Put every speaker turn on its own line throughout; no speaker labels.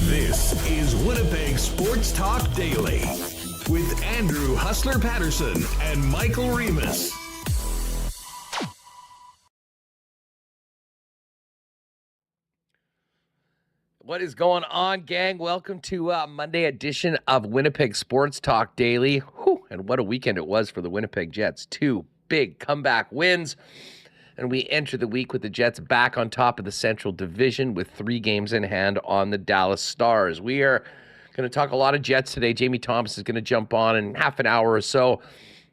This is Winnipeg Sports Talk Daily with Andrew Hustler Paterson and Michael Remis.
What is going on, gang? Welcome to Monday edition of Winnipeg Sports Talk Daily. Whew, and what a weekend it was for the Winnipeg Jets. 2 big comeback wins. And we enter the week with the Jets back on top of the Central Division with 3 games in hand on the Dallas Stars. We are going to talk a lot of Jets today. Jamie Thomas is going to jump on in half an hour or so.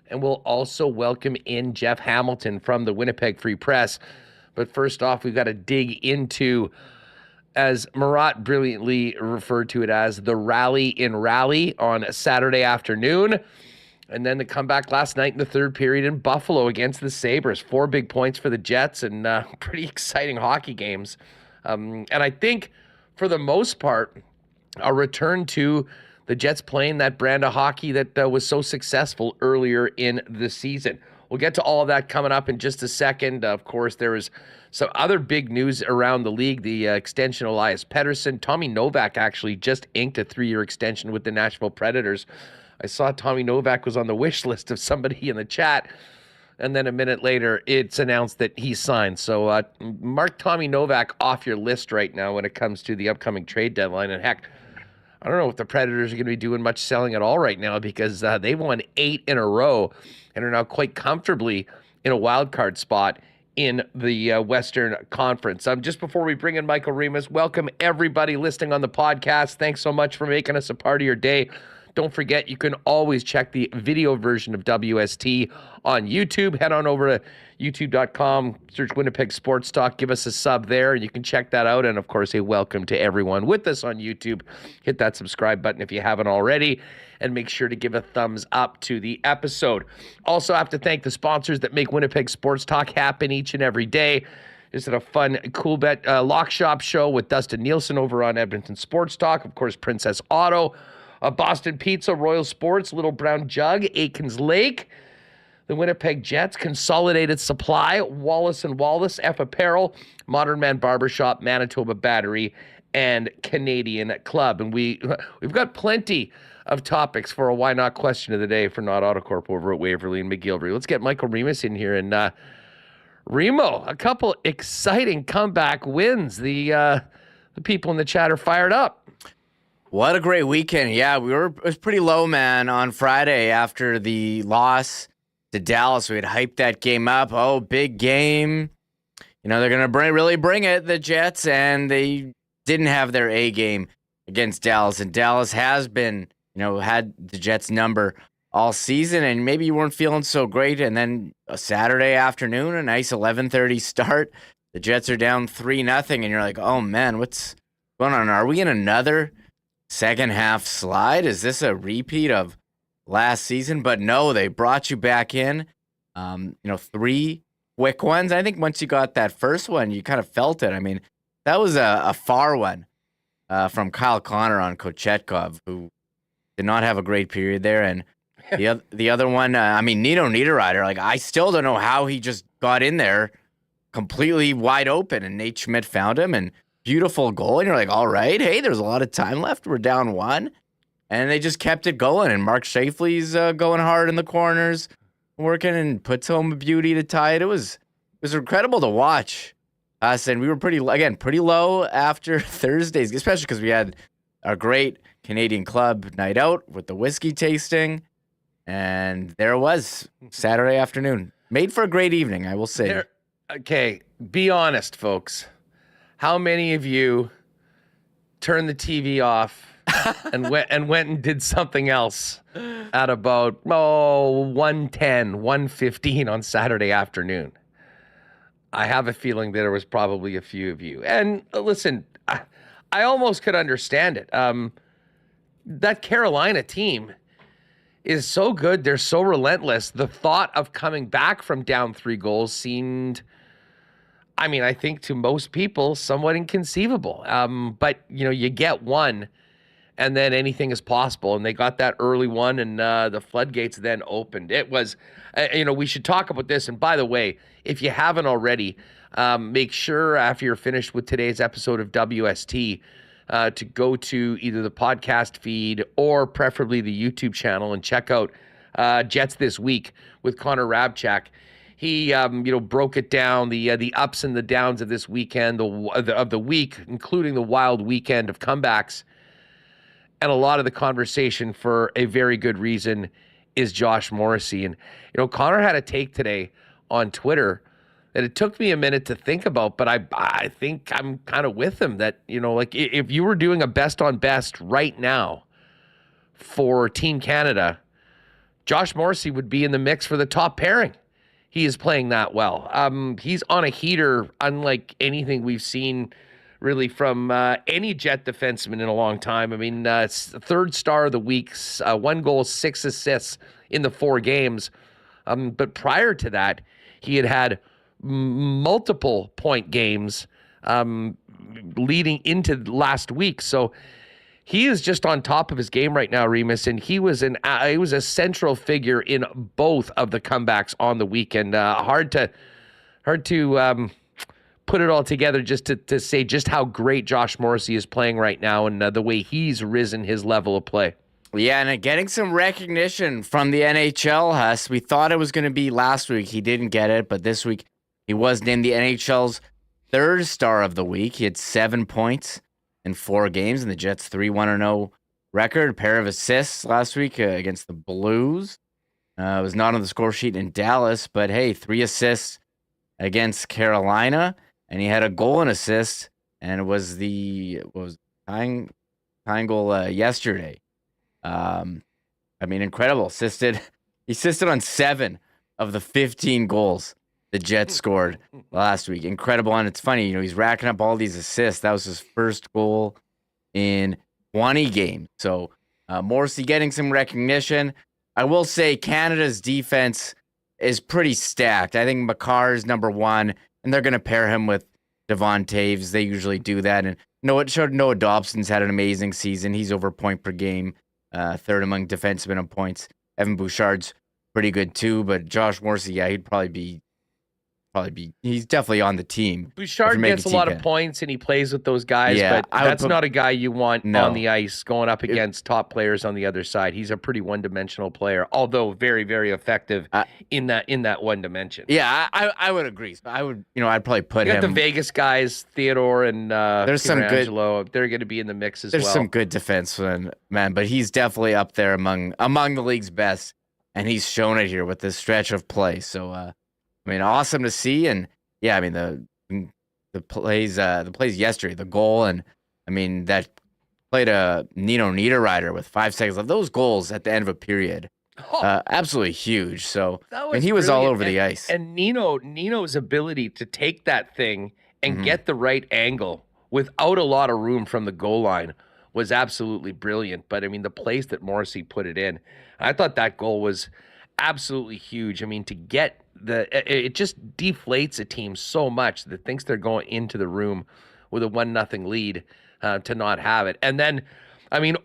And we'll also welcome in Jeff Hamilton from the Winnipeg Free Press. But first off, we've got to dig into, as Marat brilliantly referred to it as, the rally in Raleigh on Saturday afternoon. And then the comeback last night in the third period in Buffalo against the Sabres. 4 big points for the Jets and pretty exciting hockey games. And I think, for the most part, a return to the Jets playing that brand of hockey that was so successful earlier in the season. We'll get to all of that coming up in just a second. Of course, there was some other big news around the league. The extension of Elias Pettersson. Tommy Novak actually just inked a 3-year extension with the Nashville Predators. I saw Tommy Novak was on the wish list of somebody in the chat, and then a minute later, it's announced that he signed. So mark Tommy Novak off your list right now when it comes to the upcoming trade deadline. And heck, I don't know if the Predators are going to be doing much selling at all right now, because they've won 8 in a row and are now quite comfortably in a wild card spot in the Western Conference. Just before we bring in Michael Remis, welcome everybody listening on the podcast. Thanks so much for making us a part of your day. Don't forget, you can always check the video version of WST on YouTube. Head on over to youtube.com, search Winnipeg Sports Talk, give us a sub there, and you can check that out. And, of course, a welcome to everyone with us on YouTube. Hit that subscribe button if you haven't already, and make sure to give a thumbs up to the episode. Also, I have to thank the sponsors that make Winnipeg Sports Talk happen each and every day. This is a fun Coolbet lock shop show with Dustin Nielsen over on Edmonton Sports Talk. Of course, Princess Auto, Boston Pizza, Royal Sports, Little Brown Jug, Aikens Lake, the Winnipeg Jets, Consolidated Supply, Wallace & Wallace, F Apparel, Modern Man Barbershop, Manitoba Battery, and Canadian Club. And we've got plenty of topics for a Why Not question of the day for Not Autocorp over at Waverly and McGillivray. Let's get Michael Remis in here. And Remo, a couple exciting comeback wins. The people in the chat are fired up.
What a great weekend. Yeah, it was pretty low, man, on Friday after the loss to Dallas. We had hyped that game up. Oh, big game. You know, they're going to really bring it, the Jets, and they didn't have their A game against Dallas. And Dallas has been, had the Jets number all season, and maybe you weren't feeling so great. And then a Saturday afternoon, a nice 11:30 start. The Jets are down 3-0, and you're like, oh, man, what's going on? Are we in another second half slide? Is this a repeat of last season? But no, they brought you back in. 3 quick ones. I think once you got that first one, you kind of felt it. I mean, that was a far one from Kyle Connor on Kochetkov, who did not have a great period there. And the other one, Nino Niederreiter, like, I still don't know how he just got in there completely wide open, and Nate Schmidt found him, and beautiful goal. And you're like, all right, hey, there's a lot of time left. We're down 1. And they just kept it going. And Mark Scheifele's going hard in the corners, working, and puts home a beauty to tie it. It was incredible to watch us. And we were pretty low after Thursdays, especially because we had a great Canadian Club night out with the whiskey tasting. And there it was, Saturday afternoon. Made for a great evening, I will say.
Okay, be honest, folks. How many of you turn the TV off and went and did something else at about 1:10, 1:15 on Saturday afternoon. I have a feeling there was probably a few of you. And listen, I almost could understand it. That Carolina team is so good. They're so relentless. The thought of coming back from down 3 goals seemed, I mean, I think to most people, somewhat inconceivable. But, you get one, and then anything is possible. And they got that early one, and the floodgates then opened. It was, we should talk about this. And by the way, if you haven't already, make sure after you're finished with today's episode of WST to go to either the podcast feed or preferably the YouTube channel and check out Jets This Week with Connor Rabchak. He, broke it down, the ups and the downs of this weekend, of the week, including the wild weekend of comebacks. And a lot of the conversation, for a very good reason, is Josh Morrissey. And, Connor had a take today on Twitter that it took me a minute to think about, but I think I'm kind of with him that, if you were doing a best on best right now for Team Canada, Josh Morrissey would be in the mix for the top pairing. He is playing that well. He's on a heater unlike anything we've seen really from any Jet defenseman in a long time. I mean, third star of the week, 1 goal, 6 assists in the 4 games. But prior to that, he had multiple point games leading into last week. So he is just on top of his game right now, Remis, and he was a central figure in both of the comebacks on the weekend. Hard to put it all together just to say just how great Josh Morrissey is playing right now and the way he's risen his level of play.
Yeah, and getting some recognition from the NHL, Huss. We thought it was going to be last week. He didn't get it, but this week he was named the NHL's 3rd star of the week. He had 7 points in 4 games in the Jets' 3-1-0 record. A pair of assists last week against the Blues. It was not on the score sheet in Dallas, but hey, 3 assists against Carolina, and he had a goal and assist, and it was tying goal yesterday. Incredible. He assisted on 7 of the 15 goals the Jets scored last week. Incredible. And it's funny, he's racking up all these assists. That was his first goal in 20 games. So Morrissey getting some recognition. I will say Canada's defense is pretty stacked. I think Makar is number 1, and they're going to pair him with Devon Taves. They usually do that. And Noah Dobson's had an amazing season. He's over point per game, 3rd among defensemen on points. Evan Bouchard's pretty good too, but Josh Morrissey, yeah, he'd probably be. He's definitely on the team.
Bouchard gets a lot of points and he plays with those guys, but that's not a guy you want on the ice going up against top players on the other side. He's a pretty one-dimensional player, although very, very effective in that one dimension.
Yeah, I would agree. So I'd probably put him.
The Vegas guys, Theodore and
there's some good.
They're going to be in the mix as well.
There's some good defensemen, man, but he's definitely up there among the league's best, and he's shown it here with this stretch of play. So. Awesome to see, and yeah, the plays yesterday, the goal, and that played a Nino Niederreiter with 5 seconds left. Those goals at the end of a period, absolutely huge. So he was all over the ice.
And Nino's ability to take that thing and get the right angle without a lot of room from the goal line was absolutely brilliant. But the place that Morrissey put it in, I thought that goal was absolutely huge. To get it just deflates a team so much that thinks they're going into the room with a 1-0 lead to not have it. And then,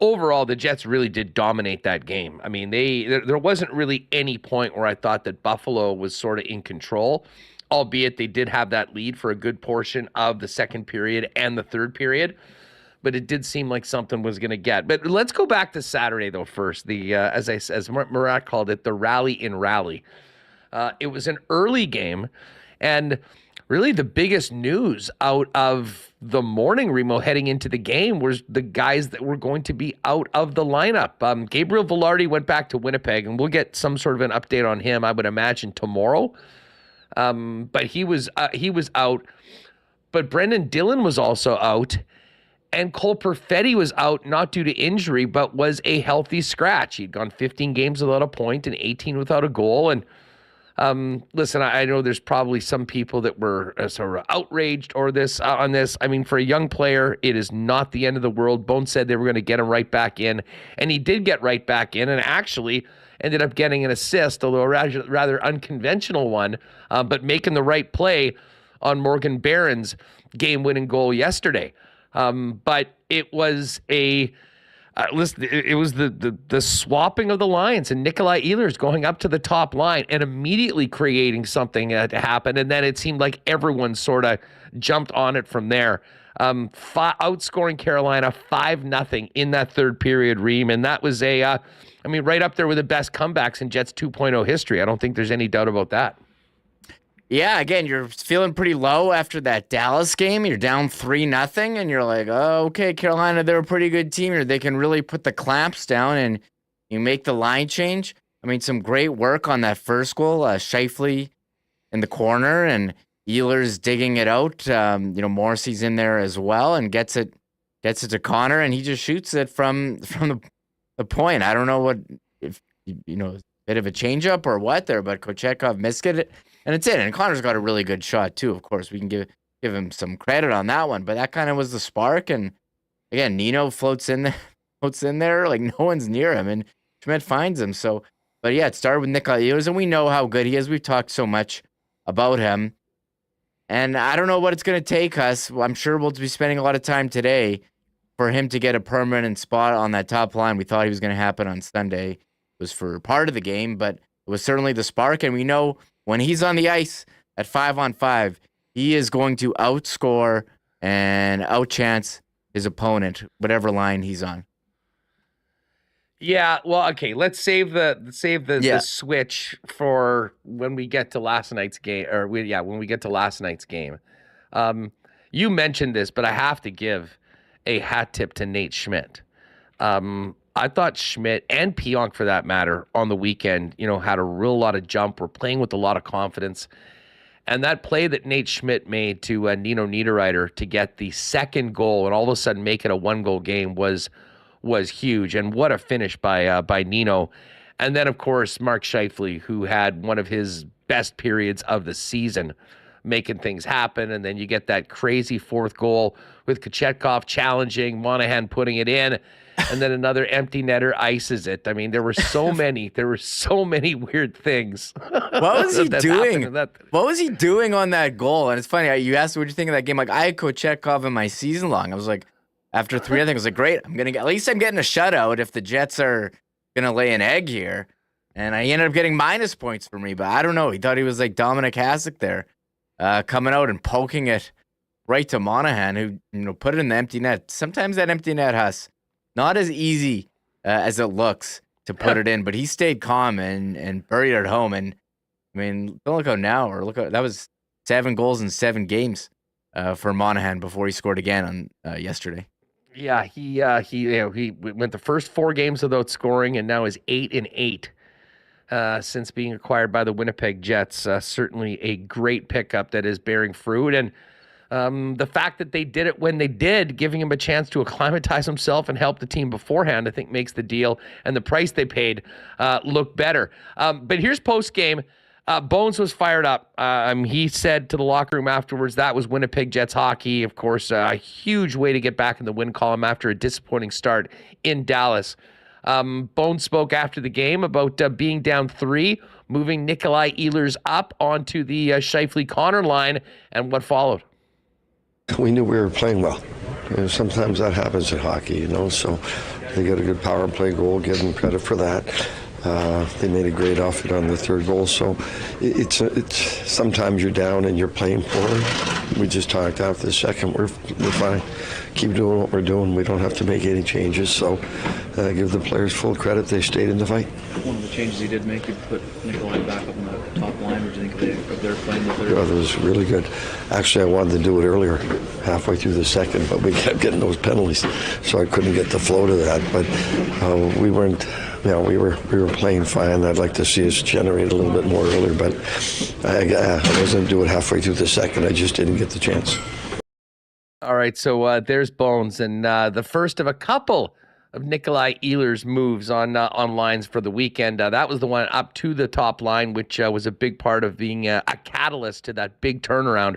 overall, the Jets really did dominate that game. There wasn't really any point where I thought that Buffalo was sort of in control, albeit they did have that lead for a good portion of the second period and the third period. But it did seem like something was going to get. But let's go back to Saturday, though, first. The as Murat called it, the rally in rally. It was an early game, and really the biggest news out of the morning, Remo, heading into the game was the guys that were going to be out of the lineup. Gabriel Velarde went back to Winnipeg, and we'll get some sort of an update on him, I would imagine, tomorrow. But he was out. But Brendan Dillon was also out. And Cole Perfetti was out not due to injury, but was a healthy scratch. He'd gone 15 games without a point and 18 without a goal. And listen, I know there's probably some people that were sort of outraged on this. I mean, for a young player, it is not the end of the world. Bones said they were going to get him right back in, and he did get right back in, and actually ended up getting an assist, although a rather unconventional one, but making the right play on Morgan Barron's game-winning goal yesterday. But it was it was the swapping of the lines and Nikolai Ehlers going up to the top line and immediately creating something to happen. And then it seemed like everyone sort of jumped on it from there. Outscoring Carolina 5-0 in that third period, Reem. And that was right up there with the best comebacks in Jets 2.0 history. I don't think there's any doubt about that.
Yeah, again, you're feeling pretty low after that Dallas game. You're down 3-0, and you're like, oh, okay, Carolina, they're a pretty good team. They can really put the clamps down, and you make the line change. I mean, some great work on that first goal. Scheifele in the corner, and Ehlers digging it out. Morrissey's in there as well, and gets it to Connor, and he just shoots it from the point. I don't know if a bit of a changeup or what there, but Kochetkov missed it. And it's in. And Connor's got a really good shot, too. Of course, we can give him some credit on that one. But that kind of was the spark. And, again, Nino floats in there like no one's near him. And Schmidt finds him. So, but, yeah, it started with Nikolai Ehlers. And we know how good he is. We've talked so much about him. And I don't know what it's going to take us. I'm sure we'll be spending a lot of time today for him to get a permanent spot on that top line. We thought he was going to happen on Sunday. It was for part of the game. But it was certainly the spark. And we know when he's on the ice at 5-on-5, he is going to outscore and outchance his opponent, whatever line he's on.
Yeah, well, okay. Let's save the switch for when we get to last night's game, when we get to last night's game. You mentioned this, but I have to give a hat tip to Nate Schmidt. I thought Schmidt and Pionk, for that matter, on the weekend, had a real lot of jump. Were playing with a lot of confidence. And that play that Nate Schmidt made to Nino Niederreiter to get the second goal and all of a sudden make it a one-goal game was huge. And what a finish by Nino. And then, of course, Mark Scheifele, who had one of his best periods of the season, making things happen. And then you get that crazy fourth goal with Kochetkov challenging, Monahan putting it in. And then another empty netter ices it. I mean, there were so many weird things.
What was he doing? What was he doing on that goal? And it's funny, you asked what you think of that game. Like, I had Kochetkov in my season long. I was like, after 3, I think I was like, great. I'm getting a shutout if the Jets are gonna lay an egg here. And I ended up getting minus points for me. But I don't know. He thought he was like Dominic Hasek there, coming out and poking it right to Monahan, who put it in the empty net. Sometimes that empty net has. Not as easy as it looks to put it in, but he stayed calm and buried it home. And I mean, don't look out now, that was 7 goals in 7 games for Monahan before he scored again on yesterday.
Yeah, he went the first 4 games without scoring, and now is 8-8 since being acquired by the Winnipeg Jets. Certainly a great pickup that is bearing fruit. And the fact that they did it when they did, giving him a chance to acclimatize himself and help the team beforehand, I think makes the deal and the price they paid look better. But here's post-game. Bones was fired up. He said to the locker room afterwards, that was Winnipeg Jets hockey. Of course, a huge way to get back in the win column after a disappointing start in Dallas. Bones spoke after the game about being down 3, moving Nikolai Ehlers up onto the Scheifele-Connor line, and what followed.
We knew we were playing well. Sometimes that happens in hockey, so they got a good power play goal, give them credit for that. They made a great effort on the third goal, so it's sometimes you're down and you're playing poorly. We just talked after the second, we're fine. Keep doing what we're doing. We don't have to make any changes, so give the players full credit. They stayed in the fight.
One of the changes he did make, you put Nikolai back up on the top line. What do you think of their playing the third?
Oh, that was really good. Actually, I wanted to do it earlier, halfway through the second, but we kept getting those penalties, so I couldn't get the flow to that. But we weren't. We were playing fine. I'd like to see us generate a little bit more earlier, but I wasn't doing it halfway through the second. I just didn't get the chance.
All right, so there's Bones, and the first of a couple of Nikolai Ehlers' moves on lines for the weekend. That was the one up to the top line, which was a big part of being a catalyst to that big turnaround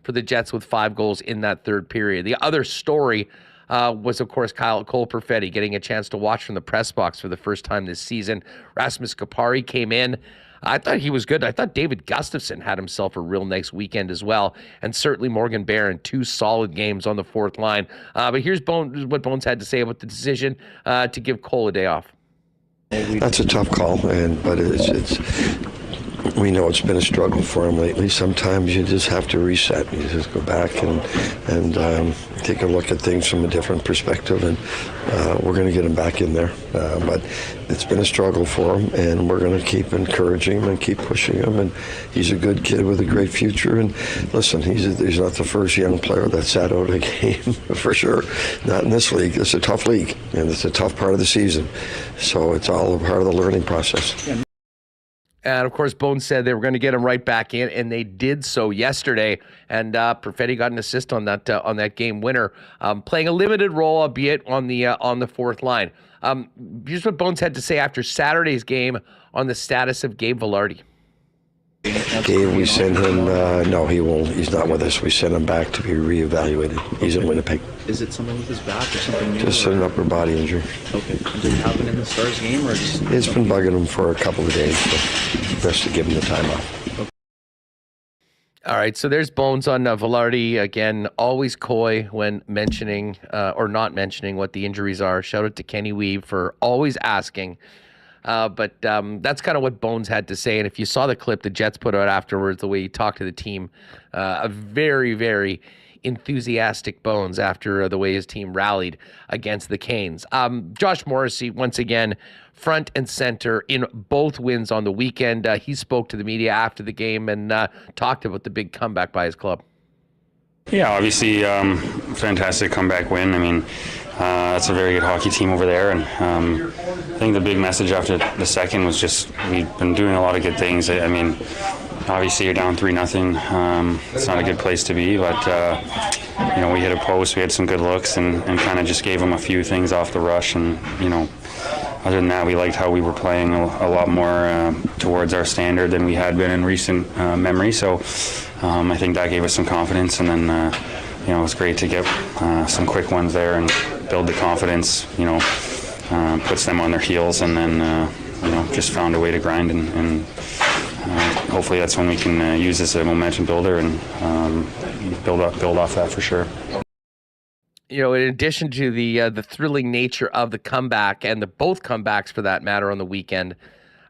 for the Jets with 5 goals in that third period. The other story was, of course, Cole Perfetti getting a chance to watch from the press box for the first time this season. Rasmus Kupari came in. I thought he was good. I thought David Gustafson had himself a real nice weekend as well. And certainly Morgan Barron, 2 solid games on the fourth line. But here's what Bones had to say about the decision to give Cole a day off.
That's a tough call, but it's we know it's been a struggle for him lately. Sometimes you just have to reset. You just go back and take a look at things from a different perspective, and we're going to get him back in there. But it's been a struggle for him, and we're going to keep encouraging him and keep pushing him. And he's a good kid with a great future. And listen, he's not the first young player that sat out a game for sure. Not in this league. It's a tough league, and it's a tough part of the season. So it's all a part of the learning process.
Yeah. And, of course, Bones said they were going to get him right back in, and they did so yesterday. And Perfetti got an assist on that game winner, playing a limited role, albeit on the fourth line. Here's what Bones had to say after Saturday's game on the status of Gabe Vilardi.
Gabe, we sent him, no, he won't. He's not with us. We sent him back to be reevaluated. He's in Winnipeg.
Is it something with his back or something new?
Just an upper body injury.
Okay. Did it happen in the Stars game or just...
It's been bugging him for a couple of days, so best to give him the time off.
Okay.
All right, so there's Bones on Vilardi. Again, always coy when mentioning or not mentioning what the injuries are. Shout out to Kenny Weave for always asking. But that's kind of what Bones had to say. And if you saw the clip the Jets put out afterwards, the way he talked to the team, a very, very enthusiastic Bones after the way his team rallied against the Canes. Josh Morrissey, once again, front and center in both wins on the weekend. He spoke to the media after the game and talked about the big comeback by his club.
Yeah, obviously, fantastic comeback win. I mean, that's a very good hockey team over there, and I think the big message after the second was just we've been doing a lot of good things. I mean, obviously you're down 3-0. It's not a good place to be, but we hit a post, we had some good looks, and kind of just gave them a few things off the rush, and other than that, we liked how we were playing a lot more towards our standard than we had been in recent memory. So I think that gave us some confidence, and then it was great to get some quick ones there and build the confidence. Puts them on their heels, and then just found a way to grind, and hopefully that's when we can use this as a momentum builder and build off that for sure.
In addition to the thrilling nature of the comeback and both comebacks for that matter on the weekend,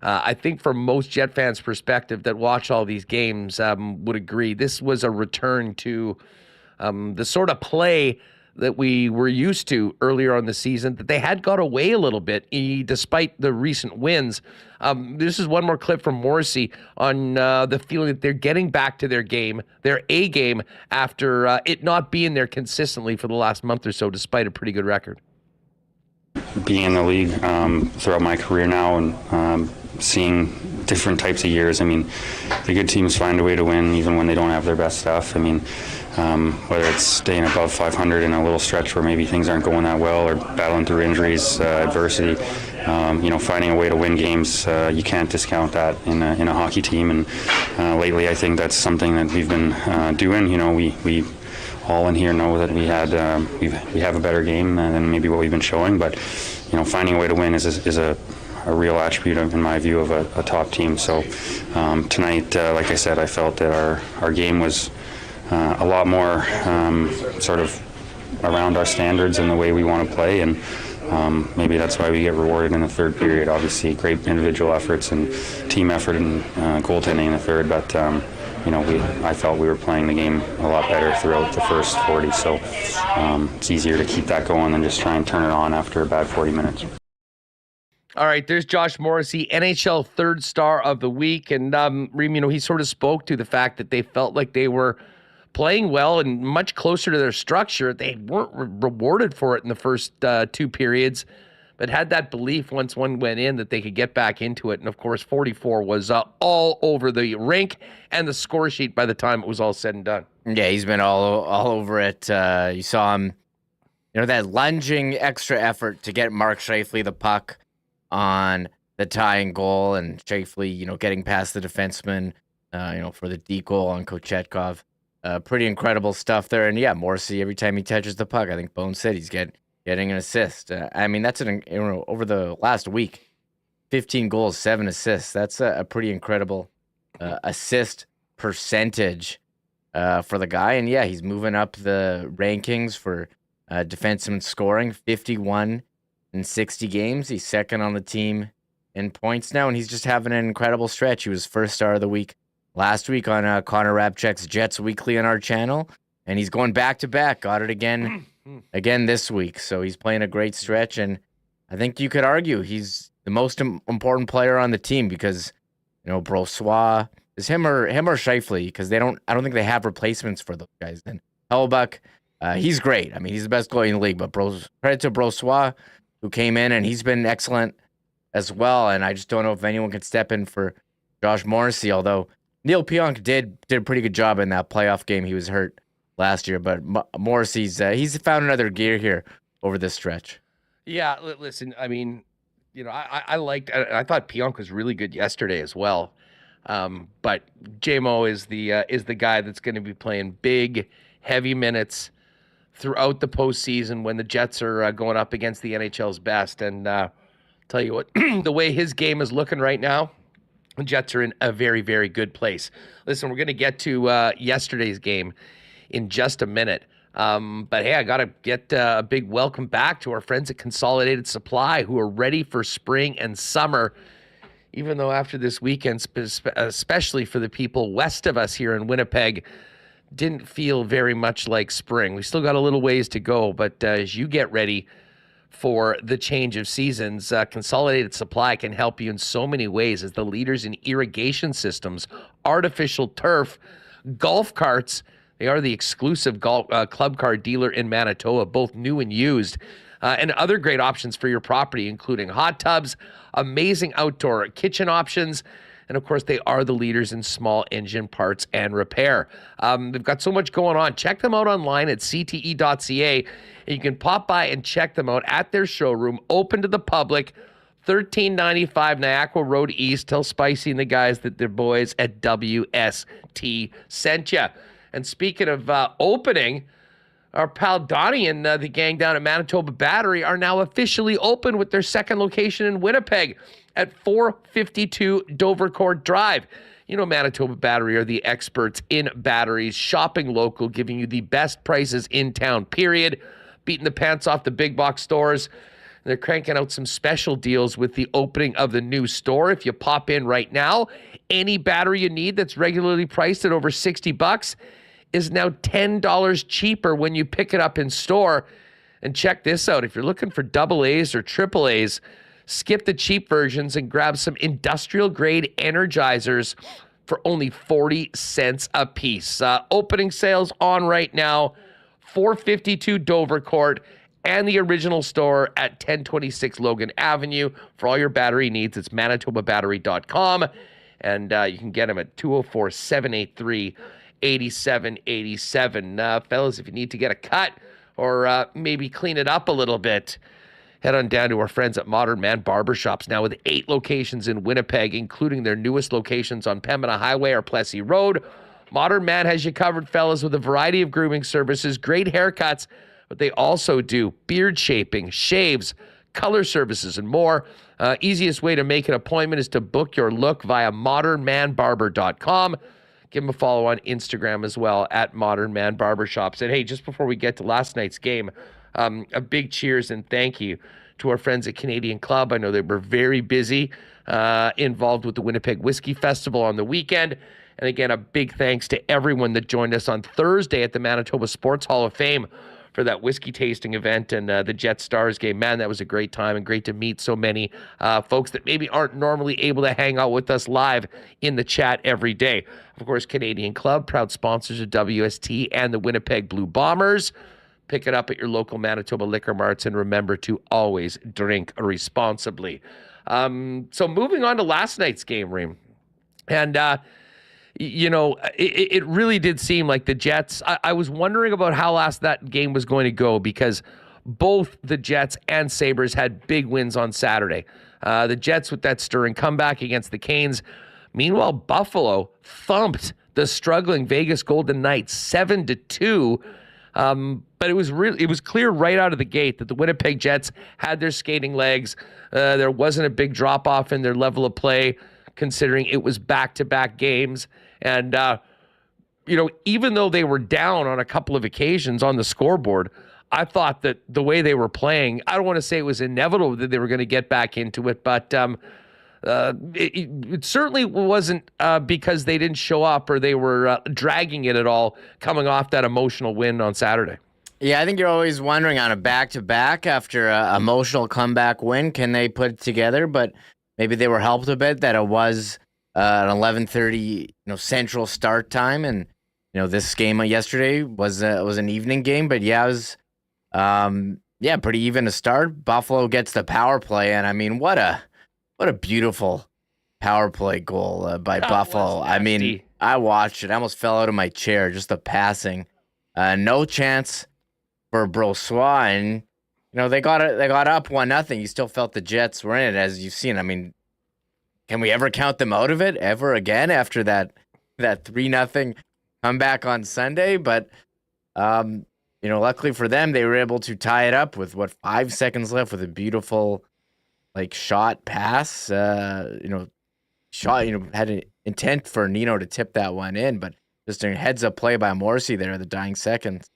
I think for most Jet fans' perspective that watch all these games would agree this was a return to the sort of play that we were used to earlier on the season, that they had got away a little bit despite the recent wins. This is one more clip from Morrissey on the feeling that they're getting back to their game, their A game, after it not being there consistently for the last month or so, despite a pretty good record.
Being in the league throughout my career now and seeing different types of years, I mean, the good teams find a way to win even when they don't have their best stuff. I mean, whether it's staying above 500 in a little stretch where maybe things aren't going that well, or battling through injuries, adversity, finding a way to win games, you can't discount that in a hockey team. And lately, I think that's something that we've been doing. We all in here know that we have a better game than maybe what we've been showing, but finding a way to win is a real attribute, in my view, of a top team. So tonight, like I said, I felt that our game was a lot more sort of around our standards and the way we want to play, and maybe that's why we get rewarded in the third period. Obviously, great individual efforts and team effort and goaltending in the third, but I felt we were playing the game a lot better throughout the first 40, so it's easier to keep that going than just try and turn it on after a bad 40 minutes.
All right, there's Josh Morrissey, NHL third star of the week, and Reem, he sort of spoke to the fact that they felt like they were playing well and much closer to their structure. They weren't rewarded for it in the first two periods, but had that belief once one went in that they could get back into it. And of course, 44 was all over the rink and the score sheet by the time it was all said and done.
Yeah, he's been all over it. You saw him, that lunging extra effort to get Mark Scheifele the puck on the tying goal, and Scheifele, getting past the defenseman, for the D goal on Kochetkov. Pretty incredible stuff there. And yeah, Morrissey, every time he touches the puck, I think Bone said he's getting an assist. That's over the last week, 15 goals, 7 assists. That's a pretty incredible assist percentage for the guy. And yeah, he's moving up the rankings for defenseman scoring, 51 in 60 games. He's second on the team in points now, and he's just having an incredible stretch. He was first star of the week last week on Connor Rabchek's Jets Weekly on our channel, and he's going back-to-back. Got it again this week. So he's playing a great stretch, and I think you could argue he's the most important player on the team because, Brossoit is him or Scheifele, because I don't think they have replacements for those guys. And Hellbuck, he's great. He's the best goalie in the league, but credit to Brossoit, who came in, and he's been excellent as well. And I just don't know if anyone can step in for Josh Morrissey, although Neil Pionk did a pretty good job in that playoff game. He was hurt last year, but Morrissey's he's found another gear here over this stretch.
Yeah, listen, I thought Pionk was really good yesterday as well. But JMO is the guy that's going to be playing big, heavy minutes throughout the postseason when the Jets are going up against the NHL's best. And tell you what, the way his game is looking right now, the Jets are in a very, very good place. Listen, we're going to get to yesterday's game in just a minute. But hey, I got to get a big welcome back to our friends at Consolidated Supply, who are ready for spring and summer. Even though after this weekend, especially for the people west of us here in Winnipeg, didn't feel very much like spring. We still got a little ways to go, but as you get ready for the change of seasons, Consolidated Supply can help you in so many ways as the leaders in irrigation systems, artificial turf, golf carts. They are the exclusive club car dealer in Manitoba, both new and used, and other great options for your property, including hot tubs, amazing outdoor kitchen options, and of course, they are the leaders in small engine parts and repair. They've got so much going on. Check them out online at cte.ca. And you can pop by and check them out at their showroom, open to the public, 1395 Niagara Road East. Tell Spicy and the guys that their boys at WST sent you. And speaking of opening, our pal Donnie and the gang down at Manitoba Battery are now officially open with their second location in Winnipeg at 452 Dovercourt Drive. Manitoba Battery are the experts in batteries, shopping local, giving you the best prices in town, period. Beating the pants off the big box stores. And they're cranking out some special deals with the opening of the new store. If you pop in right now, any battery you need that's regularly priced at over $60 is now $10 cheaper when you pick it up in store. And check this out. If you're looking for AA's or AAA's, skip the cheap versions and grab some industrial grade energizers for only 40 cents a piece. Opening sales on right now, 452 Dovercourt, and the original store at 1026 Logan Avenue. For all your battery needs, it's manitobabattery.com, and you can get them at 204-783-8787. Fellas, if you need to get a cut or maybe clean it up a little bit, head on down to our friends at Modern Man Barbershops, now with 8 locations in Winnipeg, including their newest locations on Pembina Highway or Plessis Road. Modern Man has you covered, fellas, with a variety of grooming services, great haircuts, but they also do beard shaping, shaves, color services, and more. Easiest way to make an appointment is to book your look via modernmanbarber.com. Give them a follow on Instagram as well at Modern Man Barbershops. And hey, just before we get to last night's game, a big cheers and thank you to our friends at Canadian Club. I know they were very busy, involved with the Winnipeg Whiskey Festival on the weekend. And again, a big thanks to everyone that joined us on Thursday at the Manitoba Sports Hall of Fame for that whiskey tasting event and the Jets Stars game. Man, that was a great time and great to meet so many folks that maybe aren't normally able to hang out with us live in the chat every day. Of course, Canadian Club, proud sponsors of WST and the Winnipeg Blue Bombers. Pick it up at your local Manitoba liquor marts, and remember to always drink responsibly. So moving on to last night's game, Reem. And, it really did seem like the Jets, I was wondering about how that game was going to go, because both the Jets and Sabres had big wins on Saturday. The Jets with that stirring comeback against the Canes. Meanwhile, Buffalo thumped the struggling Vegas Golden Knights 7-2. But it was clear right out of the gate that the Winnipeg Jets had their skating legs. There wasn't a big drop off in their level of play, considering it was back-to-back games. And, even though they were down on a couple of occasions on the scoreboard, I thought that the way they were playing, I don't want to say it was inevitable that they were going to get back into it, but it certainly wasn't because they didn't show up or they were dragging it at all coming off that emotional win on Saturday.
Yeah, I think you're always wondering on a back-to-back after an emotional comeback win, can they put it together? But maybe they were helped a bit that it was an 11:30 Central start time, and this game yesterday was an evening game. But yeah, it was pretty even to start. Buffalo gets the power play, and I mean, what a beautiful power play goal by Buffalo. I mean, I watched it. I almost fell out of my chair. Just the passing. No chance for Brossoit, and they got up 1-0. You still felt the Jets were in it, as you've seen. I mean, can we ever count them out of it ever again after that 3-0 comeback on Sunday? But luckily for them, they were able to tie it up with 5 seconds left with a beautiful shot pass. Had an intent for Nino to tip that one in, but just a heads up play by Morrissey there at the dying seconds.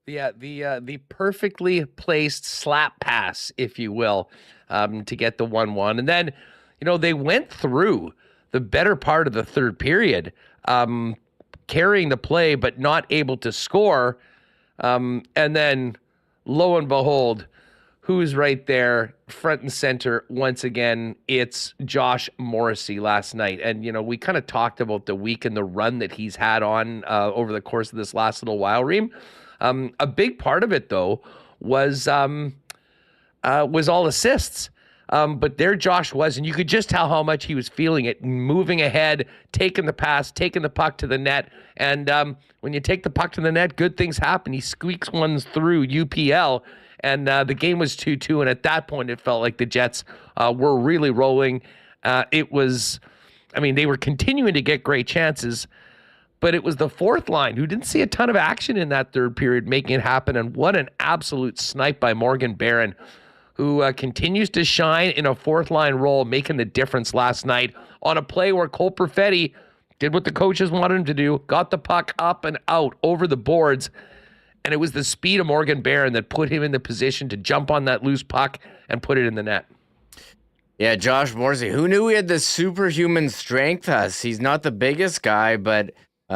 The perfectly placed slap pass, if you will, to get the 1-1. And then, they went through the better part of the third period, carrying the play, but not able to score. And then, lo and behold, who's right there, front and center once again? It's Josh Morrissey last night. And, we kind of talked about the week and the run that he's had on over the course of this last little while, Reem. A big part of it, though, was all assists. But there Josh was, and you could just tell how much he was feeling it, moving ahead, taking the pass, taking the puck to the net. And when you take the puck to the net, good things happen. He squeaks ones through UPL, and the game was 2-2. And at that point, it felt like the Jets were really rolling. They were continuing to get great chances, but it was the fourth line who didn't see a ton of action in that third period making it happen. And what an absolute snipe by Morgan Barron, who continues to shine in a fourth line role, making the difference last night on a play where Cole Perfetti did what the coaches wanted him to do, got the puck up and out over the boards. And it was the speed of Morgan Barron that put him in the position to jump on that loose puck and put it in the net.
Yeah, Josh Morrissey, who knew he had the superhuman strength? He's not the biggest guy, but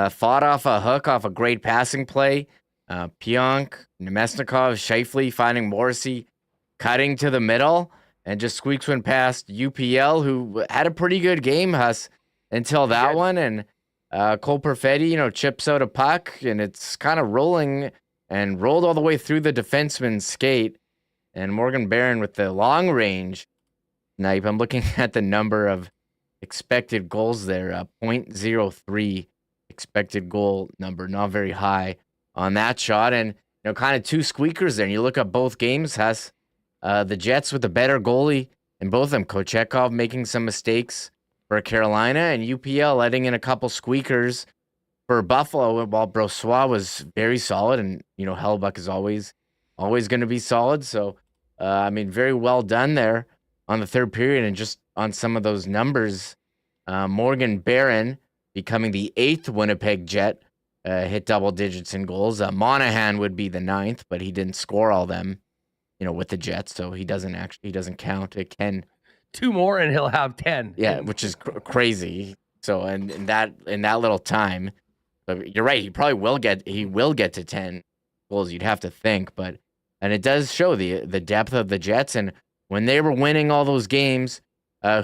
fought off a hook off a great passing play. Pionk, Nemesnikov, Scheifele finding Morrissey, cutting to the middle, and just squeaks one past UPL, who had a pretty good game, until that one. And Cole Perfetti, chips out a puck, and it's kind of rolling and rolled all the way through the defenseman's skate. And Morgan Barron with the long range snipe. I'm looking at the number of expected goals there, 0.03 expected goal number, not very high on that shot. And, kind of two squeakers there. And you look at both games, the Jets with a better goalie in both of them. Kochetkov making some mistakes for Carolina, and UPL letting in a couple squeakers for Buffalo, while Brossoit was very solid, and Hellbuck is always going to be solid. So very well done there on the third period. And just on some of those numbers, Morgan Barron becoming the 8th Winnipeg Jet, hit double digits in goals. Monahan would be the 9th, but he didn't score all them with the Jets, so he doesn't count. It can
2 more and he'll have 10.
Yeah, which is crazy. So and in that little time, so you're right. He probably will get to 10 goals. You'd have to think, and it does show the depth of the Jets. And when they were winning all those games,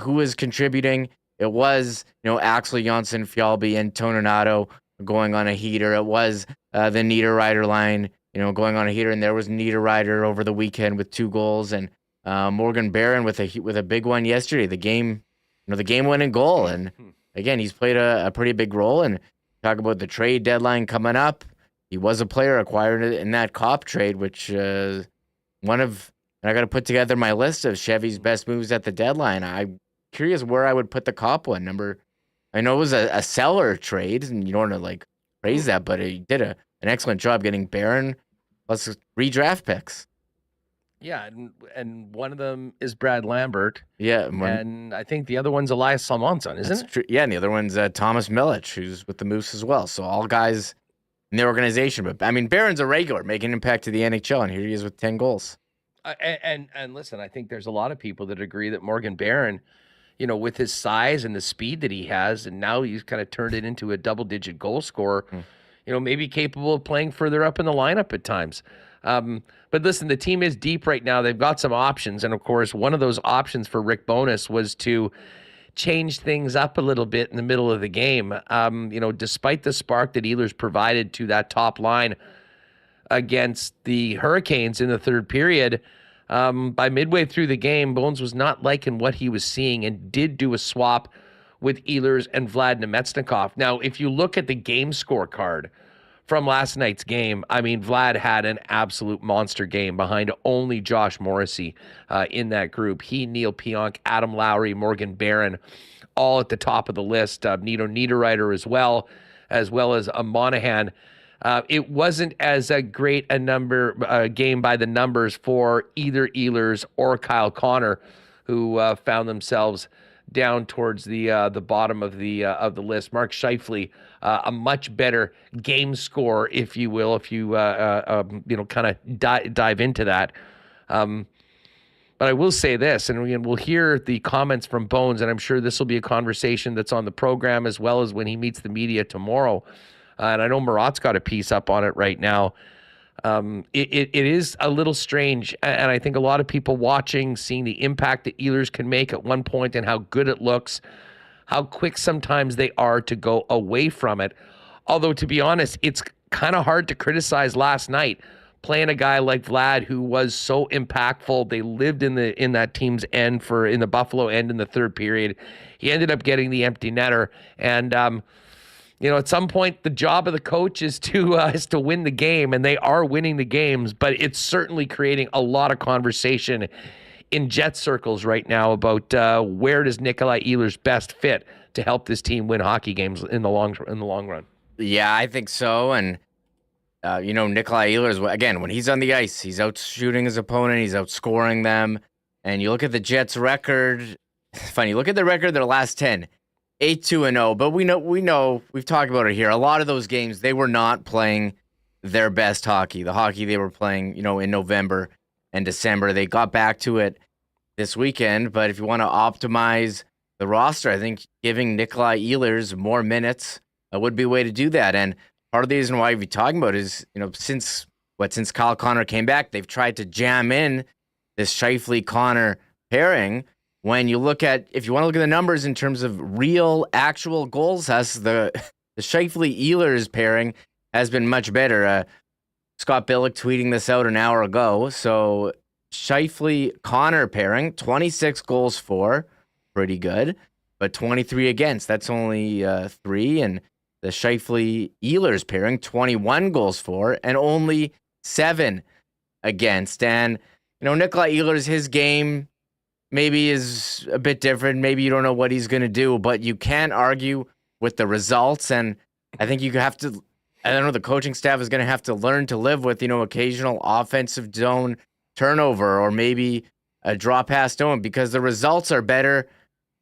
who was contributing? It was Axel Jonsson, Fjallby, and Toninato going on a heater. It was the Niederreiter line going on a heater. And there was Niederreiter over the weekend with 2 goals, and Morgan Barron with a big one yesterday. The game-winning goal. And again, he's played a pretty big role. And talk about the trade deadline coming up. He was a player acquired in that Cop trade, which and I got to put together my list of Chevy's best moves at the deadline. I'm curious where I would put the Cop one. I know it was a seller trade, and you don't want to praise that, but he did an excellent job getting Barron plus 3 draft picks.
Yeah, and one of them is Brad Lambert.
Yeah.
And I think the other one's Elias Salmonson, isn't it?
True. Yeah, and the other one's Thomas Milic, who's with the Moose as well. So all guys in the organization. But, Barron's a regular, making an impact to the NHL, and here he is with 10 goals.
And listen, I think there's a lot of people that agree that Morgan Barron, with his size and the speed that he has, and now he's kind of turned it into a double-digit goal scorer, maybe capable of playing further up in the lineup at times. But listen, the team is deep right now. They've got some options. And, of course, one of those options for Rick Bowness was to change things up a little bit in the middle of the game. Despite the spark that Ehlers provided to that top line against the Hurricanes in the third period, by midway through the game, Bones was not liking what he was seeing and did do a swap with Ehlers and Vlad Nemetsnikov. Now, if you look at the game scorecard from last night's game, Vlad had an absolute monster game behind only Josh Morrissey in that group. He, Neil Pionk, Adam Lowry, Morgan Barron, all at the top of the list. Nito Niederreiter as well as Monahan. It wasn't as a great a game by the numbers for either Ehlers or Kyle Connor, who found themselves down towards the bottom of the list. Mark Scheifele, a much better game scorer, if you will, if you kind of dive into that. But I will say this, and we'll hear the comments from Bones, and I'm sure this will be a conversation that's on the program as well as when he meets the media tomorrow. And I know Murat's got a piece up on it right now. It is a little strange, and I think a lot of people watching, seeing the impact that Ehlers can make at one point and how good it looks, how quick sometimes they are to go away from it. Although, to be honest, it's kind of hard to criticize last night, playing a guy like Vlad who was so impactful. They lived in that team's end in the Buffalo end in the third period. He ended up getting the empty netter, and at some point, the job of the coach is to win the game, and they are winning the games. But it's certainly creating a lot of conversation in Jet circles right now about where does Nikolai Ehlers best fit to help this team win hockey games in the long run.
Yeah, I think so. And Nikolai Ehlers, again, when he's on the ice, he's out shooting his opponent, he's outscoring them. And you look at the Jets' record. It's funny. Look at the record of their last 10. 8-2-0, but we know we've talked about it here. A lot of those games, they were not playing their best hockey. The hockey they were playing, in November and December. They got back to it this weekend, but if you want to optimize the roster, I think giving Nikolai Ehlers more minutes would be a way to do that. And part of the reason why we're talking about is, since Kyle Connor came back, they've tried to jam in this Scheifele-Connor pairing. If you want to look at the numbers in terms of real, actual goals, the Scheifele-Ehlers pairing has been much better. Scott Billick tweeting this out an hour ago. So Scheifele-Connor pairing, 26 goals for, pretty good, but 23 against. That's only 3. And the Scheifele-Ehlers pairing, 21 goals for, and only 7 against. And, Nikolai Ehlers, his game maybe is a bit different. Maybe you don't know what he's going to do, but you can't argue with the results. And I think you have to, I don't know, the coaching staff is going to have to learn to live with, occasional offensive zone turnover or maybe a draw past zone, because the results are better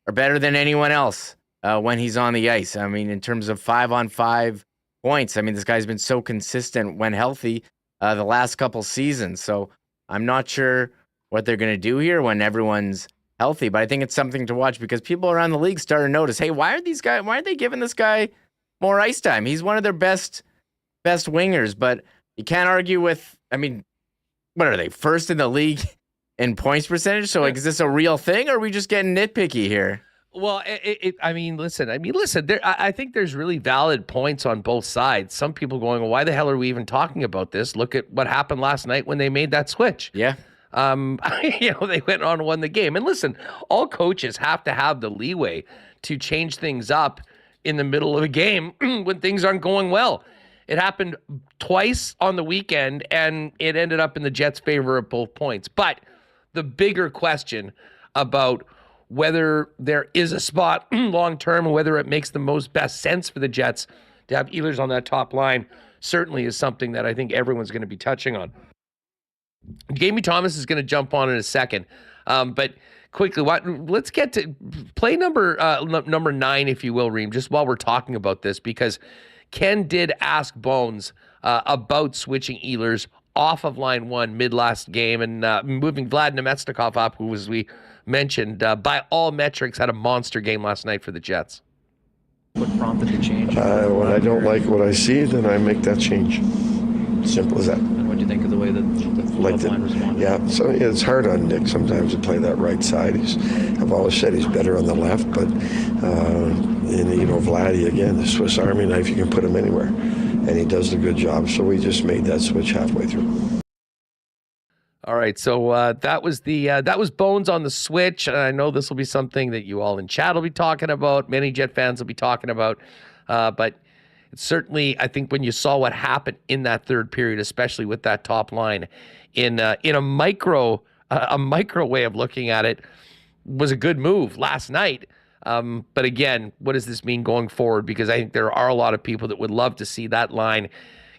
than anyone else when he's on the ice. In terms of 5-on-5 points, this guy's been so consistent when healthy the last couple seasons. So I'm not sure what they're going to do here when everyone's healthy, but I think it's something to watch because people around the league start to notice, hey, why aren't they giving this guy more ice time? He's one of their best wingers, but you can't argue with, what are they, first in the league in points percentage? So is this a real thing, or are we just getting nitpicky here?
Well, listen. I think there's really valid points on both sides. Some people going, well, why the hell are we even talking about this? Look at what happened last night when they made that switch.
Yeah.
They went on and won the game. And listen, all coaches have to have the leeway to change things up in the middle of a game when things aren't going well. It happened twice on the weekend, and it ended up in the Jets' favor at both points. But the bigger question about whether there is a spot long-term and whether it makes the most best sense for the Jets to have Ehlers on that top line certainly is something that I think everyone's going to be touching on. Jamie Thomas is going to jump on in a second. But quickly, let's get to play number 9, if you will, Reem, just while we're talking about this, because Ken did ask Bones about switching Ehlers off of line 1 mid-last game and moving Vlad Nemestikov up, who, as we mentioned, by all metrics, had a monster game last night for the Jets.
What prompted the change?
When I don't like what I see, then I make that change. Simple as that.
And what do you think of the way that the line responded?
Yeah, so it's hard on Nick sometimes to play that right side. I've always said he's better on the left, but Vladdy, again, the Swiss Army knife, you can put him anywhere, and he does a good job. So we just made that switch halfway through.
All right, so that was Bones on the switch, and I know this will be something that you all in chat will be talking about. Many Jet fans will be talking about, but it's certainly, I think, when you saw what happened in that third period, especially with that top line, in a micro way of looking at it, was a good move last night. But again, what does this mean going forward? Because I think there are a lot of people that would love to see that line,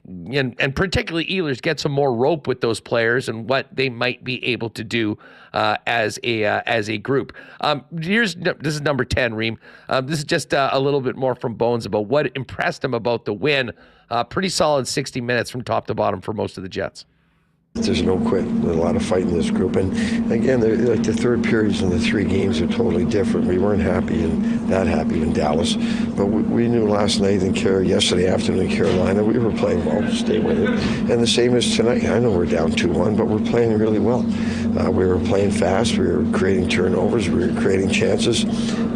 and particularly Ehlers, get some more rope with those players and what they might be able to do as a group. This is number 10, Reem. This is just a little bit more from Bones about what impressed him about the win. Pretty solid 60 minutes from top to bottom for most of the Jets.
There's no quit. There's a lot of fight in this group. And again, like the third periods in the 3 games are totally different. We weren't happy in Dallas. But we knew last night and yesterday afternoon in Carolina, we were playing well. Stay with it. And the same as tonight. I know we're down 2-1, but we're playing really well. We were playing fast. We were creating turnovers. We were creating chances.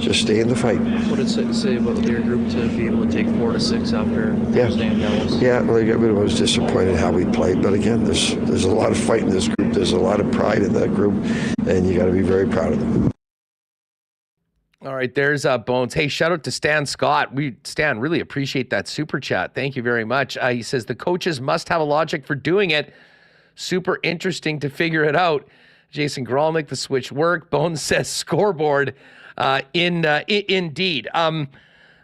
Just stay in the fight.
What did it say about your group to be able to take 4-6 after Thursday in Dallas?
Yeah, well, I was disappointed how we played. But again, there's a lot of fight in this group. There's a lot of pride in that group, and you got to be very proud of them.
All right, there's Bones. Hey, shout out to Stan Scott. Stan, really appreciate that super chat. Thank you very much. He says the coaches must have a logic for doing it. Super interesting to figure it out. Jason Grolnick, the switch worked. Bones says scoreboard. Indeed.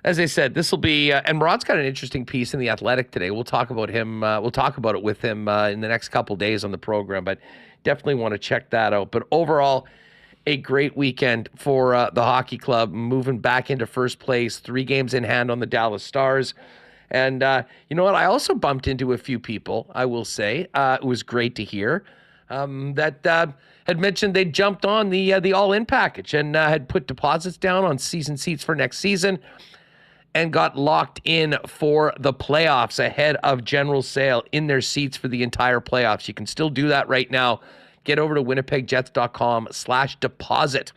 As I said, this will be, and Murat's got an interesting piece in The Athletic today. We'll talk about him. We'll talk about it with him in the next couple days on the program, but definitely want to check that out. But overall, a great weekend for the hockey club, moving back into first place, 3 games in hand on the Dallas Stars. And you know what? I also bumped into a few people, I will say. It was great to hear that had mentioned they jumped on the all-in package and had put deposits down on season seats for next season and got locked in for the playoffs ahead of general sale in their seats for the entire playoffs. You can still do that right now. Get over to winnipegjets.com/deposit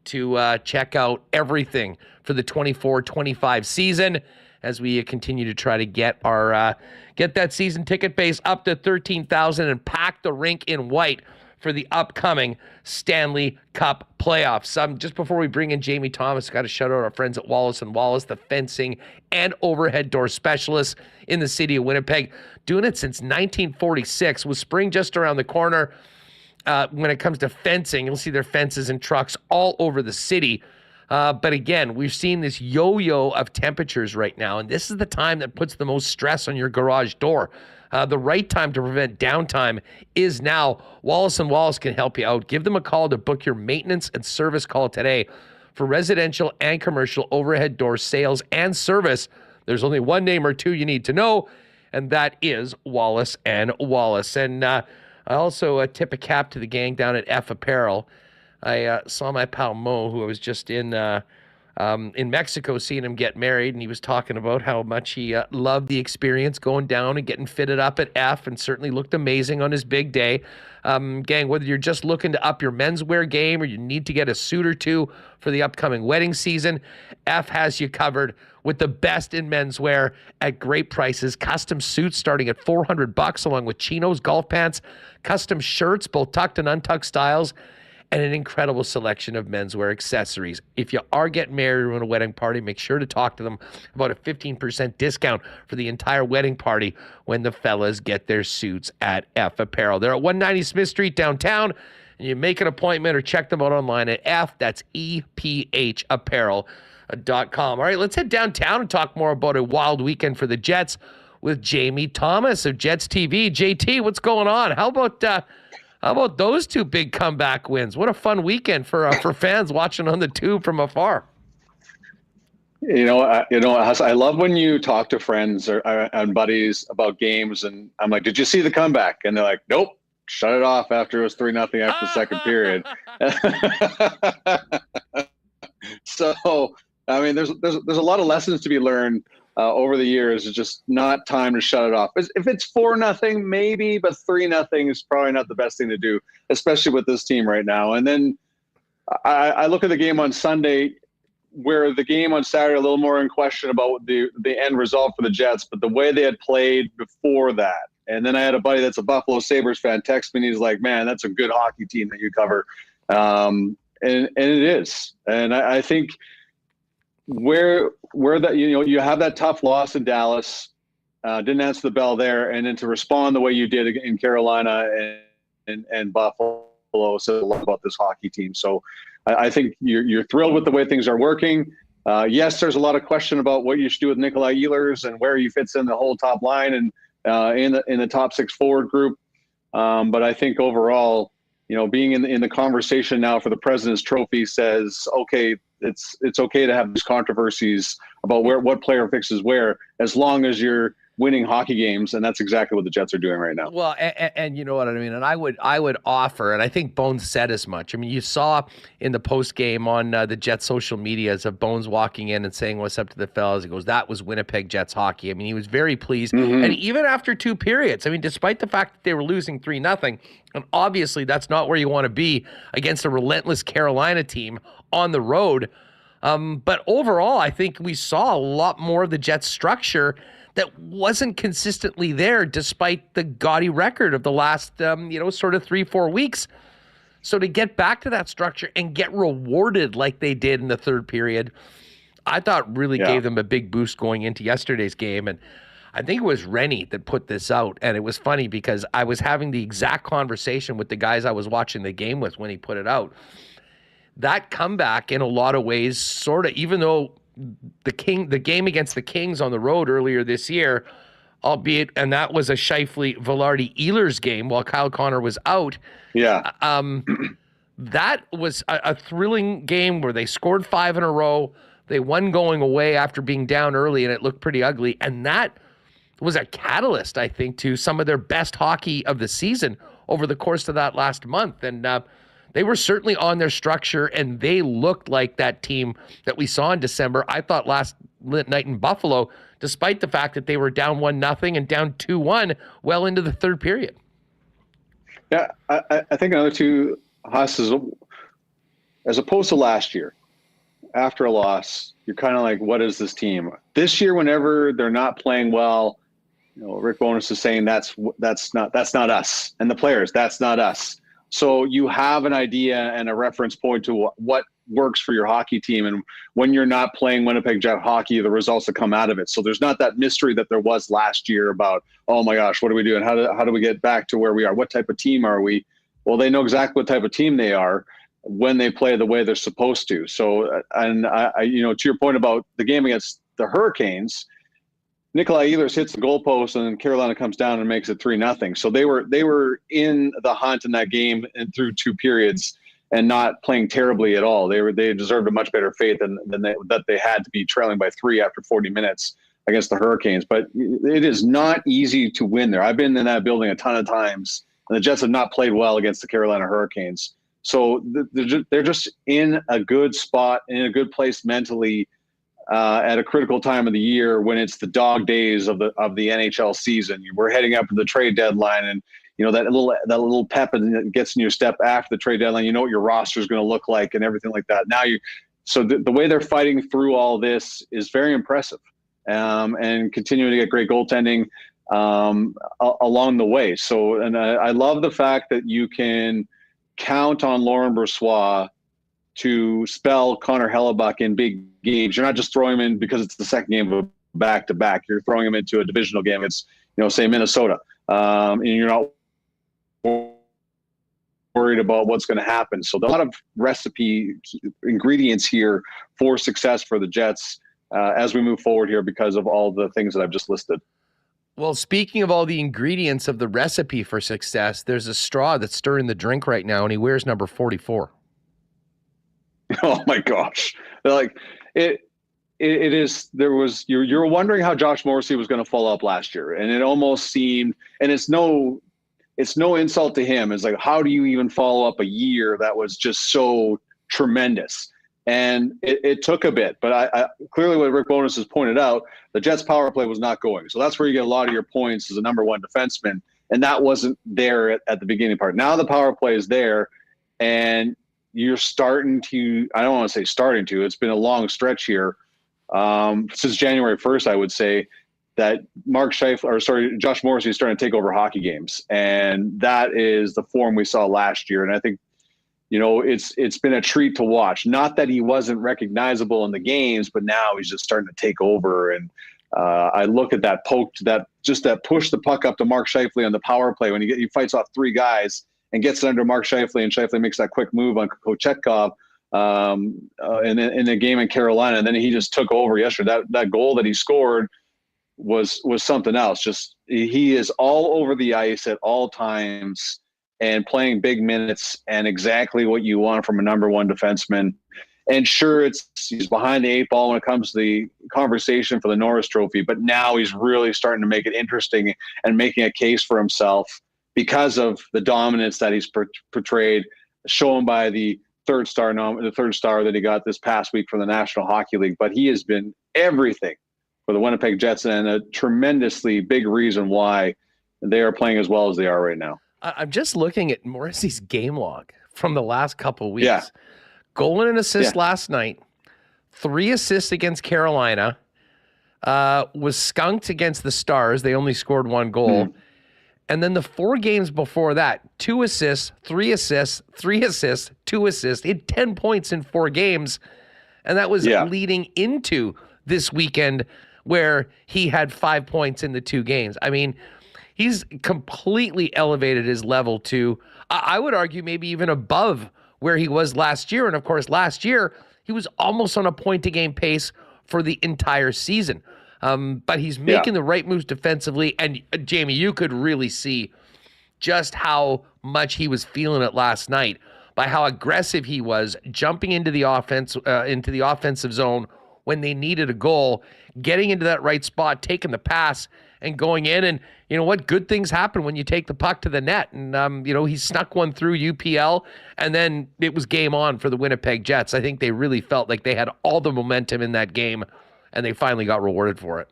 to check out everything for the 24-25 season as we continue to try to get that season ticket base up to 13,000 and pack the rink in white for the upcoming Stanley Cup playoffs. Just before we bring in Jamie Thomas, got to shout out our friends at Wallace & Wallace, the fencing and overhead door specialists in the city of Winnipeg. Doing it since 1946, with spring just around the corner. When it comes to fencing, you'll see their fences and trucks all over the city. But again, we've seen this yo-yo of temperatures right now, and this is the time that puts the most stress on your garage door. The right time to prevent downtime is now. Wallace & Wallace can help you out. Give them a call to book your maintenance and service call today. For residential and commercial overhead door sales and service, there's only one name or two you need to know, and that is Wallace & Wallace. And I also tip a cap to the gang down at F Apparel. I saw my pal Mo, who I was just in in Mexico, seeing him get married, and he was talking about how much he loved the experience going down and getting fitted up at F, and certainly looked amazing on his big day. Gang, whether you're just looking to up your menswear game or you need to get a suit or two for the upcoming wedding season, F has you covered with the best in menswear at great prices. Custom suits starting at $400, along with chinos, golf pants, custom shirts, both tucked and untucked styles, and an incredible selection of menswear accessories. If you are getting married or in a wedding party, make sure to talk to them about a 15% discount for the entire wedding party when the fellas get their suits at F Apparel. They're at 190 Smith Street downtown, and you make an appointment or check them out online at F, that's EPHapparel.com. All right, let's head downtown and talk more about a wild weekend for the Jets with Jamie Thomas of Jets TV. JT, what's going on? How about those two big comeback wins? What a fun weekend for fans watching on the tube from afar.
I love when you talk to friends and buddies about games, and I'm like, "Did you see the comeback?" And they're like, "Nope, shut it off after it was 3-0 after the second period." So, I mean, there's a lot of lessons to be learned over the years. It's just not time to shut it off. If it's 4-0, maybe, but 3-0 is probably not the best thing to do, especially with this team right now. And then I look at the game on Sunday, where the game on Saturday a little more in question about the end result for the Jets, but the way they had played before that. And then I had a buddy that's a Buffalo Sabres fan text me, and he's like, "Man, that's a good hockey team that you cover," and it is. And I think where that you have that tough loss in Dallas, didn't answer the bell there, and then to respond the way you did in Carolina and Buffalo says a lot about this hockey team. So I think you're thrilled with the way things are working. Yes, there's a lot of question about what you should do with Nikolai Ehlers and where he fits in the whole top line and in the top six forward group. But I think overall, being in the conversation now for the President's Trophy says, okay, it's okay to have these controversies about what player fixes where, as long as you're winning hockey games, and that's exactly what the Jets are doing right now.
Well, and you know what I mean? And I would offer, and I think Bones said as much. I mean, you saw in the post game on the Jets social medias of Bones walking in and saying, "What's up to the fellas?" He goes, "That was Winnipeg Jets hockey." I mean, he was very pleased. Mm-hmm. And even after two periods, I mean, despite the fact that they were losing 3-0, and obviously that's not where you want to be against a relentless Carolina team on the road. But overall, I think we saw a lot more of the Jets structure that wasn't consistently there despite the gaudy record of the last, sort of 3-4 weeks. So to get back to that structure and get rewarded like they did in the third period, I thought really gave them a big boost going into yesterday's game. And I think it was Rennie that put this out. And it was funny because I was having the exact conversation with the guys I was watching the game with when he put it out. That comeback, in a lot of ways, sort of, even though the game against the Kings on the road earlier this year, albeit, and that was a Scheifele, Velarde, Ehlers game while Kyle Connor was out. Yeah. That was a thrilling game where they scored 5 in a row. They won going away after being down early, and it looked pretty ugly. And that was a catalyst, I think, to some of their best hockey of the season over the course of that last month. And they were certainly on their structure, and they looked like that team that we saw in December. I thought last night in Buffalo, despite the fact that they were down 1-0 and down 2-1 well into the third period.
Yeah, I think another two, Huss, is as opposed to last year, after a loss, you're kind of like, what is this team? This year, whenever they're not playing well, Rick Bowness is saying that's not us, and the players, that's not us. So you have an idea and a reference point to what works for your hockey team. And when you're not playing Winnipeg Jet hockey, the results that come out of it. So there's not that mystery that there was last year about, oh my gosh, what are we doing? How do we get back to where we are? What type of team are we? Well, they know exactly what type of team they are when they play the way they're supposed to. So, and I to your point about the game against the Hurricanes, Nikolai Ehlers hits the goalpost, and then Carolina comes down and makes it 3-0. So they were in the hunt in that game and through two periods, and not playing terribly at all. They deserved a much better fate than they had to be trailing by 3 after 40 minutes against the Hurricanes. But it is not easy to win there. I've been in that building a ton of times, and the Jets have not played well against the Carolina Hurricanes. So they're just in a good spot, in a good place mentally at a critical time of the year when it's the dog days of the NHL season. We're heading up to the trade deadline, and that little pep that gets in your step after the trade deadline. You know what your roster is going to look like and everything like that. Now so the way they're fighting through all this is very impressive, and continuing to get great goaltending along the way. So, and I love the fact that you can count on Laurent Brossoit to spell Connor Hellebuck in big games. You're not just throwing him in because it's the second game of back-to-back. You're throwing him into a divisional game. It's, say Minnesota. And you're not worried about what's going to happen. So there's a lot of recipe ingredients here for success for the Jets as we move forward here because of all the things that I've just listed.
Well, speaking of all the ingredients of the recipe for success, there's a straw that's stirring the drink right now, and he wears number 44.
Oh my gosh! Like it is. There was you're wondering how Josh Morrissey was going to follow up last year, and it almost seemed. And it's no insult to him. It's like, how do you even follow up a year that was just so tremendous? And it took a bit, but I clearly what Rick Bowness has pointed out, the Jets power play was not going. So that's where you get a lot of your points as a number one defenseman. And that wasn't there at the beginning part. Now the power play is there, and you're starting to, I don't want to say starting to, it's been a long stretch here since January 1st, I would say, that Josh Morrissey is starting to take over hockey games. And that is the form we saw last year. And I think, it's been a treat to watch. Not that he wasn't recognizable in the games, but now he's just starting to take over. And I look at that that push the puck up to Mark Scheifele on the power play when he fights off three guys and gets it under Mark Scheifele, and Scheifele makes that quick move on Kochetkov in the game in Carolina, and then he just took over yesterday. That goal that he scored was something else. Just he is all over the ice at all times and playing big minutes, and exactly what you want from a number one defenseman. And sure, he's behind the eight ball when it comes to the conversation for the Norris Trophy, but now he's really starting to make it interesting and making a case for himself because of the dominance that he's portrayed, shown by the third star that he got this past week from the National Hockey League. But he has been everything for the Winnipeg Jets, and a tremendously big reason why they are playing as well as they are right now.
I'm just looking at Morrissey's game log from the last couple of weeks.
Yeah.
Goal and an assist last night, 3 assists against Carolina, was skunked against the Stars. They only scored 1 goal. And then the 4 games before that, 2 assists, 3 assists, 3 assists, 2 assists. He had 10 points in 4 games. And that was leading into this weekend where he had 5 points in the 2 games. I mean, he's completely elevated his level to, I would argue, maybe even above where he was last year. And of course, last year, he was almost on a point-a-game pace for the entire season. But he's making the right moves defensively. And Jamie, you could really see just how much he was feeling it last night by how aggressive he was, jumping into the offensive zone when they needed a goal, getting into that right spot, taking the pass, and going in. And you know what? Good things happen when you take the puck to the net. And, he snuck one through UPL, and then it was game on for the Winnipeg Jets. I think they really felt like they had all the momentum in that game, and they finally got rewarded for it.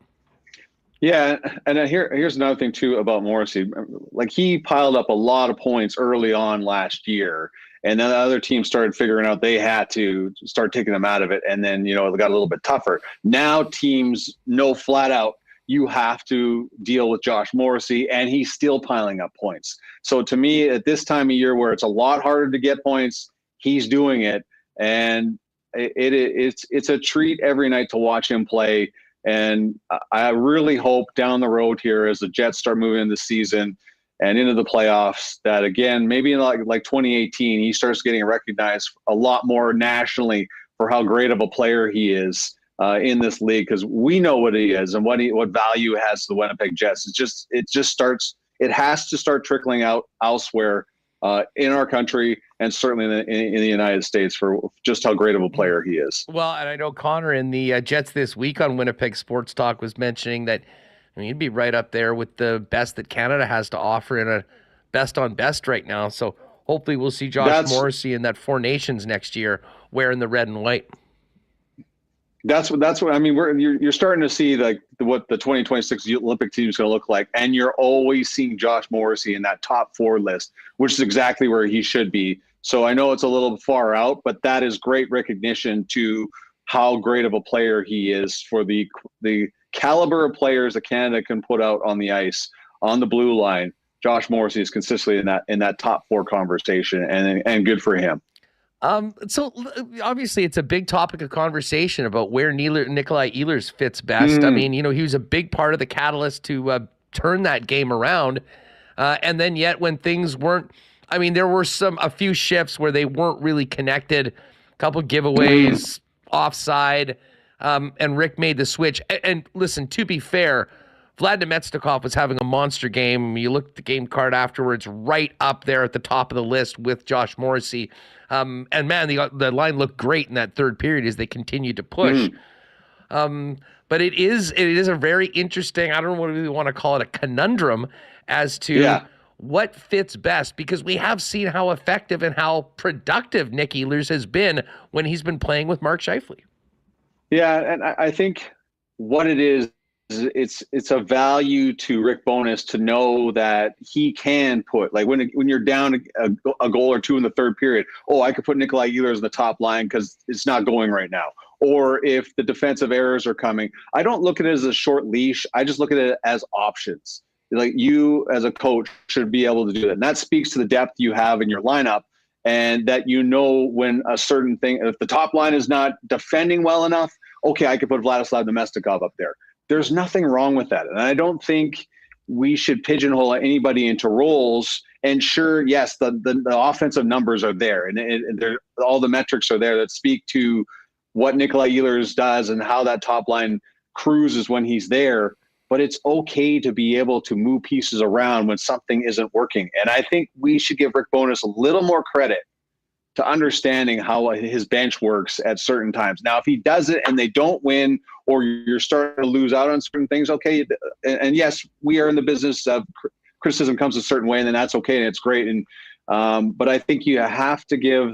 Yeah, and here's another thing, too, about Morrissey. Like, he piled up a lot of points early on last year, and then the other team started figuring out they had to start taking them out of it, and then, it got a little bit tougher. Now teams know flat out, you have to deal with Josh Morrissey, and he's still piling up points. So to me, at this time of year where it's a lot harder to get points, he's doing it, and it's a treat every night to watch him play. And I really hope down the road here, as the Jets start moving into the season and into the playoffs, that again, maybe in like 2018, he starts getting recognized a lot more nationally for how great of a player he is in this league, because we know what he is and what value he has to the Winnipeg Jets. It has to start trickling out elsewhere in our country, and certainly in the United States, for just how great of a player he is.
Well, and I know Connor in the Jets This Week on Winnipeg Sports Talk was mentioning that he'd be right up there with the best that Canada has to offer in a best on best right now. So hopefully we'll see Josh Morrissey in that Four Nations next year wearing the red and white.
That's what I mean. You're starting to see like what the 2026 Olympic team is going to look like, and you're always seeing Josh Morrissey in that top 4 list, which is exactly where he should be. So I know it's a little far out, but that is great recognition to how great of a player he is for the caliber of players that Canada can put out on the ice on the blue line. Josh Morrissey is consistently in that top 4 conversation, and good for him.
So obviously it's a big topic of conversation about where Nikolai Ehlers fits best. I mean, he was a big part of the catalyst to turn that game around. And then yet when things weren't, I mean, there were a few shifts where they weren't really connected, a couple giveaways, offside, and Rick made the switch. And listen, to be fair, Vlad Nemetsnikov was having a monster game. You look at the game card afterwards, right up there at the top of the list with Josh Morrissey. And man, the line looked great in that third period as they continued to push. But it is a very interesting, I don't know what we want to call it, a conundrum as to what fits best, because we have seen how effective and how productive Nick Ehlers has been when he's been playing with Mark Scheifele. Yeah,
and I think what it is it's a value to Rick Bowness to know that he can put, like when you're down a goal or two in the third period, I could put Nikolai Ehlers in the top line because it's not going right now. Or if the defensive errors are coming, I don't look at it as a short leash. I just look at it as options. Like you as a coach should be able to do that. And that speaks to the depth you have in your lineup, and that when a certain thing, if the top line is not defending well enough, okay, I could put Vladislav Nemestikov up there. There's nothing wrong with that. And I don't think we should pigeonhole anybody into roles. And sure, yes, the offensive numbers are there, and all the metrics are there that speak to what Nikolai Ehlers does and how that top line cruises when he's there. But it's okay to be able to move pieces around when something isn't working. And I think we should give Rick Bowness a little more credit to understanding how his bench works at certain times. Now, if he does it and they don't win, or you're starting to lose out on certain things, okay. And yes, we are in the business of criticism comes a certain way, and then that's okay, and it's great. And but I think you have to give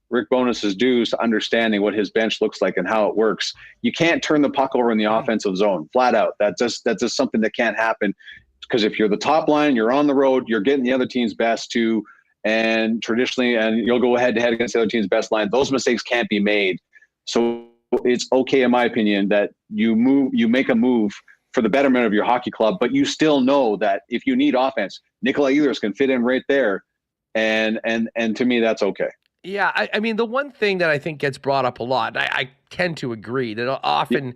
Rick Bowness his dues to understanding what his bench looks like and how it works. You can't turn the puck over in the offensive zone, flat out. That's just something that can't happen, because if you're the top line, you're on the road, you're getting the other team's best too. And traditionally, and you'll go head to head against the other team's best line. Those mistakes can't be made. So it's okay, in my opinion, that you make a move for the betterment of your hockey club, but you still know that if you need offense, Nikolai Ehlers can fit in right there. And to me, that's okay.
Yeah, I mean, the one thing that I think gets brought up a lot, and I tend to agree, that often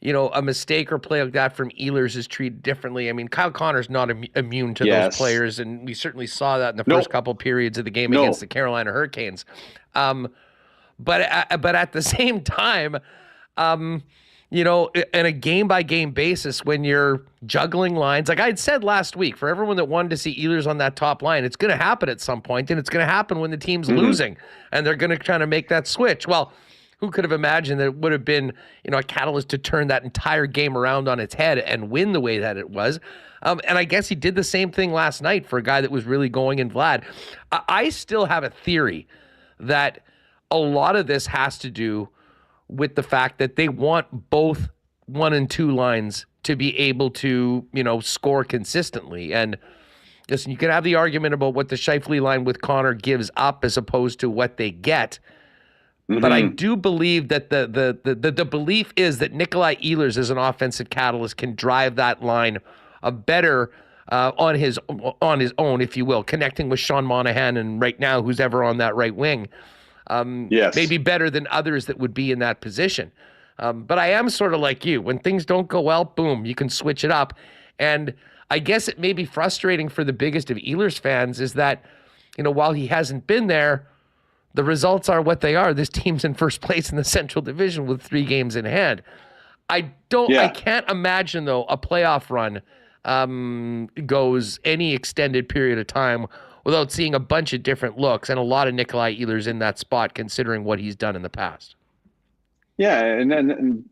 a mistake or play like that from Ehlers is treated differently. I mean, Kyle Connor's not immune to those players, and we certainly saw that in the first couple periods of the game against the Carolina Hurricanes. But at the same time, in a game-by-game basis, when you're juggling lines, like I had said last week, for everyone that wanted to see Ehlers on that top line, it's going to happen at some point, and it's going to happen when the team's losing, and they're going to try to make that switch. Well, who could have imagined that it would have been, a catalyst to turn that entire game around on its head and win the way that it was? And I guess he did the same thing last night for a guy that was really going in Vlad. I still have a theory that a lot of this has to do with the fact that they want both 1 and 2 lines to be able to, score consistently. And listen, you can have the argument about what the Scheifele line with Connor gives up as opposed to what they get. But I do believe that the belief is that Nikolai Ehlers as an offensive catalyst can drive that line better on his own, if you will, connecting with Sean Monahan and right now who's ever on that right wing. Maybe better than others that would be in that position. But I am sort of like you. When things don't go well, boom, you can switch it up. And I guess it may be frustrating for the biggest of Ehlers fans is that, while he hasn't been there, the results are what they are. This team's in first place in the Central Division with 3 games in hand. I can't imagine, though, a playoff run goes any extended period of time without seeing a bunch of different looks and a lot of Nikolai Ehlers in that spot, considering what he's done in the past.
Yeah, and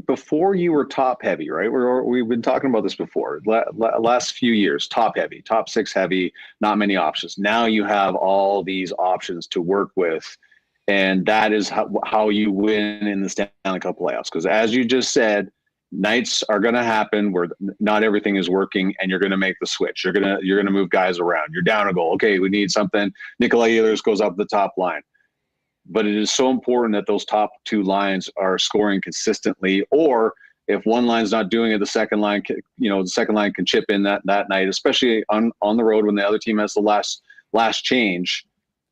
before you were top heavy, right? We've been talking about this before. Last few years, top heavy, top six heavy, not many options. Now you have all these options to work with, and that is how you win in the Stanley Cup playoffs. Because as you just said, nights are going to happen where not everything is working, and you're going to make the switch. You're going to move guys around. You're down a goal. Okay, we need something. Nikolai Ehlers goes up the top line. But it is so important that those top two lines are scoring consistently, or if one line's not doing it, the second line can chip in that night, especially on the road when the other team has the last change.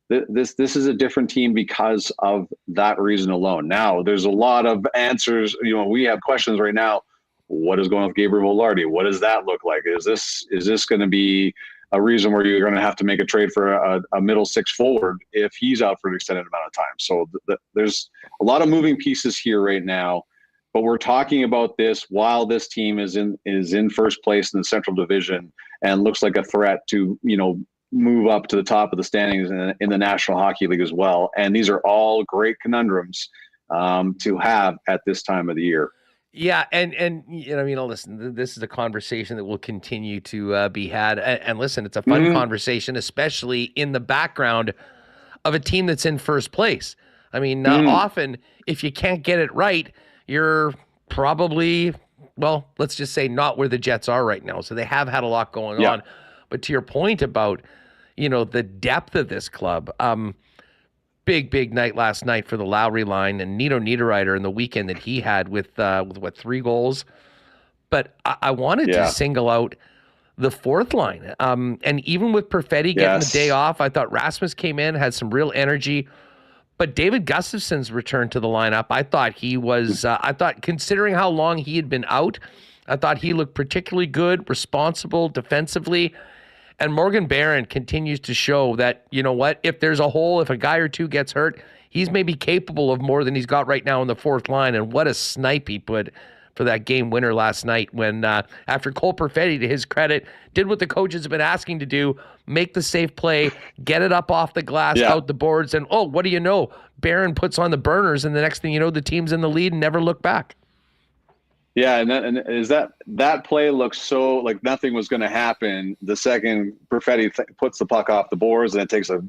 This is a different team because of that reason alone. Now, there's a lot of answers. We have questions right now. What is going on with Gabriel Vilardi? What does that look like? Is this going to be a reason where you're going to have to make a trade for a middle six forward if he's out for an extended amount of time? So there's a lot of moving pieces here right now, but we're talking about this while this team is in first place in the Central Division and looks like a threat to, move up to the top of the standings in the National Hockey League as well. And these are all great conundrums to have at this time of the year.
Yeah, and listen, this is a conversation that will continue to be had. And listen, it's a fun conversation, especially in the background of a team that's in first place. I mean, often, if you can't get it right, you're probably, let's just say not where the Jets are right now. So they have had a lot going on. But to your point about, the depth of this club, big night last night for the Lowry line and Nino Niederreiter in the weekend that he had with 3 goals. But I wanted to single out the fourth line. And even with Perfetti getting the day off, I thought Rasmus came in, had some real energy. But David Gustafson's return to the lineup, I thought he was, considering how long he had been out, I thought he looked particularly good, responsible defensively. And Morgan Barron continues to show that, if there's a hole, if a guy or two gets hurt, he's maybe capable of more than he's got right now in the fourth line. And what a snipe he put for that game winner last night when, after Cole Perfetti, to his credit, did what the coaches have been asking to do, make the safe play, get it up off the glass, out the boards, and, what do you know? Barron puts on the burners, and the next thing you know, the team's in the lead and never look back.
Yeah, and that play looks so like nothing was going to happen the second Perfetti puts the puck off the boards, and it takes a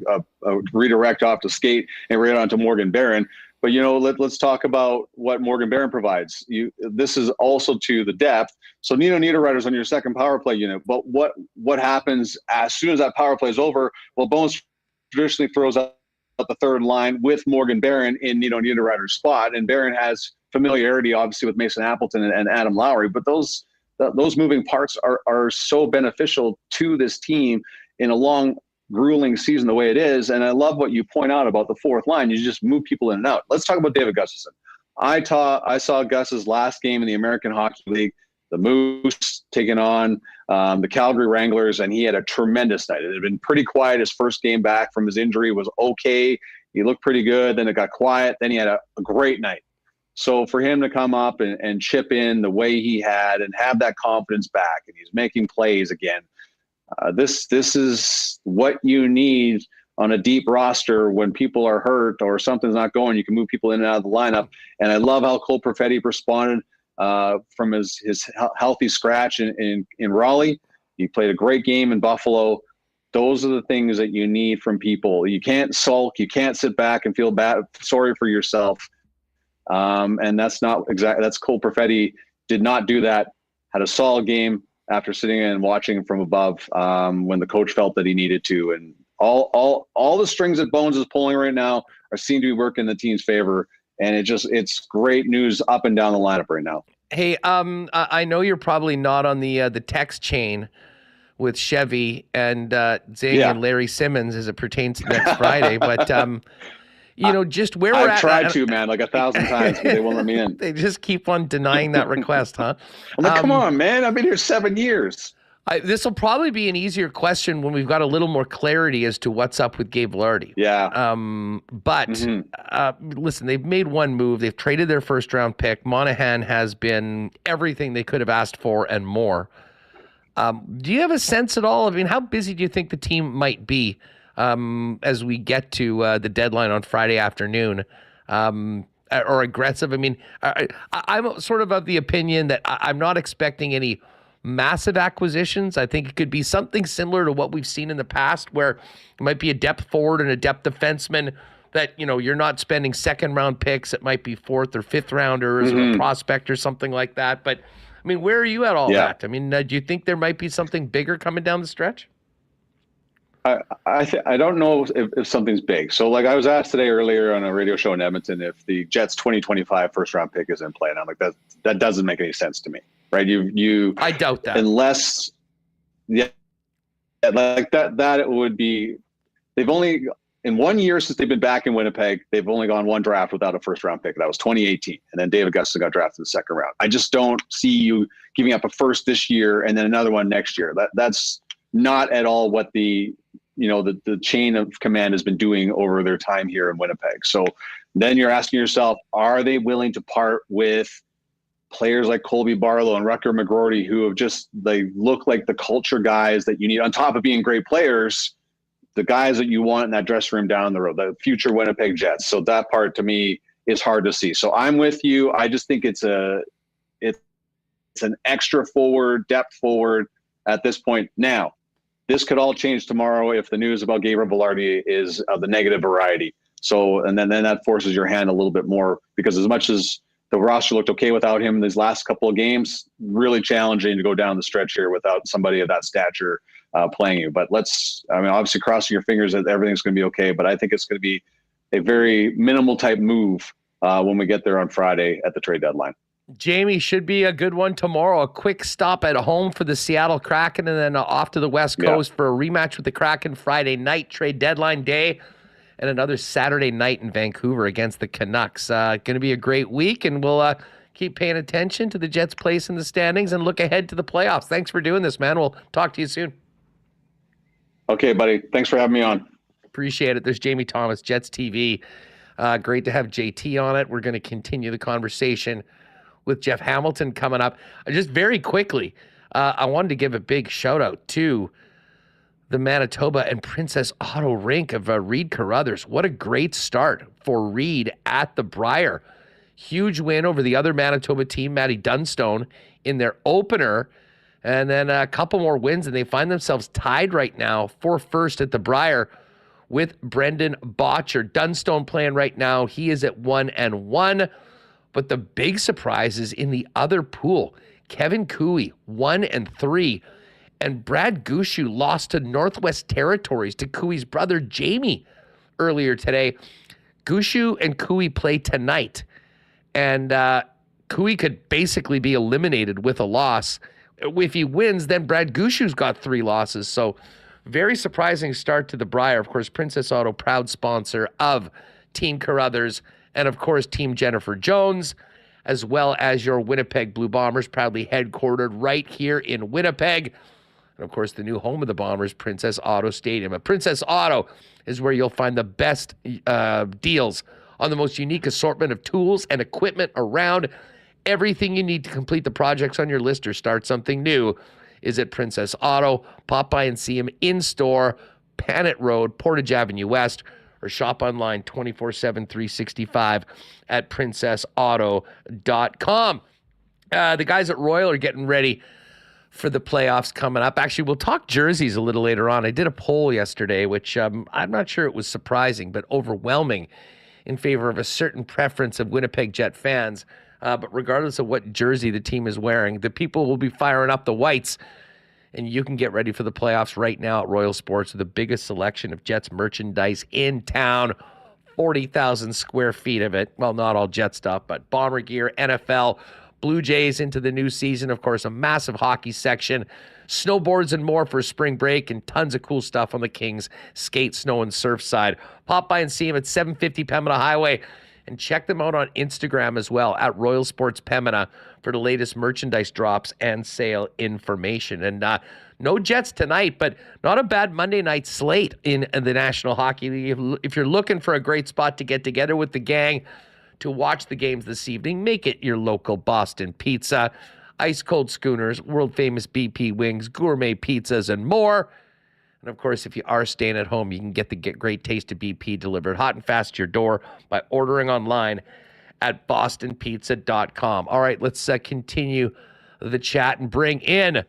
redirect off to skate and right onto Morgan Barron. But let's talk about what Morgan Barron provides. This is also to the depth. So Nino Niederreiter's on your second power play unit. But what happens as soon as that power play is over? Well, Bones traditionally throws out the third line with Morgan Barron in Nino Niederreiter's spot, and Barron has familiarity, obviously, with Mason Appleton and Adam Lowry, but those moving parts are so beneficial to this team in a long, grueling season the way it is. And I love what you point out about the fourth line. You just move people in and out. Let's talk about David Gustafson. I saw Gus's last game in the American Hockey League, the Moose taking on the Calgary Wranglers, and he had a tremendous night. It had been pretty quiet. His first game back from his injury was okay. He looked pretty good. Then it got quiet. Then he had a great night. So for him to come up and chip in the way he had and have that confidence back, and he's making plays again, this is what you need on a deep roster when people are hurt or something's not going. You can move people in and out of the lineup. And I love how Cole Perfetti responded from his healthy scratch in Raleigh. He played a great game in Buffalo. Those are the things that you need from people. You can't sulk. You can't sit back and feel sorry for yourself. And that's Cole Perfetti did not do that. Had a solid game after sitting in and watching from above when the coach felt that he needed to. And all the strings that Bones is pulling right now seem to be working in the team's favor. And it's great news up and down the lineup right now.
Hey, I know you're probably not on the text chain with Chevy and Zing and Larry Simmons as it pertains to next Friday, but just where we're at.
I've tried to, man, like 1,000 times, but they won't let me in.
They just keep on denying that request, huh?
I'm like, come on, man. I've been here 7 years.
This will probably be an easier question when we've got a little more clarity as to what's up with Gabe Vilardi.
Yeah.
Listen, they've made one move. They've traded their first-round pick. Monahan has been everything they could have asked for and more. Do you have a sense at all? I mean, how busy do you think the team might be as we get to the deadline on Friday afternoon? or aggressive? I mean, I'm sort of the opinion that I'm not expecting any massive acquisitions. I think it could be something similar to what we've seen in the past, where it might be a depth forward and a depth defenseman that, you're not spending second round picks. It might be fourth or fifth rounders or a prospect or something like that. But I mean, where are you at all that? I mean, do you think there might be something bigger coming down the stretch?
I don't know if something's big. So, like, I was asked today earlier on a radio show in Edmonton if the Jets 2025 first round pick is in play, and I'm like, that doesn't make any sense to me, right?
I doubt that.
Unless, like that it would be. They've only, in 1 year since they've been back in Winnipeg, they've only gone one draft without a first round pick. That was 2018, and then David Gustin got drafted in the second round. I just don't see you giving up a first this year and then another one next year. That's not at all what the chain of command has been doing over their time here in Winnipeg. So then you're asking yourself, are they willing to part with players like Colby Barlow and Rutger McGroarty, who have they look like the culture guys that you need on top of being great players, the guys that you want in that dressing room down the road, the future Winnipeg Jets. So that part to me is hard to see. So I'm with you. I just think it's an extra forward, depth forward at this point. Now, this could all change tomorrow if the news about Gabriel Velarde is of the negative variety. So, and then that forces your hand a little bit more, because as much as the roster looked okay without him these last couple of games, really challenging to go down the stretch here without somebody of that stature playing you. But obviously crossing your fingers that everything's going to be okay, but I think it's going to be a very minimal type move when we get there on Friday at the trade deadline.
Jamie, should be a good one tomorrow. A quick stop at home for the Seattle Kraken, and then off to the West Coast for a rematch with the Kraken Friday night, trade deadline day, and another Saturday night in Vancouver against the Canucks. Going to be a great week, and we'll keep paying attention to the Jets' place in the standings and look ahead to the playoffs. Thanks for doing this, man. We'll talk to you soon.
Okay, buddy. Thanks for having me on.
Appreciate it. There's Jamie Thomas, Jets TV. Great to have JT on it. We're going to continue the conversation with Jeff Hamilton coming up. Just very quickly, I wanted to give a big shout out to the Manitoba and Princess Auto Rink of Reed Carruthers. What a great start for Reed at the Briar. Huge win over the other Manitoba team, Matty Dunstone, in their opener, and then a couple more wins, and they find themselves tied right now for first at the Briar with Brendan Botcher. Dunstone playing right now. He is at 1-1. But the big surprise is in the other pool. Kevin Cooey, 1-3. And Brad Gushue lost to Northwest Territories to Cooey's brother, Jamie, earlier today. Gushue and Cooey play tonight. And Cooey could basically be eliminated with a loss. If he wins, then Brad Gushue's got 3 losses. So very surprising start to the Briar. Of course, Princess Auto, proud sponsor of Team Carruthers, and of course, Team Jennifer Jones, as well as your Winnipeg Blue Bombers, proudly headquartered right here in Winnipeg. And of course, the new home of the Bombers, Princess Auto Stadium. And Princess Auto is where you'll find the best deals on the most unique assortment of tools and equipment around. Everything you need to complete the projects on your list or start something new is at Princess Auto. Pop by and see them in store, Panet Road, Portage Avenue West, or shop online 24/7, 365 at princessauto.com. The guys at Royal are getting ready for the playoffs coming up. Actually, we'll talk jerseys a little later on. I did a poll yesterday, which I'm not sure it was surprising, but overwhelming in favor of a certain preference of Winnipeg Jet fans. But regardless of what jersey the team is wearing, the people will be firing up the whites. And you can get ready for the playoffs right now at Royal Sports with the biggest selection of Jets merchandise in town. 40,000 square feet of it. Well, not all Jet stuff, but Bomber gear, NFL, Blue Jays into the new season. Of course, a massive hockey section, snowboards and more for spring break, and tons of cool stuff on the Kings skate, snow, and surf side. Pop by and see them at 750 Pembina Highway. And check them out on Instagram as well, at Royal Sports Pembina, for the latest merchandise drops and sale information. And no Jets tonight, but not a bad Monday night slate in the National Hockey League. If you're looking for a great spot to get together with the gang to watch the games this evening, make it your local Boston Pizza. Ice cold schooners, world famous BP wings, gourmet pizzas, and more. And of course, if you are staying at home, you can get the great taste of BP delivered hot and fast to your door by ordering online at bostonpizza.com. All right, let's continue the chat and bring in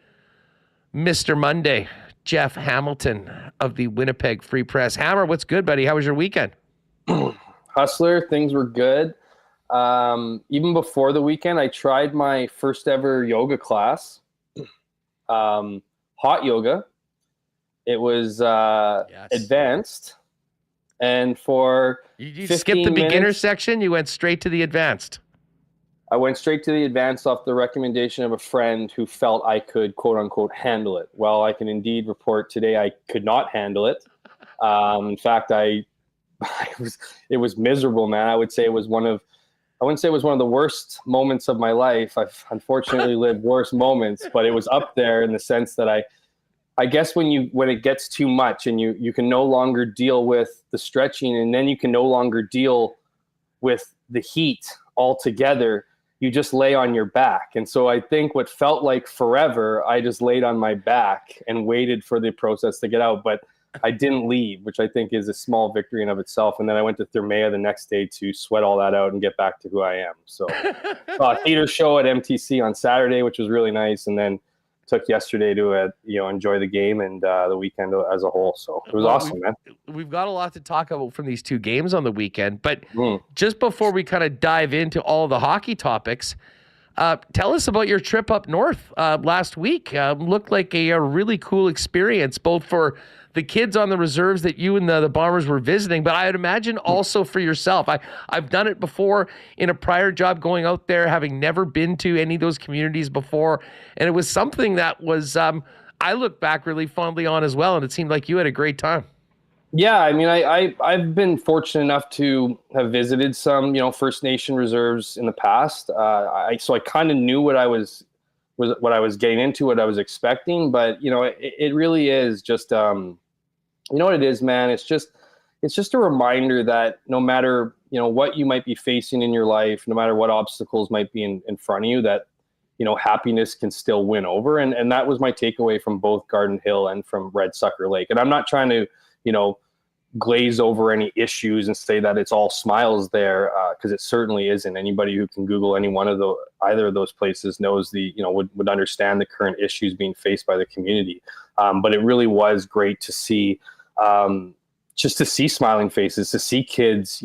Mr. Monday, Jeff Hamilton of the Winnipeg Free Press. Hammer, what's good, buddy? How was your weekend?
Hustler, things were good. Even before the weekend, I tried my first ever yoga class, hot yoga. It was advanced. And for
you skipped the beginner section, you went straight to the advanced.
I went straight to the advanced off the recommendation of a friend who felt I could, quote unquote, handle it. Well, I can indeed report today I could not handle it. In fact, it was miserable, man. I wouldn't say it was one of the worst moments of my life. I've unfortunately lived worse moments, but it was up there in the sense that I guess when it gets too much and you can no longer deal with the stretching, and then you can no longer deal with the heat altogether, you just lay on your back. And so I think what felt like forever, I just laid on my back and waited for the process to get out. But I didn't leave, which I think is a small victory in of itself. And then I went to Thermea the next day to sweat all that out and get back to who I am. So saw a theater show at MTC on Saturday, which was really nice. And then took yesterday to enjoy the game and the weekend as a whole. So it was awesome, man.
We've got a lot to talk about from these two games on the weekend, but just before we kind of dive into all the hockey topics, tell us about your trip up north last week. Looked like a really cool experience, both for the kids on the reserves that you and the Bombers were visiting, but I would imagine also for yourself. I've done it before in a prior job, going out there, having never been to any of those communities before, and it was something that was I look back really fondly on as well, and it seemed like you had a great time.
Yeah, I mean, I've been fortunate enough to have visited some, First Nation reserves in the past. So I kind of knew what I was getting into, what I was expecting. But it really is just, you know what it is, man. It's just a reminder that no matter what you might be facing in your life, no matter what obstacles might be in front of you, that happiness can still win over. And that was my takeaway from both Garden Hill and from Red Sucker Lake. And I'm not trying to glaze over any issues and say that it's all smiles there, because it certainly isn't. Anybody who can Google any one of either of those places knows would understand the current issues being faced by the community. But it really was great to see, just to see smiling faces, to see kids,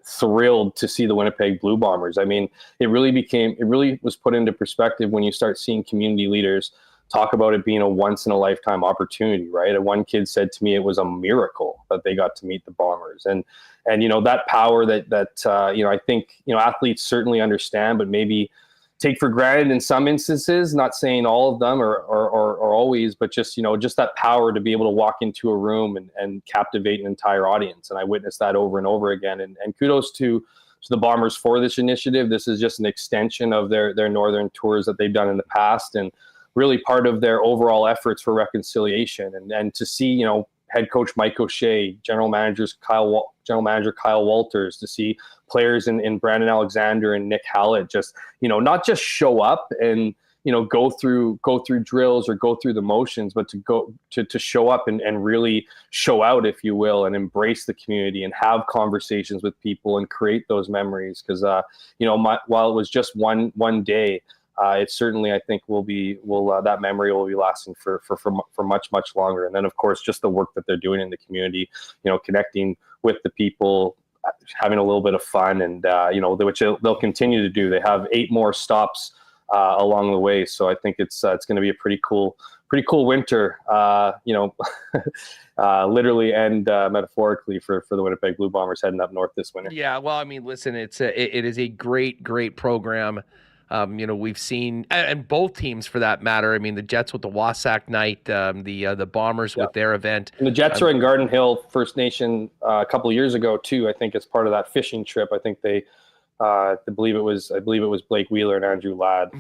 thrilled to see the Winnipeg Blue Bombers. I mean, it really was put into perspective when you start seeing community leaders talk about it being a once in a lifetime opportunity, right? And one kid said to me, it was a miracle that they got to meet the Bombers. And that power that I think, athletes certainly understand, but maybe take for granted in some instances, not saying all of them or always, but just that power to be able to walk into a room and captivate an entire audience. And I witnessed that over and over again. And kudos to the Bombers for this initiative. This is just an extension of their northern tours that they've done in the past, and really part of their overall efforts for reconciliation. And to see, head coach Mike O'Shea, general manager Kyle Walters, to see players in Brandon Alexander and Nick Hallett just, not just show up and, go through drills or go through the motions, but to show up and really show out, if you will, and embrace the community and have conversations with people and create those memories. Because, while it was just one day, it certainly, I think, that memory will be lasting for much, much longer. And then, of course, just the work that they're doing in the community, connecting with the people, having a little bit of fun, and which they'll continue to do. They have 8 more stops along the way, so I think it's going to be a pretty cool winter, literally and metaphorically for the Winnipeg Blue Bombers heading up north this winter.
Yeah, well, I mean, listen, it is a great program. We've seen, and both teams for that matter. I mean, the Jets with the Wasak night, the Bombers with their event. And
the Jets are in Garden Hill First Nation a couple of years ago too. I think as part of that fishing trip. I think they, I believe it was Blake Wheeler and Andrew Ladd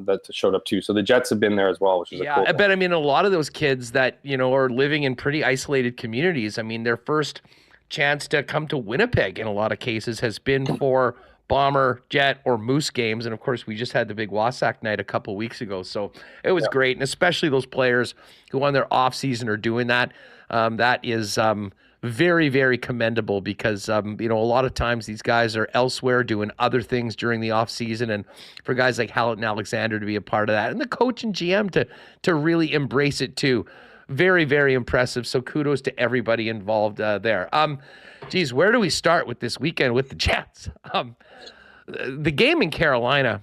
that showed up too. So the Jets have been there as well, which is cool.
I mean, a lot of those kids that are living in pretty isolated communities. I mean, their first chance to come to Winnipeg in a lot of cases has been for Bomber, Jet, or Moose games. And of course, we just had the big Wasak night a couple of weeks ago. So it was great. And especially those players who on their off season are doing that. That is very, very commendable because, a lot of times these guys are elsewhere doing other things during the offseason. And for guys like Hallett and Alexander to be a part of that, and the coach and GM to really embrace it too. Very, very impressive. So kudos to everybody involved there. Geez, where do we start with this weekend with the Jets? The game in Carolina,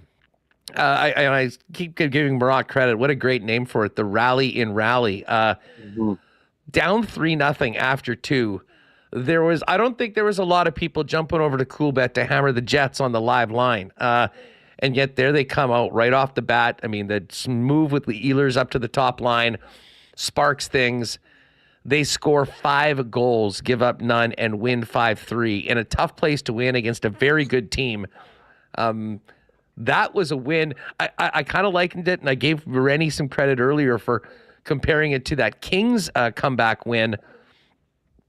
I keep giving Marat credit. What a great name for it. The rally in rally. Down 3-0 after 2. I don't think there was a lot of people jumping over to Coolbet to hammer the Jets on the live line. And yet there they come out right off the bat. I mean, the move with the Ehlers up to the top line sparks things. They score 5 goals, give up none, and win 5-3 in a tough place to win against a very good team. That was a win. I kind of likened it, and I gave Rennie some credit earlier for comparing it to that Kings comeback win.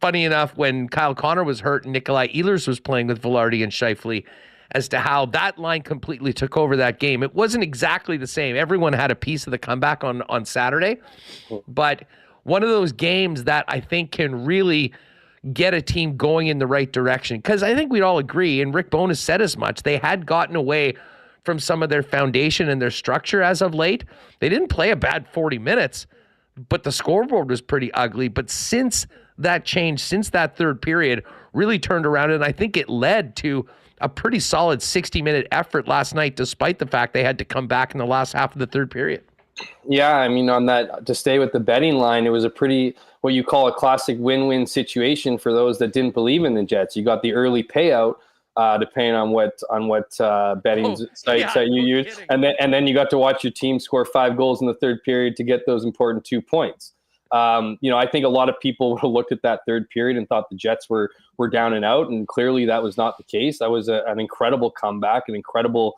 Funny enough, when Kyle Connor was hurt and Nikolai Ehlers was playing with Velarde and Scheifele, as to how that line completely took over that game. It wasn't exactly the same. Everyone had a piece of the comeback on Saturday, but one of those games that I think can really get a team going in the right direction. Because I think we'd all agree, and Rick Bowness said as much, they had gotten away from some of their foundation and their structure as of late. They didn't play a bad 40 minutes, but the scoreboard was pretty ugly. But since that change, since that third period, really turned around, and I think it led to a pretty solid 60-minute effort last night, despite the fact they had to come back in the last half of the third period.
Yeah, I mean, on that, to stay with the betting line, it was a pretty, what you call a classic win-win situation for those that didn't believe in the Jets. You got the early payout, depending on what betting sites that you use, and then you got to watch your team score 5 goals in the third period to get those important 2 points. I think a lot of people would have looked at that third period and thought the Jets were down and out, and clearly that was not the case. That was an incredible comeback, an incredible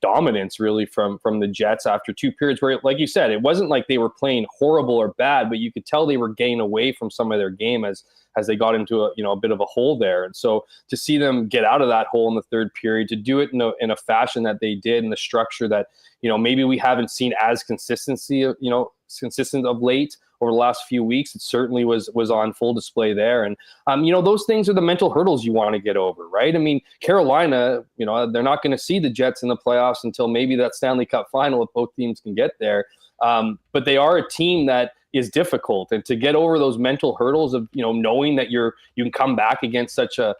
dominance really from the Jets after 2 periods where, like you said, it wasn't like they were playing horrible or bad, but you could tell they were getting away from some of their game as they got into a bit of a hole there. And so to see them get out of that hole in the third period, to do it in a fashion that they did, in the structure that, maybe we haven't seen as consistent of late over the last few weeks, it certainly was on full display there. And, those things are the mental hurdles you want to get over, right? I mean, Carolina, they're not going to see the Jets in the playoffs until maybe that Stanley Cup final if both teams can get there. But they are a team that is difficult. And to get over those mental hurdles of, knowing that you can come back against such a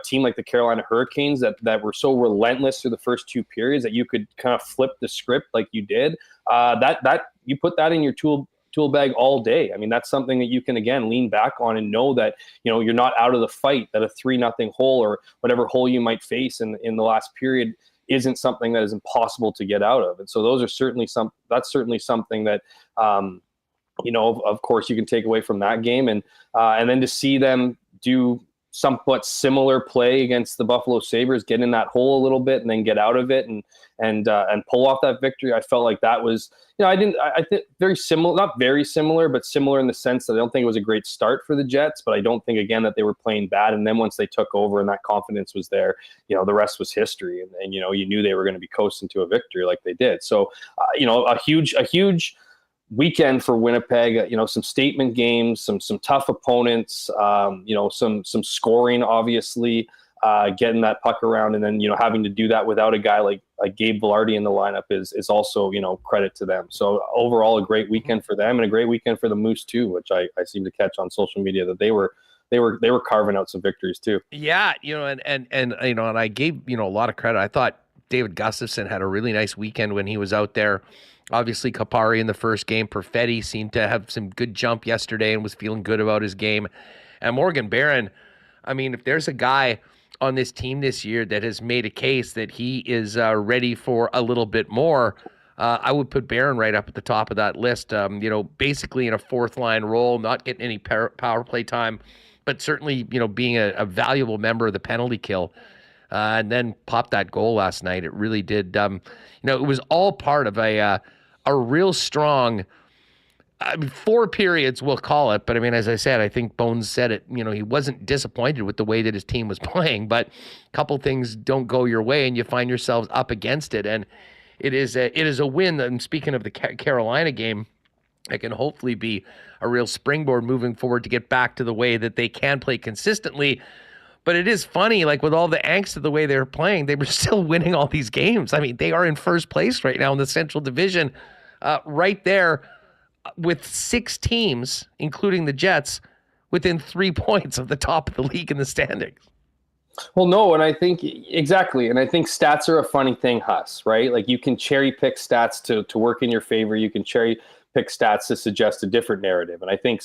team like the Carolina Hurricanes that were so relentless through the first 2 periods that you could kind of flip the script like you did, that you put that in your tool bag all day. I mean, that's something that you can, again, lean back on and know that, you're not out of the fight, that a 3-0 hole or whatever hole you might face in the last period isn't something that is impossible to get out of. And so those are that's certainly something that, of course you can take away from that game. And then to see them do somewhat similar play against the Buffalo Sabres, get in that hole a little bit and then get out of it and pull off that victory. I felt like that was, I think very similar, not very similar, but similar in the sense that I don't think it was a great start for the Jets, but I don't think, again, that they were playing bad. And then once they took over and that confidence was there, the rest was history. And you knew they were going to be coasting to a victory like they did. So, a huge weekend for Winnipeg, some statement games, some tough opponents, some scoring, obviously, getting that puck around, and then, having to do that without a guy like Gabe Velarde in the lineup is also, credit to them. So overall, a great weekend for them and a great weekend for the Moose too, which I seem to catch on social media that they were carving out some victories too.
Yeah. And I gave, a lot of credit. I thought David Gustafsson had a really nice weekend when he was out there. Obviously, Kapari in the first game. Perfetti seemed to have some good jump yesterday and was feeling good about his game. And Morgan Barron, I mean, if there's a guy on this team this year that has made a case that he is ready for a little bit more, I would put Barron right up at the top of that list. Basically in a fourth-line role, not getting any power play time, but certainly, being a valuable member of the penalty kill. And then popped that goal last night. It really did. It was all part of a real strong 4 periods, we'll call it. But I mean, as I said, I think Bones said it. He wasn't disappointed with the way that his team was playing, but a couple things don't go your way, and you find yourselves up against it. And it is a win. And speaking of the Carolina game, It can hopefully be a real springboard moving forward to get back to the way that they can play consistently. But it is funny, like with all the angst of the way they're playing, they were still winning all these games. I mean, they are in first place right now in the Central Division, right there with 6 teams, including the Jets, within 3 points of the top of the league in the standings.
Well, no, and I think exactly. And I think stats are a funny thing, Huss, right? Like you can cherry pick stats to work in your favor. You can cherry pick stats to suggest a different narrative. And I think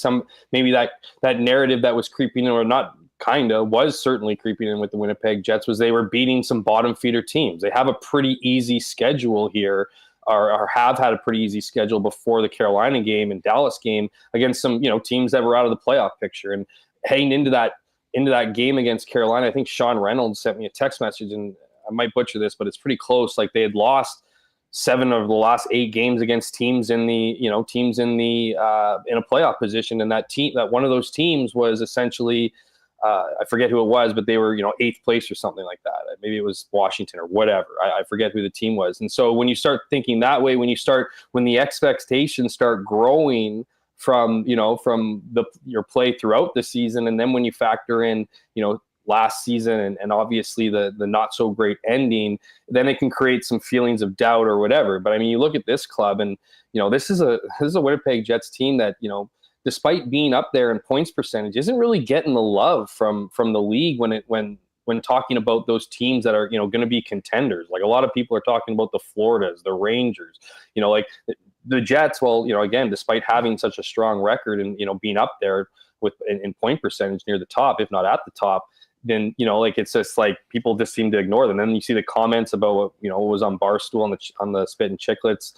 maybe that narrative that was creeping in, or not was certainly creeping in with the Winnipeg Jets, was they were beating some bottom feeder teams. They have a pretty easy schedule here, or have had a pretty easy schedule before the Carolina game and Dallas game against some, teams that were out of the playoff picture. And heading into that game against Carolina, I think Sean Reynolds sent me a text message, and I might butcher this, but it's pretty close. Like they had lost 7 of the last 8 games against teams in a playoff position. And that one of those teams was essentially, I forget who it was, but they were, 8th place or something like that. Maybe it was Washington or whatever. I forget who the team was. And so when you start thinking that way, when the expectations start growing from your play throughout the season, and then when you factor in, last season and obviously the not so great ending, then it can create some feelings of doubt or whatever. But I mean, you look at this club, and this is a Winnipeg Jets team that, despite being up there in points percentage, isn't really getting the love from the league when talking about those teams that are, going to be contenders. Like a lot of people are talking about the Floridas, the Rangers, like the Jets. Well, again, despite having such a strong record and, being up there in point percentage near the top, if not at the top, then, it's just like people just seem to ignore them. Then you see the comments about what was on Barstool on the Spit and Chicklets,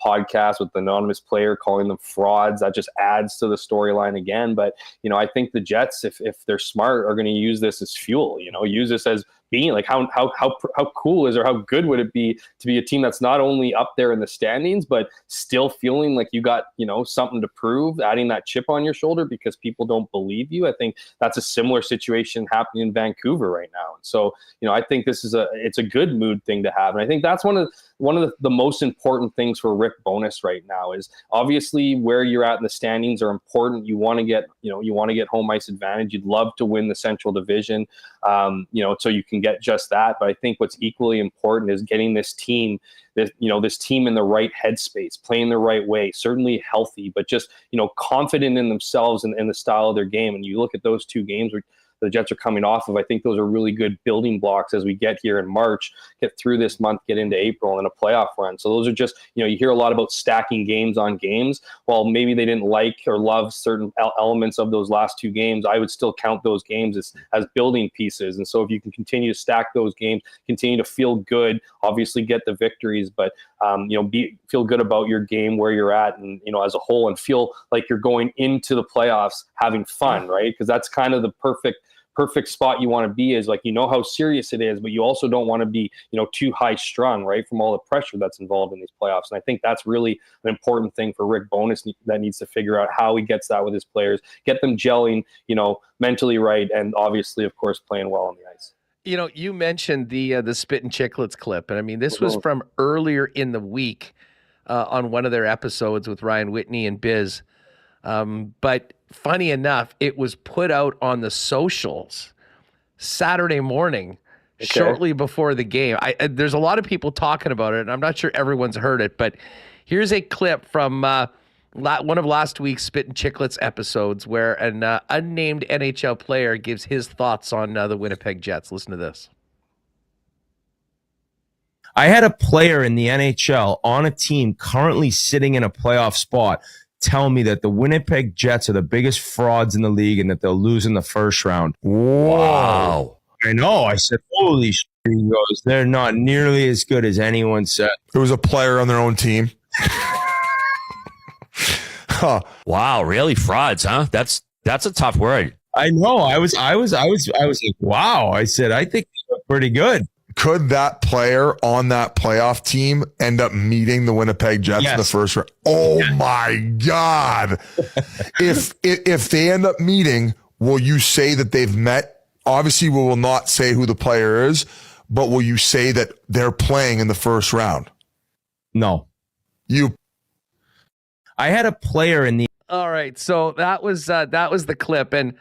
podcast with the anonymous player calling them frauds. That just adds to the storyline again. But, I think the Jets, if they're smart, are going to use this as fuel, use this as being like, how cool is, or how good would it be to be a team that's not only up there in the standings, but still feeling like you got, something to prove, adding that chip on your shoulder because people don't believe you. I think that's a similar situation happening in Vancouver right now. And so, I think it's a good mood thing to have. And I think that's one of the most important things for Rick Bowness right now is obviously where you're at in the standings are important. You want to get home ice advantage. You'd love to win the Central Division, so you can get just that. But I think what's equally important is getting this team in the right headspace, playing the right way, certainly healthy, but just, confident in themselves and in the style of their game. And you look at those 2 games where the Jets are coming off of, I think those are really good building blocks as we get here in March, get through this month, get into April and a playoff run. So those are just, you hear a lot about stacking games on games. While maybe they didn't like or love certain elements of those last 2 games, I would still count those games as building pieces. And so if you can continue to stack those games, continue to feel good, obviously get the victories, but feel good about your game where you're at and, as a whole, and feel like you're going into the playoffs having fun, right? Because that's kind of the perfect spot you want to be, is like, how serious it is, but you also don't want to be, too high strung, right, from all the pressure that's involved in these playoffs. And I think that's really an important thing for Rick Bowness that needs to figure out how he gets that with his players, get them gelling, mentally right, and obviously, of course, playing well on the ice.
You mentioned the Spit and Chicklets clip, and I mean, this was from earlier in the week on one of their episodes with Ryan Whitney and Biz. But funny enough, it was put out on the socials Saturday morning, shortly before the game. There's a lot of people talking about it, and I'm not sure everyone's heard it, but here's a clip from one of last week's Spit and Chicklets episodes where an unnamed NHL player gives his thoughts on the Winnipeg Jets. Listen to this.
I had a player in the NHL on a team currently sitting in a playoff spot tell me that the Winnipeg Jets are the biggest frauds in the league and that they'll lose in the first round. Wow. I know. I said, holy shit. He goes, they're not nearly as good as anyone said.
It was a player on their own team.
Huh. Wow, really? Frauds, huh? That's a tough word.
I know. I was like, wow. I said, I think they're pretty good.
Could that player on that playoff team end up meeting the Winnipeg Jets in the first round? Oh my God. If they end up meeting, will you say that they've met? Obviously, we will not say who the player is, but will you say that they're playing in the first round?
No. I had a player in the
All right, so that was the clip, and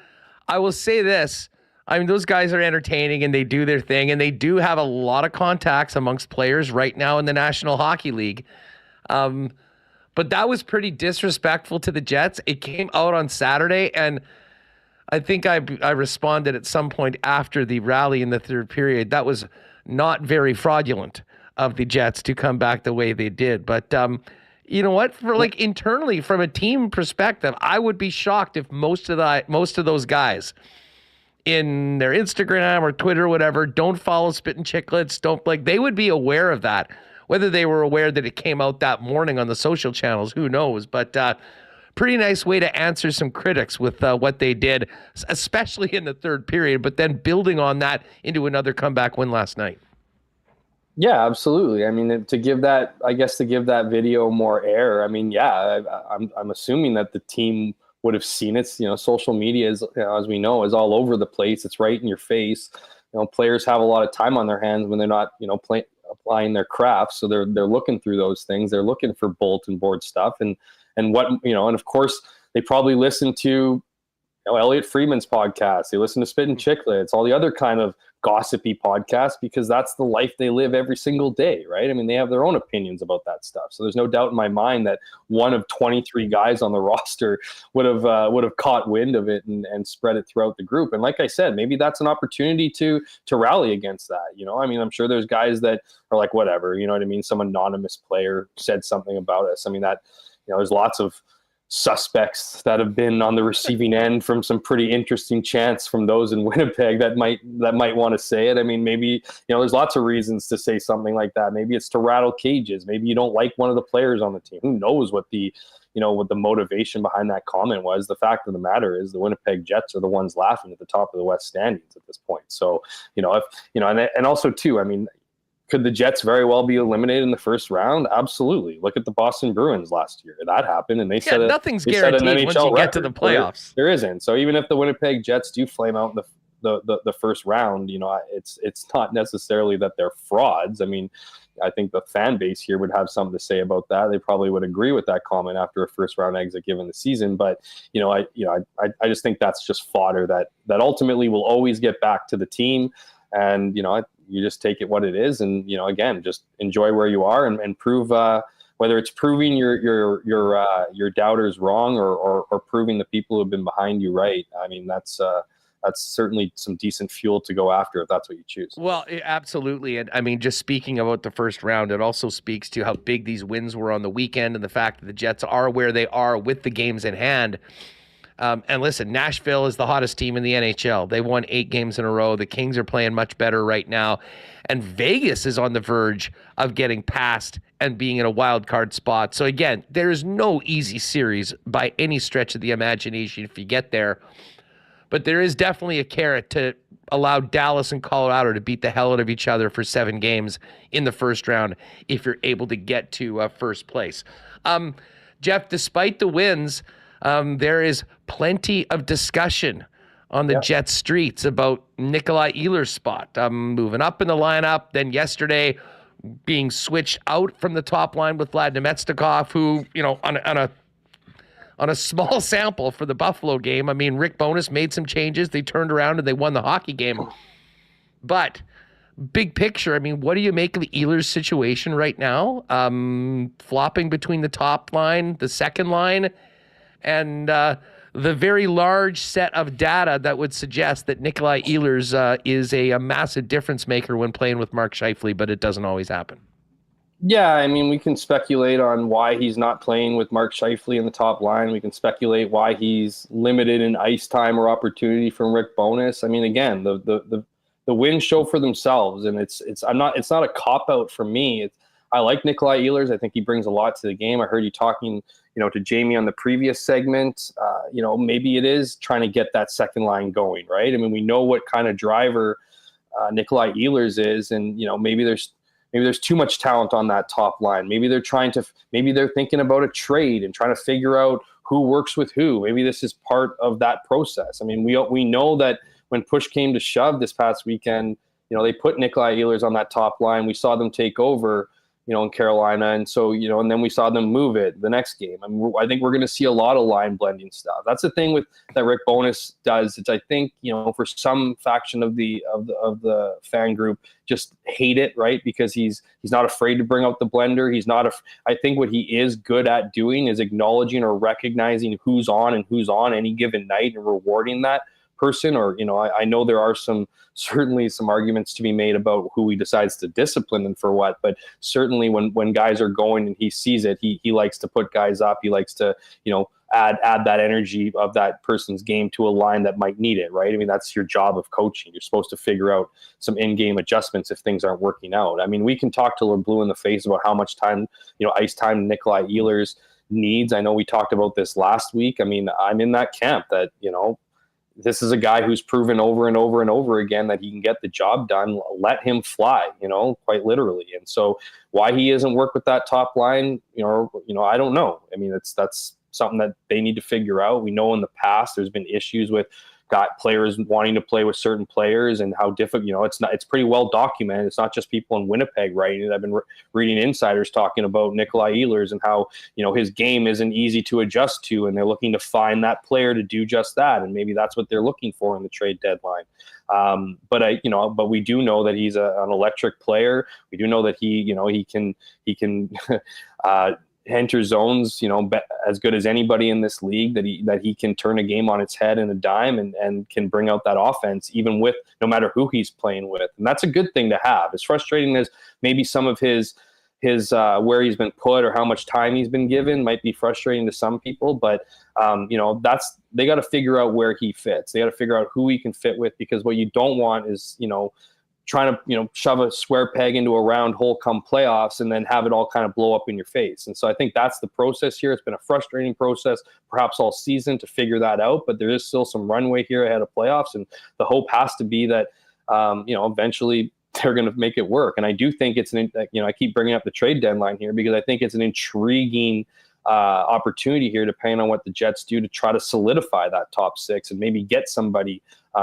I will say this. I mean, those guys are entertaining and they do their thing, and they do have a lot of contacts amongst players right now in the National Hockey League. But that was pretty disrespectful to the Jets. It came out on Saturday, and I think I responded at some point after the rally in the third period. That was not very fraudulent of the Jets to come back the way they did. But you know what? For like internally, from a team perspective, I would be shocked if most of those guys in their Instagram or Twitter or whatever don't follow Spittin' Chicklets. They would be aware of that. Whether they were aware that it came out that morning on the social channels, who knows? But pretty nice way to answer some critics with what they did, especially in the third period, but then building on that into another comeback win last night.
Yeah, absolutely. I mean, to give that video more air. I mean, yeah, I'm assuming that the team would have seen it. Social media is, as we know, is all over the place. It's right in your face. Players have a lot of time on their hands when they're not, applying their craft. So they're looking through those things. They're looking for bulletin board stuff, and what, and of course they probably listen to Elliot Friedman's podcast. They listen to Spittin' Chicklets, all the other kind of gossipy podcasts, because that's the life they live every single day, right? I mean, they have their own opinions about that stuff. So there's no doubt in my mind that one of 23 guys on the roster would have caught wind of it and spread it throughout the group. And like I said, maybe that's an opportunity to rally against that. I mean, I'm sure there's guys that are like, whatever, you know what I mean? Some anonymous player said something about us. I mean, that, there's lots of suspects that have been on the receiving end from some pretty interesting chants from those in Winnipeg that might want to say it. I mean, maybe, there's lots of reasons to say something like that. Maybe it's to rattle cages. Maybe you don't like one of the players on the team. Who knows what the motivation behind that comment was. The fact of the matter is the Winnipeg Jets are the ones laughing at the top of the West standings at this point. So, and also too, I mean, could the Jets very well be eliminated in the first round? Absolutely. Look at the Boston Bruins last year. That happened, and they said
nothing's guaranteed once you get to the playoffs.
There isn't. So even if the Winnipeg Jets do flame out in the first round, it's not necessarily that they're frauds. I mean, I think the fan base here would have something to say about that. They probably would agree with that comment after a first round exit given the season. But I just think that's just fodder that ultimately will always get back to the team. And you just take it what it is, and again, just enjoy where you are and prove whether it's proving your doubters wrong or proving the people who have been behind you right. I mean, that's certainly some decent fuel to go after if that's what you choose.
Well, absolutely. And I mean, just speaking about the first round, it also speaks to how big these wins were on the weekend and the fact that the Jets are where they are with the games in hand. And listen, Nashville is the hottest team in the NHL. They won 8 games in a row. The Kings are playing much better right now. And Vegas is on the verge of getting past and being in a wild card spot. So again, there is no easy series by any stretch of the imagination if you get there. But there is definitely a carrot to allow Dallas and Colorado to beat the hell out of each other for 7 games in the first round if you're able to get to first place. Jeff, despite the wins, there is plenty of discussion on the Jets streets about Nikolai Ehlers' spot. Moving up in the lineup, then yesterday being switched out from the top line with Vlad Nemetstikov, who, on a small sample for the Buffalo game, I mean, Rick Bowness made some changes. They turned around and they won the hockey game. But big picture, I mean, what do you make of the Ehlers situation right now? Flopping between the top line, the second line, and the very large set of data that would suggest that Nikolai Ehlers is a massive difference maker when playing with Mark Scheifele, but it doesn't always happen.
Yeah, I mean, we can speculate on why he's not playing with Mark Scheifele in the top line. We can speculate why he's limited in ice time or opportunity from Rick Bowness. I mean, again, the wins show for themselves, and it's not a cop out for me. I like Nikolai Ehlers. I think he brings a lot to the game. I heard you talking, to Jamie on the previous segment. Maybe it is trying to get that second line going, right? I mean, we know what kind of driver Nikolai Ehlers is, and maybe there's too much talent on that top line. Maybe they're thinking about a trade and trying to figure out who works with who. Maybe this is part of that process. I mean, we know that when push came to shove this past weekend, they put Nikolai Ehlers on that top line. We saw them take over. in Carolina. And so, and then we saw them move it the next game. I think we're going to see a lot of line blending stuff. That's the thing that Rick Bowness does. It's, I think, for some faction of the fan group just hate it, right? Because he's not afraid to bring out the blender. I think what he is good at doing is acknowledging or recognizing who's on any given night and rewarding that person. Or, I know there are certainly some arguments to be made about who he decides to discipline and for what, but certainly when guys are going and he sees it, he likes to put guys up. He likes to, add that energy of that person's game to a line that might need it, right? I mean, that's your job of coaching. You're supposed to figure out some in-game adjustments if things aren't working out. I mean, we can talk till we're blue in the face about how much time, ice time Nikolai Ehlers needs. I know we talked about this last week. I mean, I'm in that camp that, this is a guy who's proven over and over and over again that he can get the job done. Let him fly, quite literally. And so why he isn't work with that top line, I don't know. I mean, that's something that they need to figure out. We know in the past there's been issues with players wanting to play with certain players and how difficult, it's pretty well documented. It's not just people in Winnipeg writing it. I've been reading insiders talking about Nikolai Ehlers and how, his game isn't easy to adjust to, and they're looking to find that player to do just that. And maybe that's what they're looking for in the trade deadline. But we do know that he's an electric player. We do know that he can enter zones, as good as anybody in this league, that he can turn a game on its head in a dime and can bring out that offense, even with no matter who he's playing with. And that's a good thing to have. As frustrating as maybe some of his where he's been put or how much time he's been given might be frustrating to some people, but they got to figure out where he fits. They got to figure out who he can fit with, because what you don't want is, trying to shove a square peg into a round hole come playoffs and then have it all kind of blow up in your face. And so I think that's the process here. It's been a frustrating process perhaps all season to figure that out, but there is still some runway here ahead of playoffs, and the hope has to be that eventually they're going to make it work. And I do think it's I keep bringing up the trade deadline here because I think it's an intriguing opportunity here, depending on what the Jets do, to try to solidify that top six and maybe get somebody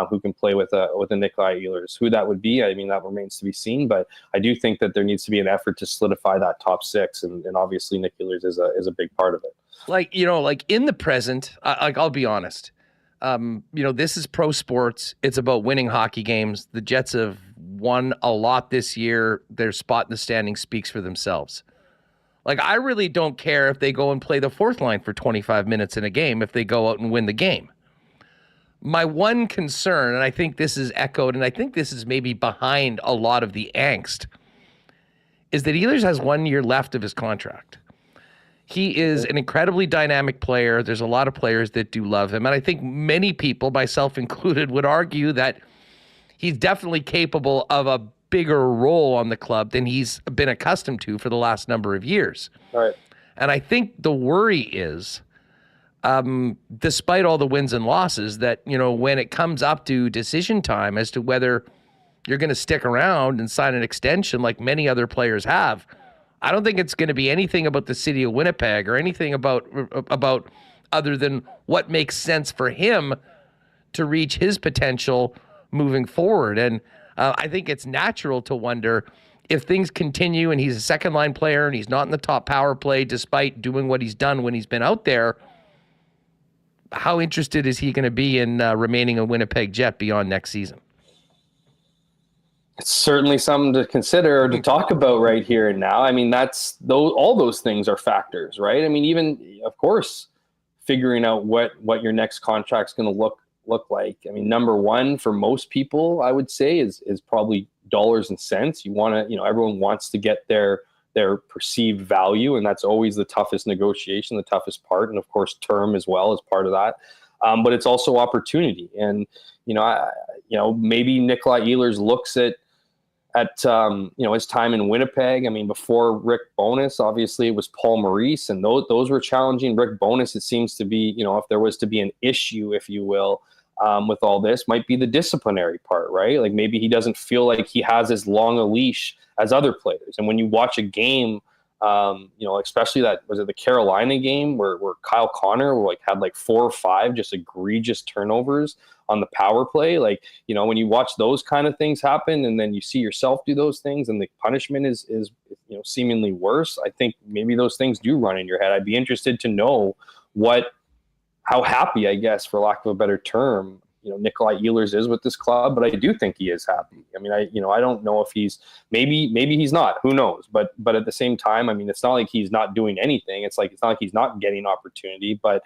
who can play with a Nikolai Ehlers. Who that would be, I mean, that remains to be seen. But I do think that there needs to be an effort to solidify that top six, and obviously Nick Ehlers is a big part of it.
Like in the present, I'll be honest. This is pro sports. It's about winning hockey games. The Jets have won a lot this year. Their spot in the standing speaks for themselves. Like, I really don't care if they go and play the fourth line for 25 minutes in a game if they go out and win the game. My one concern, and I think this is echoed, and I think this is maybe behind a lot of the angst, is that Ehlers has 1 year left of his contract. He is an incredibly dynamic player. There's a lot of players that do love him. And I think many people, myself included, would argue that he's definitely capable of a bigger role on the club than he's been accustomed to for the last number of years.
All right.
And I think the worry is, despite all the wins and losses, that, when it comes up to decision time as to whether you're going to stick around and sign an extension like many other players have, I don't think it's going to be anything about the city of Winnipeg or anything about other than what makes sense for him to reach his potential moving forward. And I think it's natural to wonder if things continue and he's a second line player and he's not in the top power play despite doing what he's done when he's been out there, how interested is he going to be in remaining a Winnipeg Jet beyond next season?
It's certainly something to consider or to talk about right here and now. I mean, all those things are factors, right? I mean, even, of course, figuring out what your next contract's going to look like. I mean, number one for most people, I would say, is probably dollars and cents. You want to, everyone wants to get their perceived value, and that's always the toughest negotiation, the toughest part, and of course term as well as part of that. But it's also opportunity, and maybe Nikolai Ehlers looks at his time in Winnipeg. I mean, before Rick Bowness, obviously it was Paul Maurice, and those were challenging. Rick Bowness, it seems to be, if there was to be an issue, if you will, with all this, might be the disciplinary part, right? Like maybe he doesn't feel like he has as long a leash as other players. And when you watch a game, especially the Carolina game where Kyle Connor had 4 or 5 just egregious turnovers on the power play. Like, when you watch those kind of things happen and then you see yourself do those things and the punishment is seemingly worse, I think maybe those things do run in your head. I'd be interested to know how happy, I guess, for lack of a better term, Nikolai Ehlers is with this club, but I do think he is happy. I mean, I don't know if he's maybe he's not, who knows, but at the same time, I mean, it's not like he's not doing anything. It's not like he's not getting opportunity, but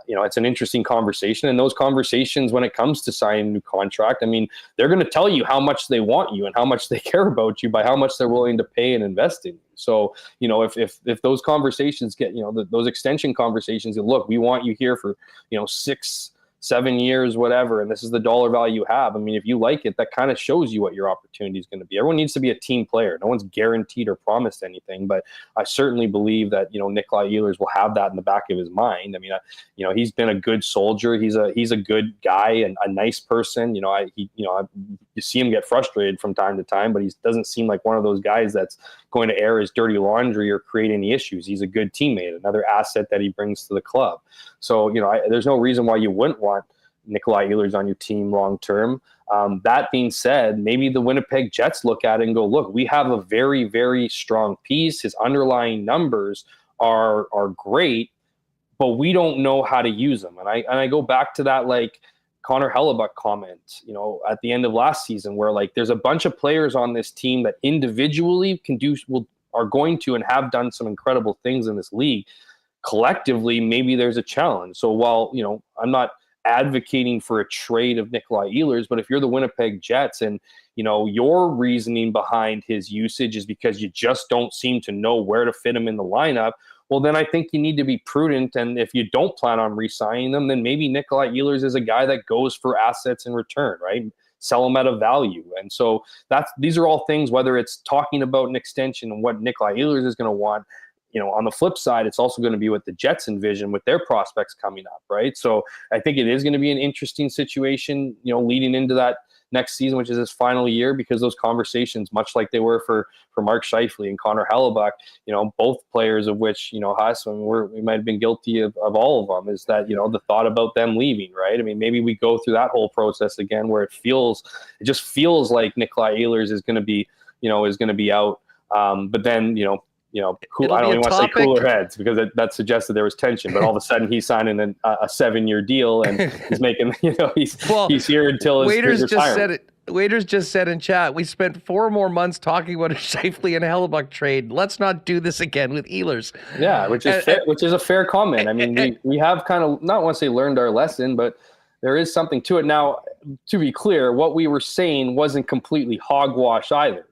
it's an interesting conversation. And those conversations, when it comes to signing a new contract, I mean, they're going to tell you how much they want you and how much they care about you by how much they're willing to pay and invest in you. So, if those conversations get, those extension conversations, look, we want you here for, 6-7 years, whatever, and this is the dollar value you have. I mean, if you like it, that kind of shows you what your opportunity is going to be. Everyone needs to be a team player. No one's guaranteed or promised anything, but I certainly believe that, Nikolai Ehlers will have that in the back of his mind. I mean, he's been a good soldier. He's a good guy and a nice person. You see him get frustrated from time to time, but he doesn't seem like one of those guys that's going to air his dirty laundry or create any issues. He's a good teammate, another asset that he brings to the club. So, there's no reason why you wouldn't want Nikolai Ehlers on your team long term. That being said, maybe the Winnipeg Jets look at it and go, look, we have a very, very strong piece. His underlying numbers are great, but we don't know how to use them. And I go back to that, like, Connor Hellebuck comment, at the end of last season, where like there's a bunch of players on this team that individually are going to and have done some incredible things in this league. Collectively, maybe there's a challenge. So while, I'm not advocating for a trade of Nikolai Ehlers, but if you're the Winnipeg Jets and, your reasoning behind his usage is because you just don't seem to know where to fit him in the lineup, well, then I think you need to be prudent. And if you don't plan on re-signing them, then maybe Nikolai Ehlers is a guy that goes for assets in return, right? Sell them at a value. And so these are all things, whether it's talking about an extension and what Nikolai Ehlers is going to want, on the flip side, it's also going to be what the Jets envision with their prospects coming up, right? So I think it is going to be an interesting situation, leading into that next season, which is his final year, because those conversations, much like they were for Mark Scheifele and Connor Hellebuck, both players of which, us, we might have been guilty of all of them, is that, the thought about them leaving, right? I mean, maybe we go through that whole process again where it just feels like Nikolai Ehlers is going to be out. But then, I don't even want to say cooler heads, because that suggests that there was tension, but all of a sudden he's signing a 7-year deal and he's making, he's here until his retirement.
Waiters just said in chat, we spent 4 more months talking about a Scheifele and Hellebuck trade. Let's not do this again with Ehlers.
Yeah, which is a fair comment. I mean, we have kind of, not want to say learned our lesson, but there is something to it. Now, to be clear, what we were saying wasn't completely hogwash either.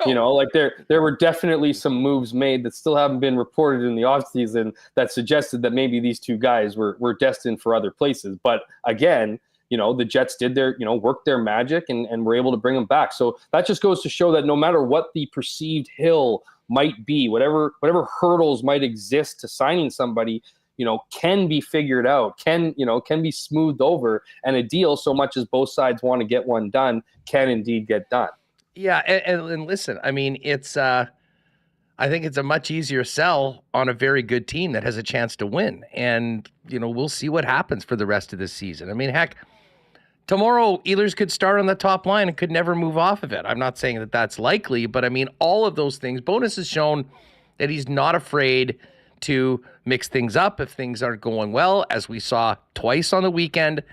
No.
Like there were definitely some moves made that still haven't been reported in the offseason that suggested that maybe these two guys were destined for other places. But again, the Jets did their, worked their magic and were able to bring them back. So that just goes to show that no matter what the perceived hill might be, whatever hurdles might exist to signing somebody, can be figured out, can be smoothed over, and a deal, so much as both sides want to get one done, can indeed get done.
Yeah, and listen, I mean, I think it's a much easier sell on a very good team that has a chance to win. And, we'll see what happens for the rest of this season. I mean, heck, tomorrow Ehlers could start on the top line and could never move off of it. I'm not saying that that's likely, but I mean, all of those things, Bowness has shown that he's not afraid to mix things up if things aren't going well, as we saw twice on the weekend.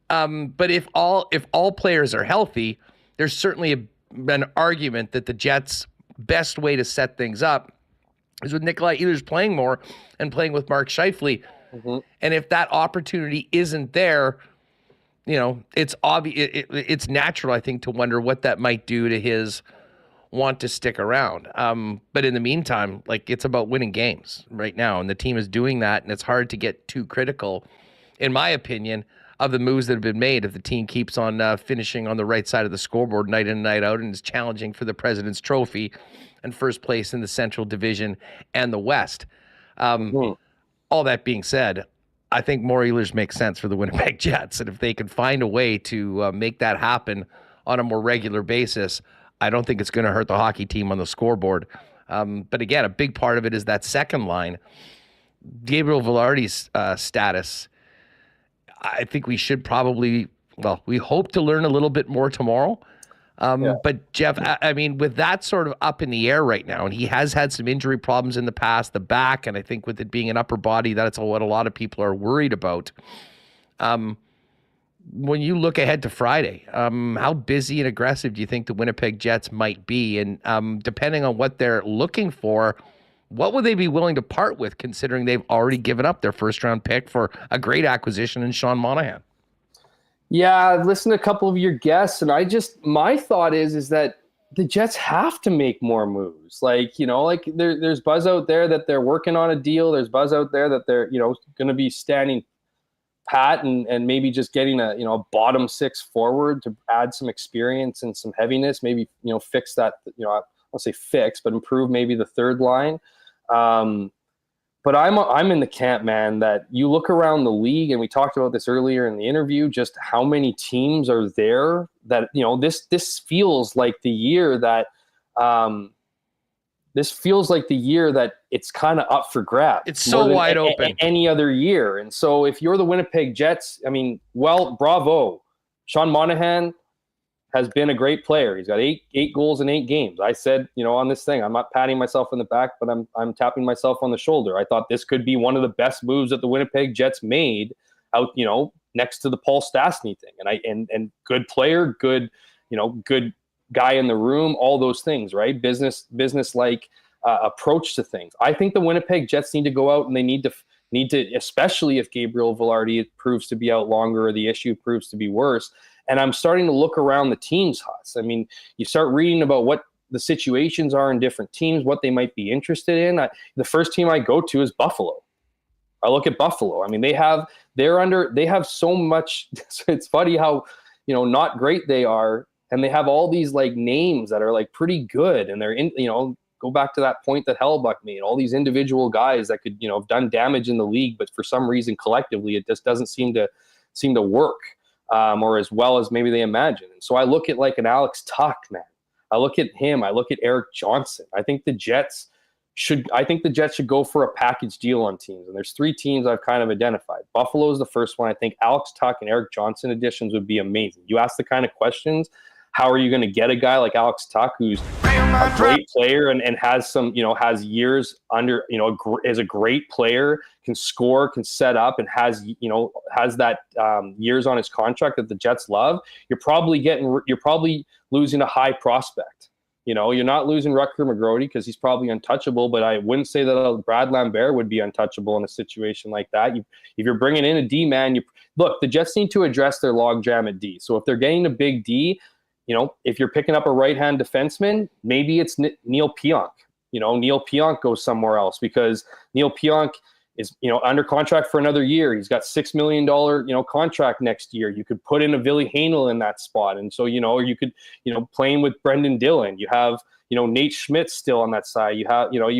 But if all players are healthy, there's certainly an argument that the Jets' best way to set things up is with Nikolai Ehlers playing more and playing with Mark Scheifele. Mm-hmm. And if that opportunity isn't there, it's obvious. It's natural, I think, to wonder what that might do to his want to stick around. But in the meantime, like, it's about winning games right now, and the team is doing that, and it's hard to get too critical, in my opinion, of the moves that have been made if the team keeps on finishing on the right side of the scoreboard night in and night out and is challenging for the President's Trophy and first place in the Central Division and the West. All that being said, I think more Ehlers makes sense for the Winnipeg Jets, and if they can find a way to make that happen on a more regular basis, I don't think it's going to hurt the hockey team on the scoreboard. But again, a big part of it is that second line. Gabriel Velarde's status, I think we should probably, we hope to learn a little bit more tomorrow. But Jeff, I mean, with that sort of up in the air right now, and he has had some injury problems in the past, the back, and I think with it being an upper body, that's what a lot of people are worried about. When you look ahead to Friday, how busy and aggressive do you think the Winnipeg Jets might be? And depending on what they're looking for, what would they be willing to part with, considering they've already given up their first-round pick for a great acquisition in Sean Monahan?
Yeah, I've listened to a couple of your guests, and my thought is that the Jets have to make more moves. Like, there's buzz out there that they're working on a deal. There's buzz out there that they're, going to be standing pat and maybe just getting a bottom six forward to add some experience and some heaviness, maybe, fix that, I'll say fix, but improve maybe the third line. But I'm in the camp, man, that you look around the league, and we talked about this earlier in the interview, just how many teams are there that, this feels like the year that it's kind of up for grabs.
It's so wide open.
Any other year. And so if you're the Winnipeg Jets, I mean, bravo. Sean Monahan has been a great player. He's got eight goals in 8 games. I said, on this thing, I'm not patting myself in the back, but I'm tapping myself on the shoulder. I thought this could be one of the best moves that the Winnipeg Jets made out, next to the Paul Stastny thing. And good player, good guy in the room, all those things, right? Business like approach to things. I think the Winnipeg Jets need to go out, and they need to, especially if Gabriel Velarde proves to be out longer or the issue proves to be worse. And I'm starting to look around the teams, Huss. I mean, you start reading about what the situations are in different teams, what they might be interested in. The first team I go to is Buffalo. I look at Buffalo. I mean, they have so much. It's funny how, not great they are. And they have all these like names that are like pretty good. And they're in, go back to that point that Hellbuck made, all these individual guys that could, have done damage in the league, but for some reason, collectively, it just doesn't seem to work. Or as well as maybe they imagine. And so I look at like an Alex Tuck, man. I look at him. I look at Eric Johnson. I think the Jets should go for a package deal on teams. And there's 3 teams I've kind of identified. Buffalo is the first one. I think Alex Tuck and Eric Johnson additions would be amazing. You ask the kind of questions, how are you going to get a guy like Alex Tuck, who's a great player and has some, has years under, is a great player, can score, can set up, and has that years on his contract that the Jets love. You're probably losing a high prospect. You're not losing Rutger McGrody because he's probably untouchable, but I wouldn't say that Brad Lambert would be untouchable in a situation like that. If you're bringing in a D man, the Jets need to address their logjam at D. So if they're getting a big D, if you're picking up a right-hand defenseman, maybe it's Neil Pionk. Neil Pionk goes somewhere else because Neil Pionk is, under contract for another year. He's got $6 million, contract next year. You could put in a Ville Heinola in that spot. And so, or you could, playing with Brendan Dillon, you have, Nate Schmidt still on that side. Obviously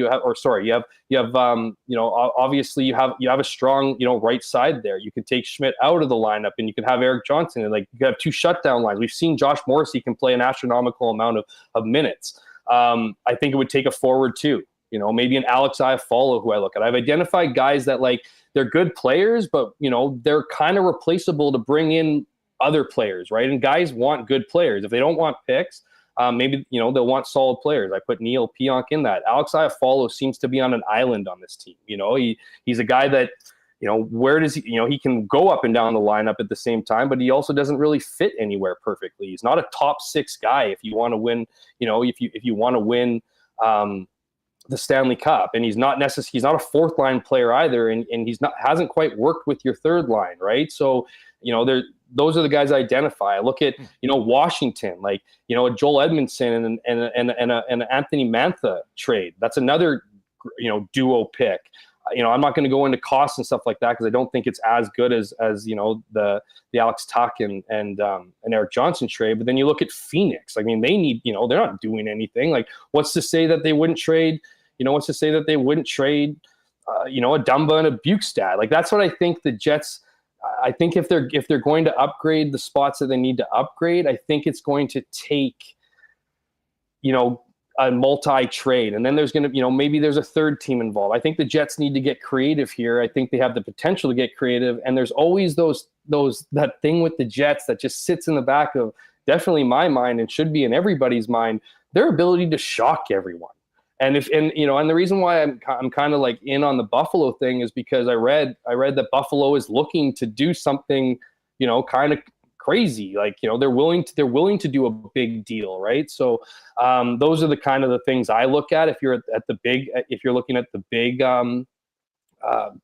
you have a strong, right side there. You could take Schmidt out of the lineup and you could have Eric Johnson, and you could have 2 shutdown lines. We've seen Josh Morrissey can play an astronomical amount of minutes. I think it would take a forward too. Maybe an Alex Iafallo, who I look at. I've identified guys that they're good players, but they're kind of replaceable to bring in other players, right? And guys want good players. If they don't want picks, maybe they'll want solid players. I put Neil Pionk in that. Alex Iafallo seems to be on an island on this team. He's a guy that where does he? He can go up and down the lineup at the same time, but he also doesn't really fit anywhere perfectly. He's not a top 6 guy if you want to win. If you want to win the Stanley Cup, and he's not a 4th line player either, and hasn't quite worked with your 3rd line, right? So those are the guys I identify. I look at Washington, a Joel Edmondson and an Anthony Mantha trade. That's another duo pick. I'm not going to go into costs and stuff like that because I don't think it's as good as the Alex Tuck and Eric Johnson trade. But then you look at Phoenix. I mean, they need, they're not doing anything. What's to say that they wouldn't trade? What's to say that they wouldn't trade? A Dumba and a Bukestad. That's what I think the Jets. I think if they're going to upgrade the spots that they need to upgrade, I think it's going to take, a multi-trade. And then there's going to, maybe there's a 3rd team involved. I think the Jets need to get creative here. I think they have the potential to get creative. And there's always those that thing with the Jets that just sits in the back of definitely my mind and should be in everybody's mind, their ability to shock everyone. And the reason why I'm kind of like in on the Buffalo thing is because I read that Buffalo is looking to do something, kind of crazy. Like, they're willing to do a big deal, right? So those are the kind of the things I look at if you're looking at the big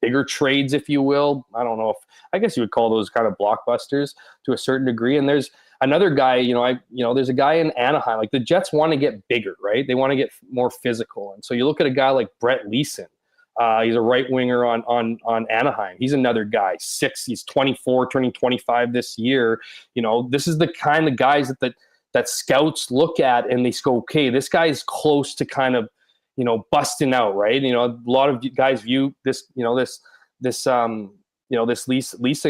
bigger trades, if you will. I guess you would call those kind of blockbusters to a certain degree. And there's another guy, there's a guy in Anaheim. Like, the Jets want to get bigger, right? They want to get more physical. And so you look at a guy like Brett Leason. He's a right winger on Anaheim. He's another guy, he's 24, turning 25 this year. This is the kind of guys that scouts look at and they go, okay, this guy is close to kind of, busting out, right? A lot of guys view this Leason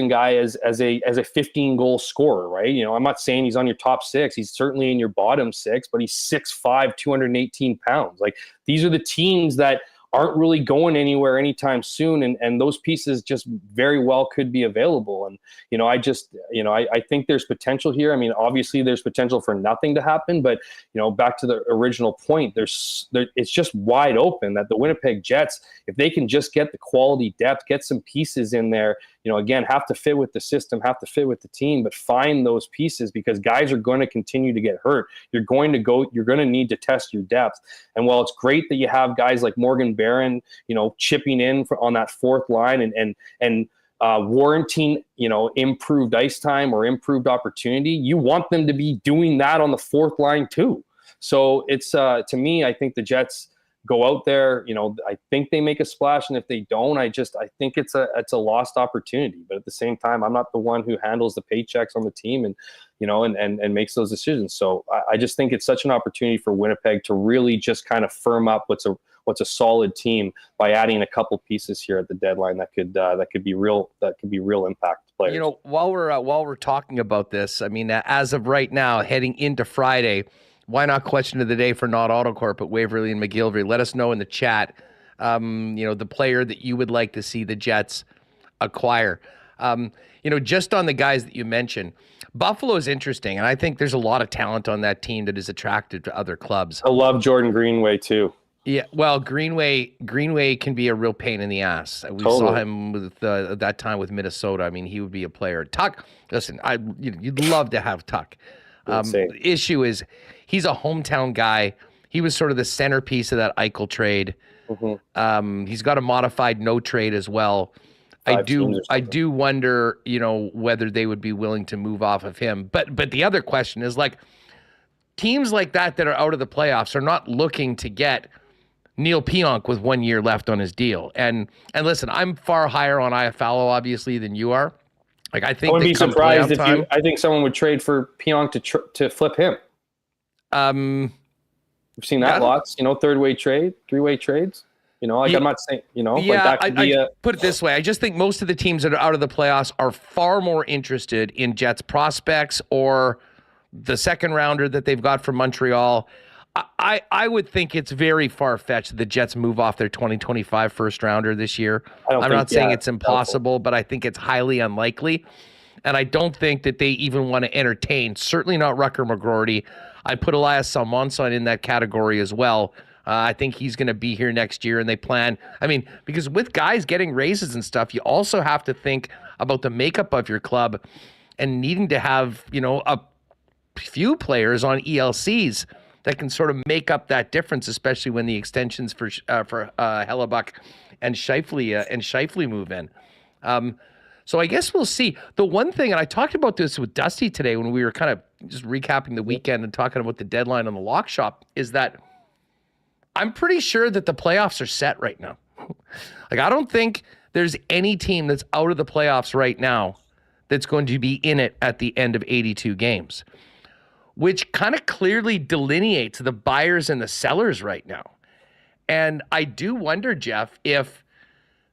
guy as a 15 goal scorer, right? I'm not saying he's on your top 6. He's certainly in your bottom 6, but he's 6'5", 218 pounds. Like, these are the teams that aren't really going anywhere anytime soon, and those pieces just very well could be available. And I think there's potential here. I mean, obviously there's potential for nothing to happen, but back to the original point, it's just wide open that the Winnipeg Jets, if they can just get the quality depth, get some pieces in there, again, have to fit with the system, have to fit with the team, but find those pieces, because guys are going to continue to get hurt. You're going to need to test your depth. And while it's great that you have guys like Morgan Barron, chipping in on that fourth line and warranting, improved ice time or improved opportunity, you want them to be doing that on the fourth line too. So it's, to me, I think the Jets go out there, I think they make a splash. And if they don't, I think it's a lost opportunity. But at the same time, I'm not the one who handles the paychecks on the team and makes those decisions. So I just think it's such an opportunity for Winnipeg to really just kind of firm up what's a solid team by adding a couple pieces here at the deadline that could be real impact players.
While we're talking about this, I mean, as of right now, heading into Friday, why not question of the day for Not AutoCorp at Waverly and McGillivray? Let us know in the chat, the player that you would like to see the Jets acquire. Just on the guys that you mentioned, Buffalo is interesting, and I think there's a lot of talent on that team that is attractive to other clubs.
I love Jordan Greenway too.
Yeah, well, Greenway can be a real pain in the ass. We saw him with that time with Minnesota. I mean, he would be a player. Tuck, listen, you'd love to have Tuck. The issue is he's a hometown guy. He was sort of the centerpiece of that Eichel trade. Mm-hmm. He's got a modified no trade as well. I do wonder, whether they would be willing to move off of him. But the other question is, like, teams like that are out of the playoffs are not looking to get Neil Pionk with 1 year left on his deal. And listen, I'm far higher on Iafallo, obviously, than you are. Like, I think I wouldn't be surprised if
I think someone would trade for Pionk to flip him. We've seen that lots, third-way trade, three-way trades. I'm not saying, I
put it this way. I just think most of the teams that are out of the playoffs are far more interested in Jets prospects or the second rounder that they've got from Montreal. I would think it's very far-fetched that the Jets move off their 2025 first rounder this year. I'm not saying it's impossible, but I think it's highly unlikely. And I don't think that they even want to entertain, certainly not Rucker McGroarty. I put Elias Salmonson in that category as well. I think he's going to be here next year, and they plan. I mean, because with guys getting raises and stuff, you also have to think about the makeup of your club and needing to have, a few players on ELCs that can sort of make up that difference, especially when the extensions for Hellebuck and Scheifele move in. So I guess we'll see. The one thing, and I talked about this with Dusty today when we were kind of just recapping the weekend and talking about the deadline on the lock shop, is that I'm pretty sure that the playoffs are set right now. Like, I don't think there's any team that's out of the playoffs right now that's going to be in it at the end of 82 games, which kind of clearly delineates the buyers and the sellers right now. And I do wonder, Jeff, if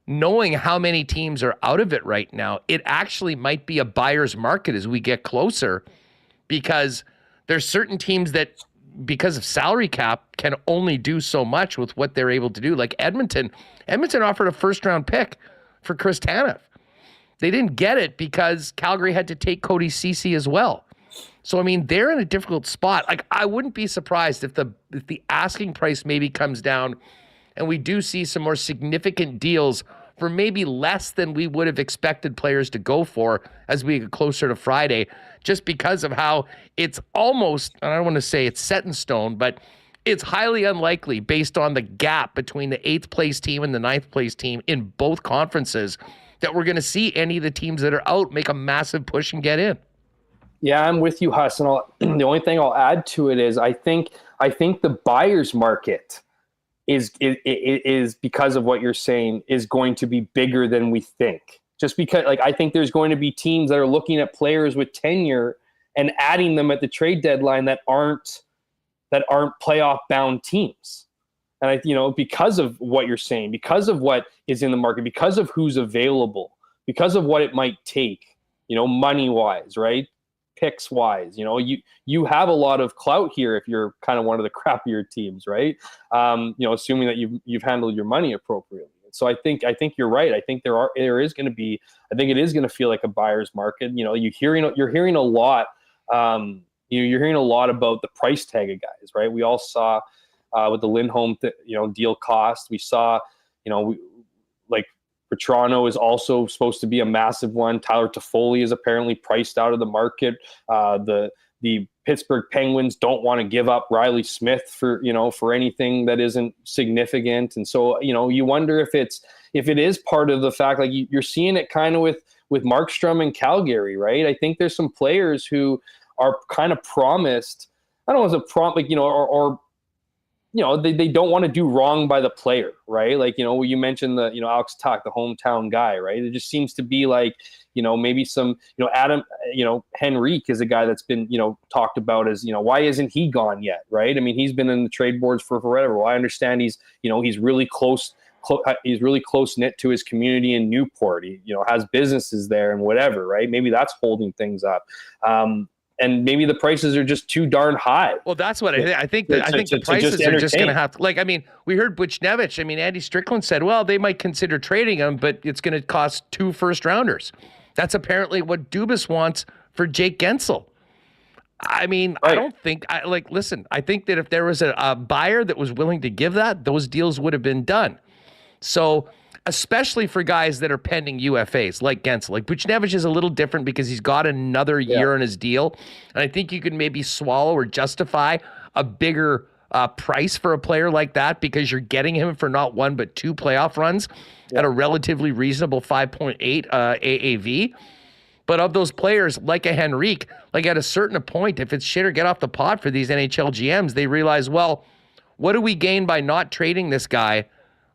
knowing how many teams are out of it right now, it actually might be a buyer's market as we get closer, because there's certain teams that, because of salary cap, can only do so much with what they're able to do. Like Edmonton offered a first-round pick for Chris Tanev. They didn't get it because Calgary had to take Cody Ceci as well. So, I mean, they're in a difficult spot. Like, I wouldn't be surprised if the asking price maybe comes down and we do see some more significant deals for maybe less than we would have expected players to go for as we get closer to Friday, just because of how it's almost, I don't want to say it's set in stone, but it's highly unlikely based on the gap between the 8th place team and the 9th place team in both conferences that we're going to see any of the teams that are out make a massive push and get in.
Yeah, I'm with you, Huss. And the only thing I'll add to it is I think the buyer's market is because of what you're saying is going to be bigger than we think. Just because, like, I think there's going to be teams that are looking at players with tenure and adding them at the trade deadline that aren't playoff bound teams. And because of what you're saying, because of what is in the market, because of who's available, because of what it might take, money wise, right? Picks wise, you have a lot of clout here if you're kind of one of the crappier teams, right? Assuming that you've handled your money appropriately. So I think you're right. I think it is going to feel like a buyer's market. You're hearing a lot. You're hearing a lot about the price tag of guys, right? We all saw with the Lindholm, deal cost. We saw, like Petrano is also supposed to be a massive one. Tyler Toffoli is apparently priced out of the market. The Pittsburgh Penguins don't want to give up Riley Smith for anything that isn't significant. And so, you wonder if it is part of the fact, like you're seeing it kind of with Markstrom and Calgary, right? I think there's some players who are kind of promised, I don't know if it's a prompt, like, they don't want to do wrong by the player, right? Like, you mentioned the, Alex Tuch, the hometown guy, right? It just seems to be like, maybe some, Adam, Henrique is a guy that's been, talked about as, why isn't he gone yet, right? I mean, he's been in the trade boards for forever. Well, I understand he's really close knit to his community in Newport. He, has businesses there and whatever, right? Maybe that's holding things up. And maybe the prices are just too darn high.
Well, that's what I think. I think the prices are just going to have to, like, I mean, we heard Buchnevich. I mean, Andy Strickland said, well, they might consider trading him, but it's going to cost 2 first-rounders. That's apparently what Dubas wants for Jake Gensel. I mean, right. I don't think, listen, I think that if there was a buyer that was willing to give that, those deals would have been done. So, especially for guys that are pending UFAs like Gensel. Like Buchnevich is a little different because he's got another year on his deal. And I think you could maybe swallow or justify a bigger price for a player like that because you're getting him for not 1 but 2 playoff runs at a relatively reasonable 5.8 AAV. But of those players, like a Henrique, like at a certain point, if it's shit or get off the pot for these NHL GMs, they realize, well, what do we gain by not trading this guy?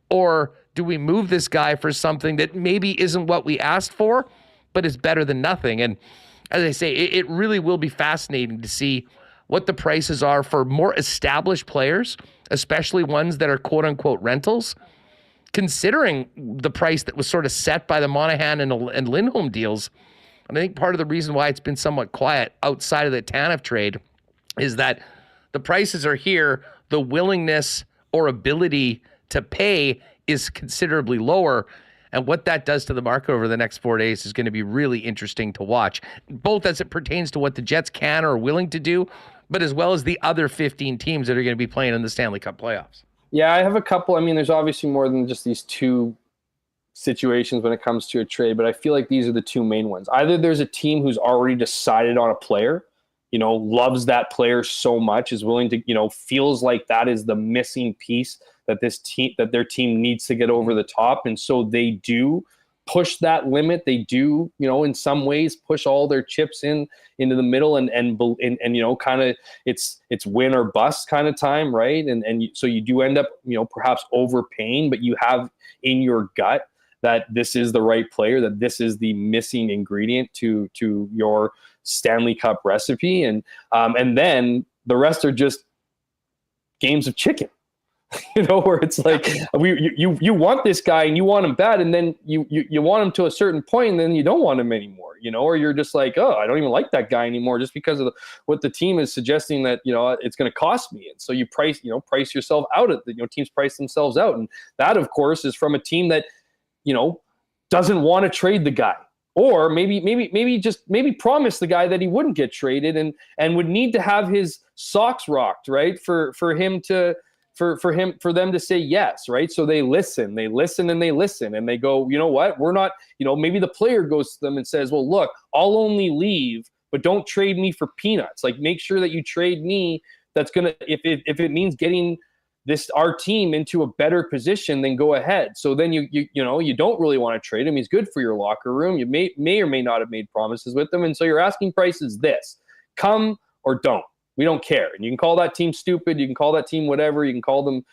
Or do we move this guy for something that maybe isn't what we asked for, but is better than nothing? And as I say, it really will be fascinating to see what the prices are for more established players, especially ones that are quote-unquote rentals, considering the price that was sort of set by the Monahan and Lindholm deals. And I think part of the reason why it's been somewhat quiet outside of the Tanev trade is that the prices are here, the willingness or ability to pay is considerably lower. And what that does to the market over the next 4 days is going to be really interesting to watch, both as it pertains to what the Jets can or are willing to do, but as well as the other 15 teams that are going to be playing in the Stanley Cup playoffs.
Yeah, I have a couple. I mean, there's obviously more than just these 2 situations when it comes to a trade, but I feel like these are the 2 main ones. Either there's a team who's already decided on a player, loves that player so much, is willing to, feels like that is the missing piece that their team needs to get over the top. And so they do push that limit. They do, in some ways push all their chips into the middle and kind of it's win or bust kind of time. Right. So you do end up, perhaps overpaying, but you have in your gut that this is the right player, that this is the missing ingredient to your Stanley Cup recipe. And then the rest are just games of chicken. Where it's like you want this guy and you want him bad, and then you want him to a certain point, and then you don't want him anymore, or you're just like, oh, I don't even like that guy anymore just because of what the team is suggesting that it's going to cost me. And so you price yourself out of teams price themselves out, and that of course is from a team that doesn't want to trade the guy Or maybe promise the guy that he wouldn't get traded and would need to have his socks rocked, right? For them to say yes, right? So they listen, and they go, you know what? We're not, maybe the player goes to them and says, well, look, I'll only leave, but don't trade me for peanuts. Like, make sure that you trade me. That's gonna, if it means getting our team into a better position, then go ahead. So then you don't really want to trade him. He's good for your locker room. You may or may not have made promises with him, and so your asking price is this: come or don't. We don't care. And you can call that team stupid. You can call that team whatever. You can call them,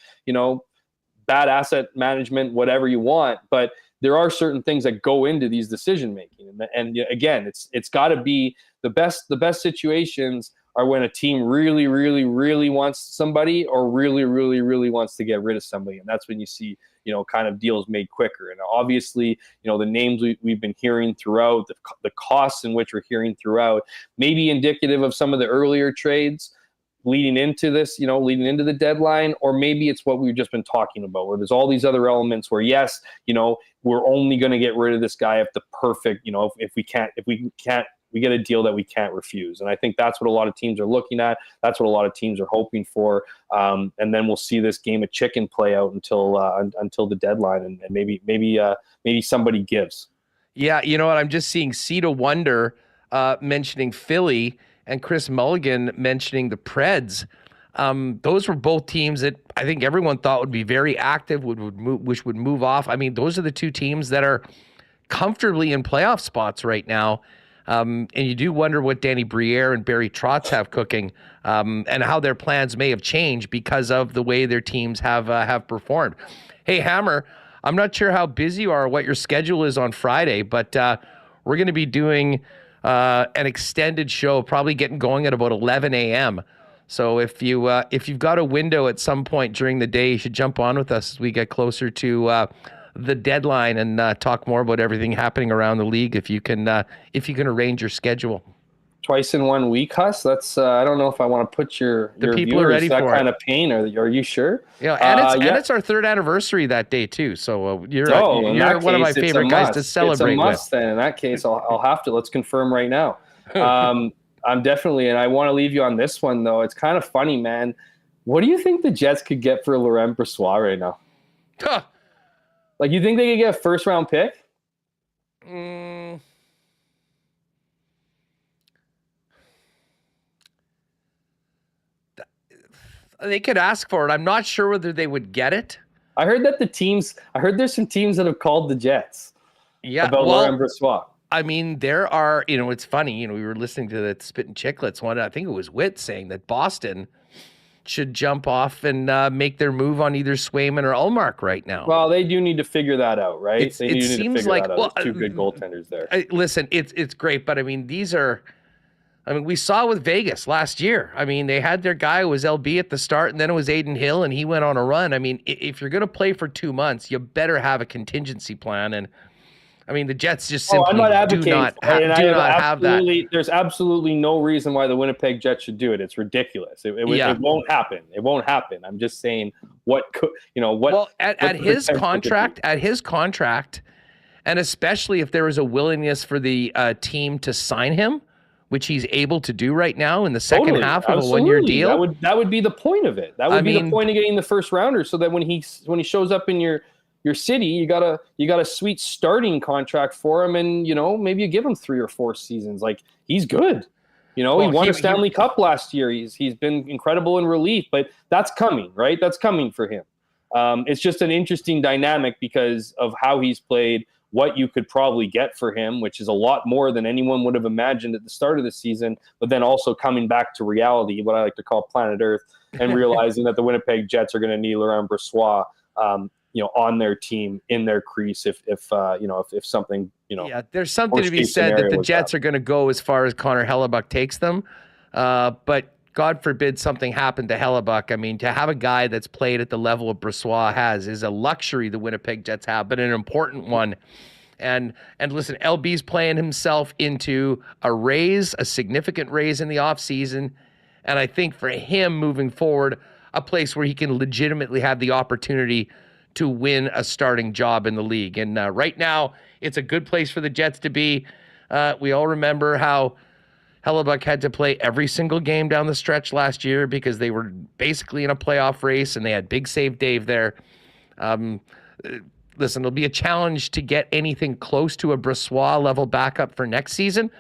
bad asset management, whatever you want. But there are certain things that go into these decision making, and again, it's got to be the best situations are when a team really, really, really wants somebody, or really, really, really wants to get rid of somebody. And that's when you see, kind of deals made quicker. And obviously, the names we've been hearing throughout, the costs in which we're hearing throughout, may be indicative of some of the earlier trades leading into this, leading into the deadline, or maybe it's what we've just been talking about, where there's all these other elements where, yes, we're only going to get rid of this guy if the perfect, if we can't, we get a deal that we can't refuse. And I think that's what a lot of teams are looking at. That's what a lot of teams are hoping for. And then we'll see this game of chicken play out until the deadline, and maybe somebody gives.
Yeah, you know what? I'm just seeing Cedar Wonder mentioning Philly and Chris Mulligan mentioning the Preds. Those were both teams that I think everyone thought would be very active, which would move off. I mean, those are the two teams that are comfortably in playoff spots right now. And you do wonder what Danny Briere and Barry Trotz have cooking, and how their plans may have changed because of the way their teams have performed. Hey, Hammer, I'm not sure how busy you are or what your schedule is on Friday, but we're going to be doing an extended show, probably getting going at about 11 a.m. So if you've got a window at some point during the day, you should jump on with us as we get closer to the deadline and talk more about everything happening around the league. If you can arrange your schedule.
Twice in 1 week, Huss. That's I don't know if I want to put your
people are ready
that
for
kind
it.
of pain. Are you sure?
Yeah, and it's our 3rd anniversary that day too. So you're one of my favorite guys to celebrate
it's a must,
with.
Then in that case, I'll have to. Let's confirm right now. I'm definitely, and I want to leave you on this one though. It's kind of funny, man. What do you think the Jets could get for Laurent Brossoit right now?
Huh.
Like, you think they could get a 1st-round pick?
They could ask for it. I'm not sure whether they would get it.
I heard there's some teams that have called the Jets about Laurent Brossoit.
I mean, there are, it's funny, we were listening to the Spit and Chicklets one. I think it was Witt saying that Boston should jump off and make their move on either Swayman or Ullmark right now.
Well, they do need to figure that out, right?
It seems like
two good goaltenders there.
Listen, it's great, but I mean, we saw with Vegas last year. I mean, they had their guy who was LB at the start, and then it was Aiden Hill, and he went on a run. I mean, if you're going to play for 2 months, you better have a contingency plan. And I mean, the Jets just simply
I'm not advocating,
do not have that.
There's absolutely no reason why the Winnipeg Jets should do it. It's ridiculous. It won't happen. It won't happen. I'm just saying what could, what.
Well, at his contract, and especially if there was a willingness for the team to sign him, which he's able to do right now in the second half of a 1-year deal.
That would be the point of it. That would be the point of getting the 1st rounder, so that when he shows up in your city, you got a sweet starting contract for him, and maybe you give him 3 or 4 seasons. Like, he's good. He won a Stanley Cup last year. He's been incredible in relief, but that's coming, right? That's coming for him. It's just an interesting dynamic because of how he's played, what you could probably get for him, which is a lot more than anyone would have imagined at the start of the season, but then also coming back to reality, what I like to call planet Earth, and realizing that the Winnipeg Jets are going to need Laurent Brossoit on their team, in their crease, if something,
Yeah, there's something to be said that the Jets are going to go as far as Connor Hellebuck takes them. But God forbid something happened to Hellebuck. I mean, to have a guy that's played at the level of Brossoit is a luxury the Winnipeg Jets have, but an important one. And listen, LB's playing himself into a significant raise in the offseason. And I think for him moving forward, a place where he can legitimately have the opportunity to win a starting job in the league. And right now, it's a good place for the Jets to be. We all remember how Hellebuck had to play every single game down the stretch last year because they were basically in a playoff race and they had Big Save Dave there. Listen, it'll be a challenge to get anything close to a Brossoit level backup for next season.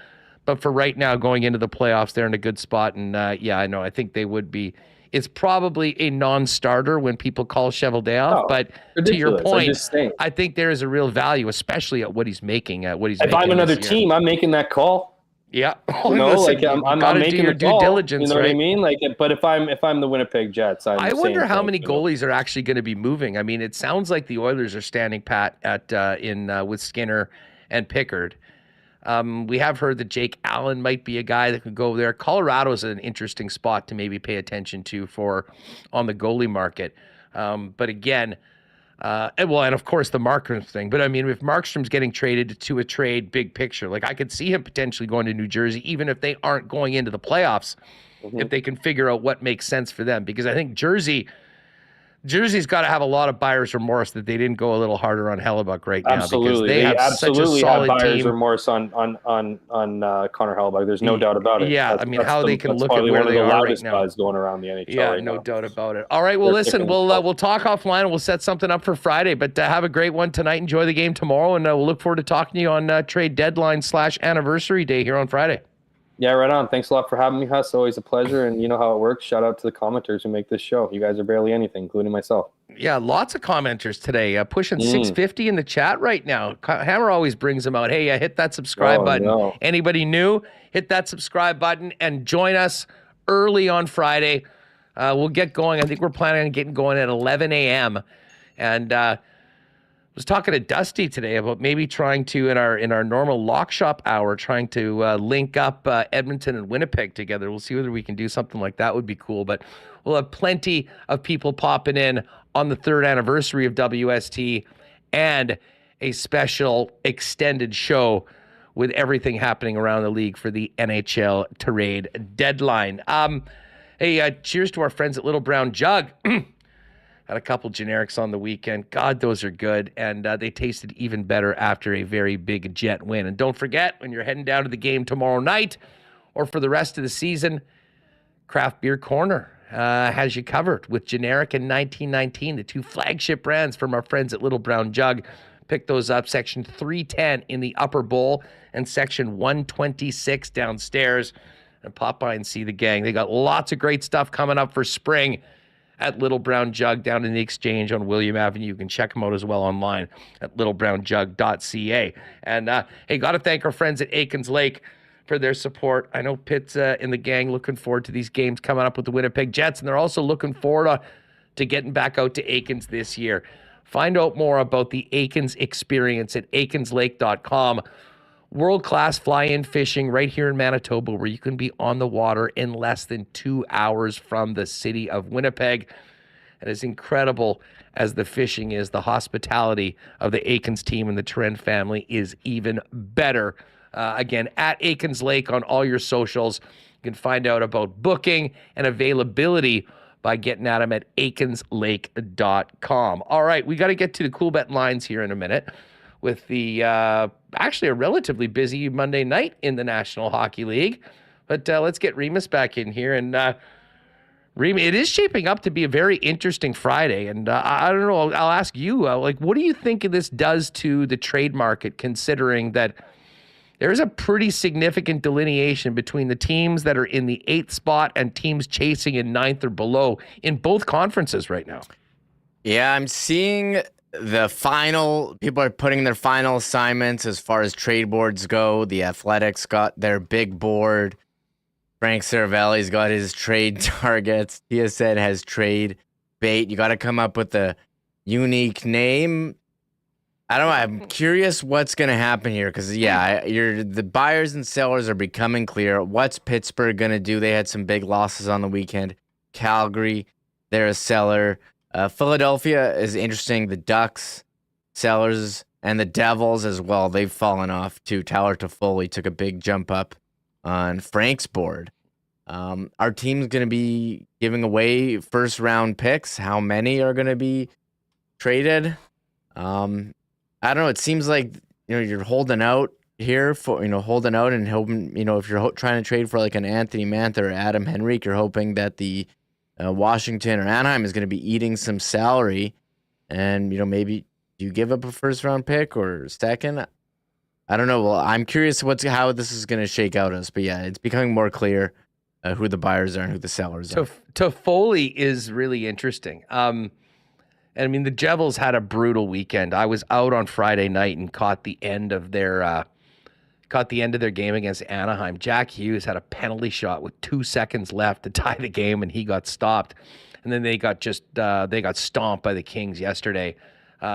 But for right now, going into the playoffs, they're in a good spot. And yeah, I know, I think they would be. It's probably a non-starter when people call Cheveldayoff.
No,
but
ridiculous.
to your point,
I'm
I think there is a real value, especially at what he's making.
If I'm another team, I'm making that call.
Yeah,
You know,
listen,
like I'm making
your
the call,
due diligence.
You know
right?
what I mean? Like, but if I'm the Winnipeg Jets,
I wonder how many
thing,
goalies are actually going to be moving. I mean, it sounds like the Oilers are standing pat at with Skinner and Pickard. We have heard that Jake Allen might be a guy that could go there. Colorado's an interesting spot to maybe pay attention to on the goalie market. But again, and of course the Markstrom thing. But I mean, if Markstrom's getting traded to a trade big picture, like I could see him potentially going to New Jersey, even if they aren't going into the playoffs, if they can figure out what makes sense for them. Because I think Jersey's got to have a lot of buyer's remorse that they didn't go a little harder on Hellebuck right now.
Absolutely,
because they have
absolutely
such a solid
have buyer's
team.
remorse on Connor Hellebuck. There's no doubt about it.
Yeah, I mean, how they can look at where they are right now.
Going around the NHL.
Yeah, no doubt about it. All right, well, listen, we'll talk offline and we'll set something up for Friday. But have a great one tonight. Enjoy the game tomorrow, and we'll look forward to talking to you on trade deadline / anniversary day here on Friday.
Yeah, right on. Thanks a lot for having me, Huss. Always a pleasure. And you know how it works. Shout out to the commenters who make this show. You guys are barely anything, including myself.
Yeah, lots of commenters today. Pushing 650 in the chat right now. Hammer always brings them out. Hey, hit that subscribe button.
No.
Anybody new, hit that subscribe button and join us early on Friday. We'll get going. I think we're planning on getting going at 11 a.m. And I was talking to Dusty today about maybe trying to, in our normal lock shop hour, trying to link up Edmonton and Winnipeg together. We'll see whether we can do something like that. Would be cool. But we'll have plenty of people popping in on the 3rd anniversary of WST and a special extended show with everything happening around the league for the NHL trade deadline. Hey, cheers to our friends at Little Brown Jug. Had a couple generics on the weekend. God, those are good. And they tasted even better after a very big Jet win. And don't forget, when you're heading down to the game tomorrow night or for the rest of the season, Craft Beer Corner has you covered with Generic and 1919, the 2 flagship brands from our friends at Little Brown Jug. Pick those up, section 310 in the upper bowl and section 126 downstairs. And pop by and see the gang. They got lots of great stuff coming up for spring at Little Brown Jug down in the Exchange on William Avenue. You can check them out as well online at littlebrownjug.ca. And hey, got to thank our friends at Aikens Lake for their support. I know Pitt's and the gang looking forward to these games coming up with the Winnipeg Jets, and they're also looking forward to getting back out to Aikens this year. Find out more about the Aikens experience at aikenslake.com. World-class fly-in fishing right here in Manitoba, where you can be on the water in less than 2 hours from the city of Winnipeg. And as incredible as the fishing is, the hospitality of the Aikens team and the Trent family is even better. Again, at Aikens Lake on all your socials. You can find out about booking and availability by getting at them at aikenslake.com. All right, we got to get to the Coolbet lines here in a minute with the actually a relatively busy Monday night in the National Hockey League. But let's get Remis back in here. And Remis, it is shaping up to be a very interesting Friday. And I don't know, I'll ask you, what do you think this does to the trade market, considering that there's a pretty significant delineation between the teams that are in the 8th spot and teams chasing in 9th or below in both conferences right now?
Yeah, I'm seeing the final, people are putting their final assignments as far as trade boards go. The Athletics got their big board. Frank Saravelli's got his trade targets. TSN has trade bait. You got to come up with a unique name. I don't know. I'm curious what's going to happen here because, the buyers and sellers are becoming clear. What's Pittsburgh going to do? They had some big losses on the weekend. Calgary, they're a seller. Philadelphia is interesting. The Ducks, sellers, and the Devils as well. They've fallen off too. Tyler Toffoli took a big jump up on Frank's board. Our team's going to be giving away first-round picks. How many are going to be traded. I don't know. It seems like you're holding out here for holding out and hoping if you're trying to trade for like an Anthony Mantha or Adam Henrique, you're hoping that the Washington or Anaheim is going to be eating some salary, and maybe you give up a first round pick or second. I don't know. Well, I'm curious how this is going to shake out us, but yeah, it's becoming more clear who the buyers are and who the sellers are.
Toffoli is really interesting. And I mean, the Devils had a brutal weekend. I was out on Friday night and caught the end of their game against Anaheim. Jack Hughes had a penalty shot with 2 seconds left to tie the game, and he got stopped. And then they got stomped by the Kings yesterday.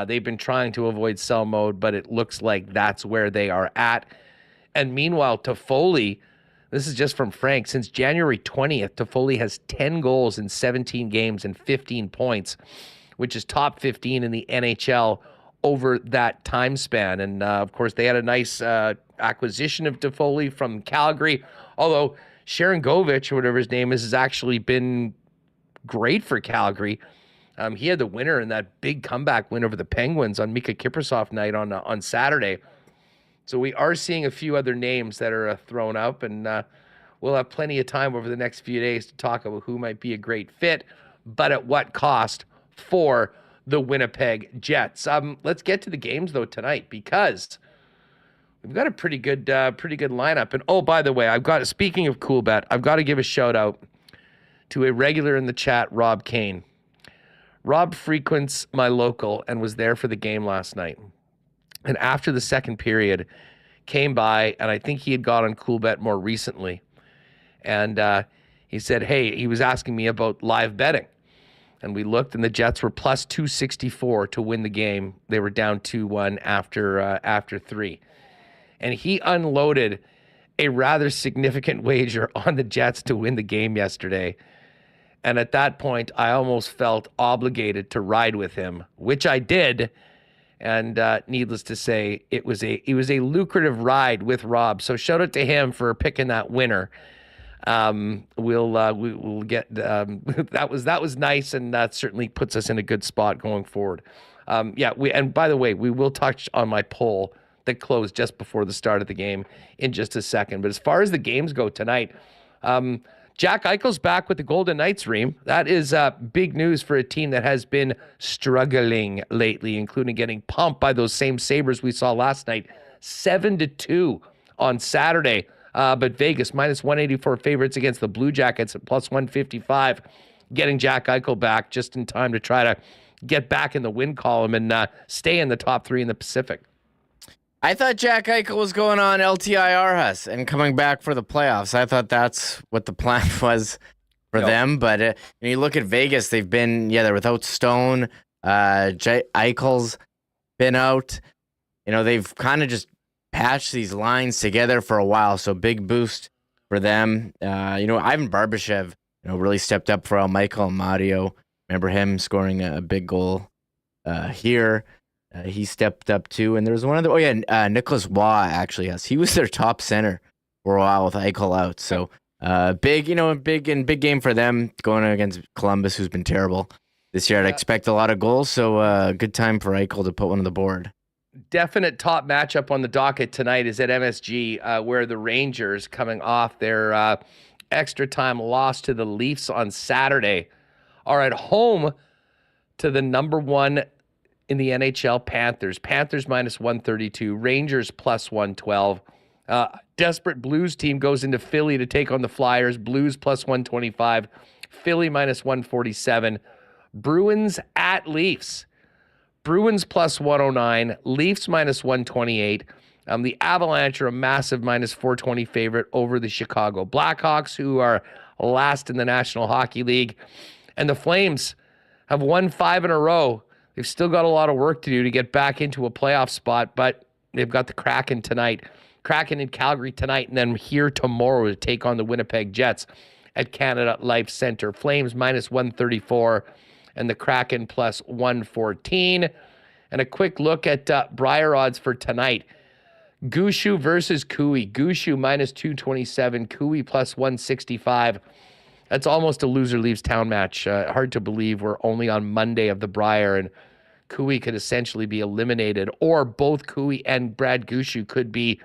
They've been trying to avoid sell mode, but it looks like that's where they are at. And meanwhile, Toffoli, this is just from Frank, since January 20th, Toffoli has 10 goals in 17 games and 15 points, which is top 15 in the NHL over that time span. And, of course, they had a nice acquisition of Toffoli from Calgary, although Sharon Govich, or whatever his name is, has actually been great for Calgary. He had the winner in that big comeback win over the Penguins on Mika Kiprasov night on Saturday. So we are seeing a few other names that are thrown up, and we'll have plenty of time over the next few days to talk about who might be a great fit, but at what cost for the Winnipeg Jets. Let's get to the games though tonight, because we've got a pretty good lineup. And oh, by the way, speaking of Coolbet, I've got to give a shout out to a regular in the chat, Rob Kane. Rob frequents my local and was there for the game last night. And after the second period, came by, and I think he had got on Coolbet more recently. And he said, hey, he was asking me about live betting. And we looked, and the Jets were plus 264 to win the game. They were down 2-1 after 3. And he unloaded a rather significant wager on the Jets to win the game yesterday. And at that point, I almost felt obligated to ride with him, which I did. And needless to say, it was a lucrative ride with Rob. So shout out to him for picking that winner. We'll get that was nice, and that certainly puts us in a good spot going forward. And by the way, we will touch on my poll that closed just before the start of the game in just a second. But as far as the games go tonight, Jack Eichel's back with the Golden Knights, Reem. That is big news for a team that has been struggling lately, including getting pumped by those same Sabres we saw last night, 7-2 on Saturday. But Vegas, minus 184 favorites against the Blue Jackets at plus 155, getting Jack Eichel back just in time to try to get back in the win column and stay in the top 3 in the Pacific.
I thought Jack Eichel was going on LTIR Hus and coming back for the playoffs. I thought that's what the plan was for them. But when you look at Vegas, they've been, they're without Stone. Eichel's been out. They've kind of just patched these lines together for a while. So big boost for them. Ivan Barbashev, really stepped up for Michael and Mario. Remember him scoring a big goal here. He stepped up too, and there was one other. Nicholas Waugh actually. Yes, he was their top center for a while with Eichel out. So big game for them going against Columbus, who's been terrible this year. I'd expect a lot of goals, so good time for Eichel to put one on the board.
Definite top matchup on the docket tonight is at MSG, where the Rangers, coming off their extra time loss to the Leafs on Saturday, are at home to the number 1 in the NHL, Panthers. Panthers minus 132, Rangers plus 112. Desperate Blues team goes into Philly to take on the Flyers. Blues plus 125, Philly minus 147. Bruins at Leafs. Bruins plus 109, Leafs minus 128. The Avalanche are a massive minus 420 favorite over the Chicago Blackhawks, who are last in the National Hockey League. And the Flames have won 5 in a row. They've still got a lot of work to do to get back into a playoff spot, but they've got the Kraken tonight. Kraken in Calgary tonight, and then here tomorrow to take on the Winnipeg Jets at Canada Life Centre. Flames minus 134 and the Kraken plus 114. And a quick look at Briar odds for tonight. Gushu versus Cooey. Gushu minus 227, Cooey plus 165. That's almost a loser leaves town match. Hard to believe we're only on Monday of the Briar, and Cooey could essentially be eliminated, or both Cooey and Brad Gushue could be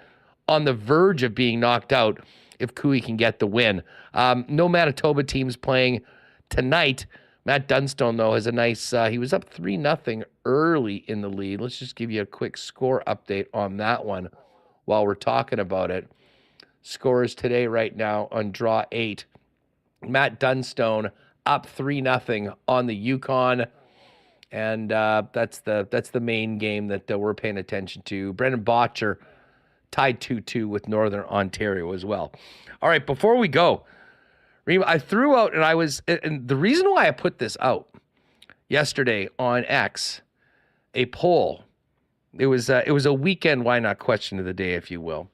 on the verge of being knocked out if Cooey can get the win. No Manitoba teams playing tonight. Matt Dunstone, though, has a nice, he was up 3-0 early in the lead. Let's just give you a quick score update on that one while we're talking about it. Scores today right now on draw 8. Matt Dunstone up 3-0 on the Yukon. And that's the main game that we're paying attention to. Brendan Botcher tied 2-2 with Northern Ontario as well. All right, before we go, Rima, I threw out, and the reason why I put this out yesterday on X, a poll. It was a weekend why not question of the day, if you will.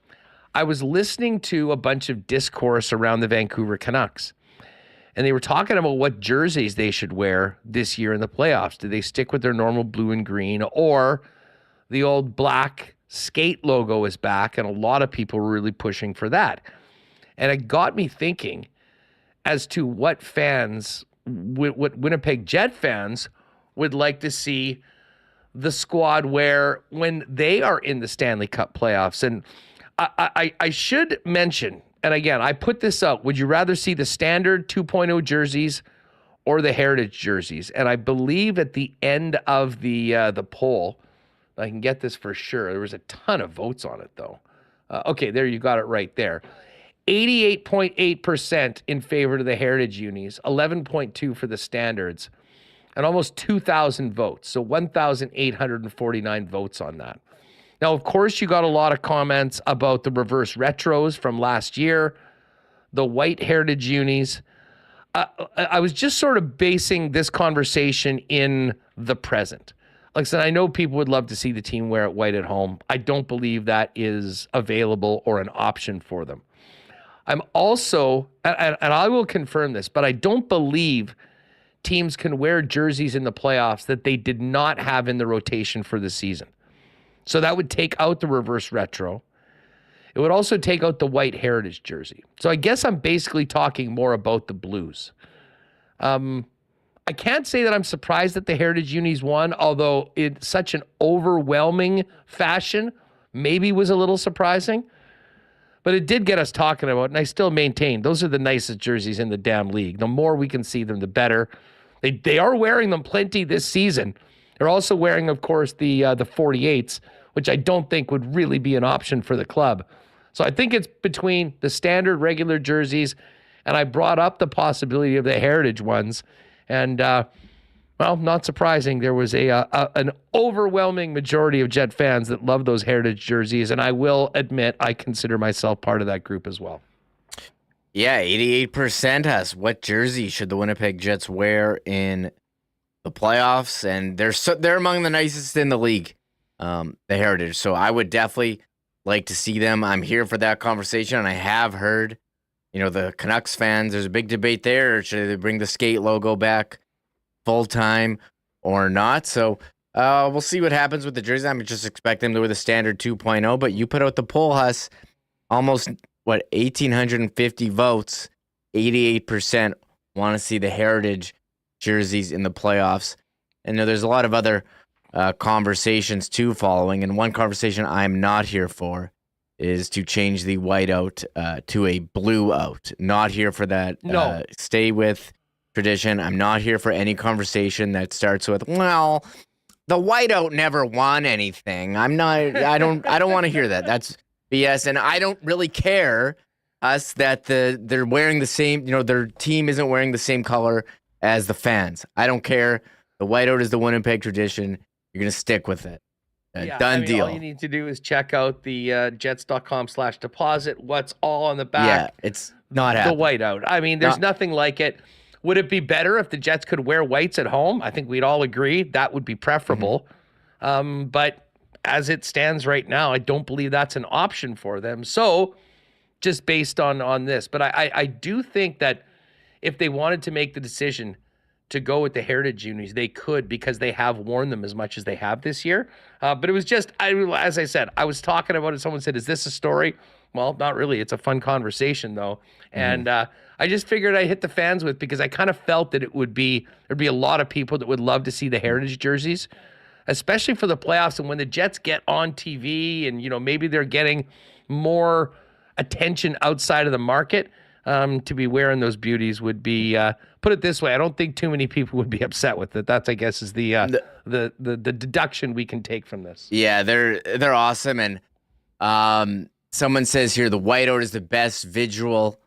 I was listening to a bunch of discourse around the Vancouver Canucks, and they were talking about what jerseys they should wear this year in the playoffs. Do they stick with their normal blue and green, or the old black skate logo is back, and a lot of people were really pushing for that. And it got me thinking as to what Winnipeg Jet fans would like to see the squad wear when they are in the Stanley Cup playoffs. And I should mention, and again, I put this out, would you rather see the standard 2.0 jerseys or the heritage jerseys? And I believe at the end of the poll, I can get this for sure. There was a ton of votes on it, though. Okay, there you got it right there. 88.8% in favor of the heritage unis, 11.2% for the standards, and almost 2,000 votes. So 1,849 votes on that. Now, of course, you got a lot of comments about the reverse retros from last year, the white heritage unis. I was just sort of basing this conversation in the present. Like I said, I know people would love to see the team wear it white at home. I don't believe that is available or an option for them. I'm also, and I will confirm this, but I don't believe teams can wear jerseys in the playoffs that they did not have in the rotation for the season. So that would take out the reverse retro. It would also take out the white heritage jersey. So I guess I'm basically talking more about the blues. I can't say that I'm surprised that the heritage unis won, although in such an overwhelming fashion, maybe was a little surprising. But it did get us talking about it, and I still maintain those are the nicest jerseys in the damn league. The more we can see them, the better. They are wearing them plenty this season. They're also wearing, of course, the 48s, which I don't think would really be an option for the club. So I think it's between the standard regular jerseys, and I brought up the possibility of the heritage ones. And, well, not surprising. There was an overwhelming majority of Jet fans that love those heritage jerseys, and I will admit I consider myself part of that group as well.
Yeah, 88% asked what jersey should the Winnipeg Jets wear in the playoffs, and they're among the nicest in the league, the heritage. So I would definitely like to see them. I'm here for that conversation, and I have heard, the Canucks fans, there's a big debate there. Should they bring the skate logo back full-time or not? So we'll see what happens with the jersey. I'm just expect them to wear the standard 2.0, but you put out the poll, Huss, almost, 1,850 votes, 88% want to see the heritage jerseys in the playoffs. And there's a lot of other conversations, too, following, and one conversation I'm not here for is to change the white out to a blue out. Not here for that.
No.
Stay with tradition. I'm not here for any conversation that starts with, well, the whiteout never won anything. I don't want to hear that. That's BS. And I don't really care that they're wearing the same, their team isn't wearing the same color as the fans. I don't care. The whiteout is the Winnipeg tradition. You're going to stick with it. Done deal.
All you need to do is check out the jets.com/deposit. What's all on the back?
Yeah, it's not happening.
The whiteout. I mean, there's nothing like it. Would it be better if the Jets could wear whites at home? I think we'd all agree that would be preferable. But as it stands right now, I don't believe that's an option for them. So just based on this. But I do think that if they wanted to make the decision to go with the heritage unis, they could, because they have worn them as much as they have this year. But it was just, as I said, I was talking about it. Someone said, is this a story? Well, not really. It's a fun conversation, though. And I just figured I'd hit the fans with, because I kind of felt that there'd be a lot of people that would love to see the heritage jerseys. especially for the playoffs and when the Jets get on TV and, maybe they're getting more attention outside of the market, to be wearing those beauties would be, put it this way, I don't think too many people would be upset with it. That's, I guess, is the deduction we can take from this.
Yeah, they're awesome. And someone says here the whiteout is the best visual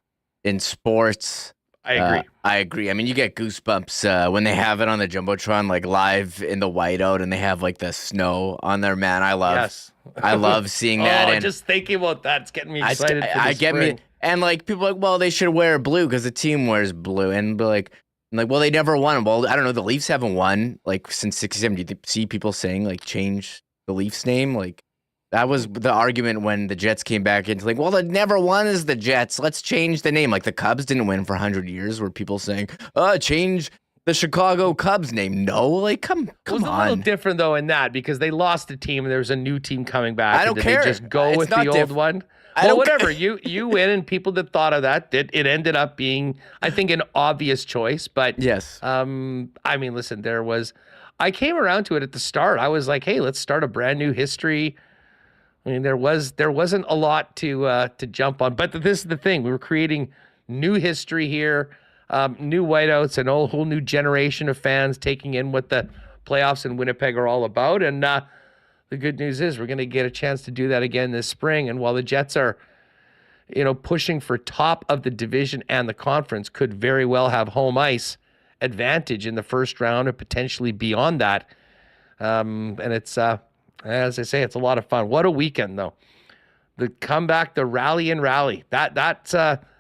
in sports.
I agree.
I agree. I mean, you get goosebumps when they have it on the Jumbotron, like live in the whiteout, and they have like the snow on there. Man, I love seeing that.
And just thinking about that, it's getting me excited.
And like people are like, well, they should wear blue because the team wears blue, and be like, well, they never won. Well, I don't know. The Leafs haven't won like since '67. Do you see people saying like change the Leafs name? Like that was the argument when the Jets came back into like, well, the never won is the Jets. Let's change the name. Like the Cubs didn't win for 100 years. Were people saying, change the Chicago Cubs name? No, like come on. It was a
little different though in that because they lost a team and there was a new team coming back.
I don't care.
They just go with the old one. Well, whatever. You win, and people that thought of that, it ended up being, I think, an obvious choice. But
yes,
I mean, listen, I came around to it at the start. I was like, hey, let's start a brand new history. I mean, there wasn't a lot to jump on, but this is the thing: we were creating new history here, new whiteouts, and a whole new generation of fans taking in what the playoffs in Winnipeg are all about, and. The good news is we're going to get a chance to do that again this spring. And while the Jets are, pushing for top of the division and the conference, could very well have home ice advantage in the first round and potentially beyond that. And it's, as I say, it's a lot of fun. What a weekend, though. The comeback, the rally and rally. That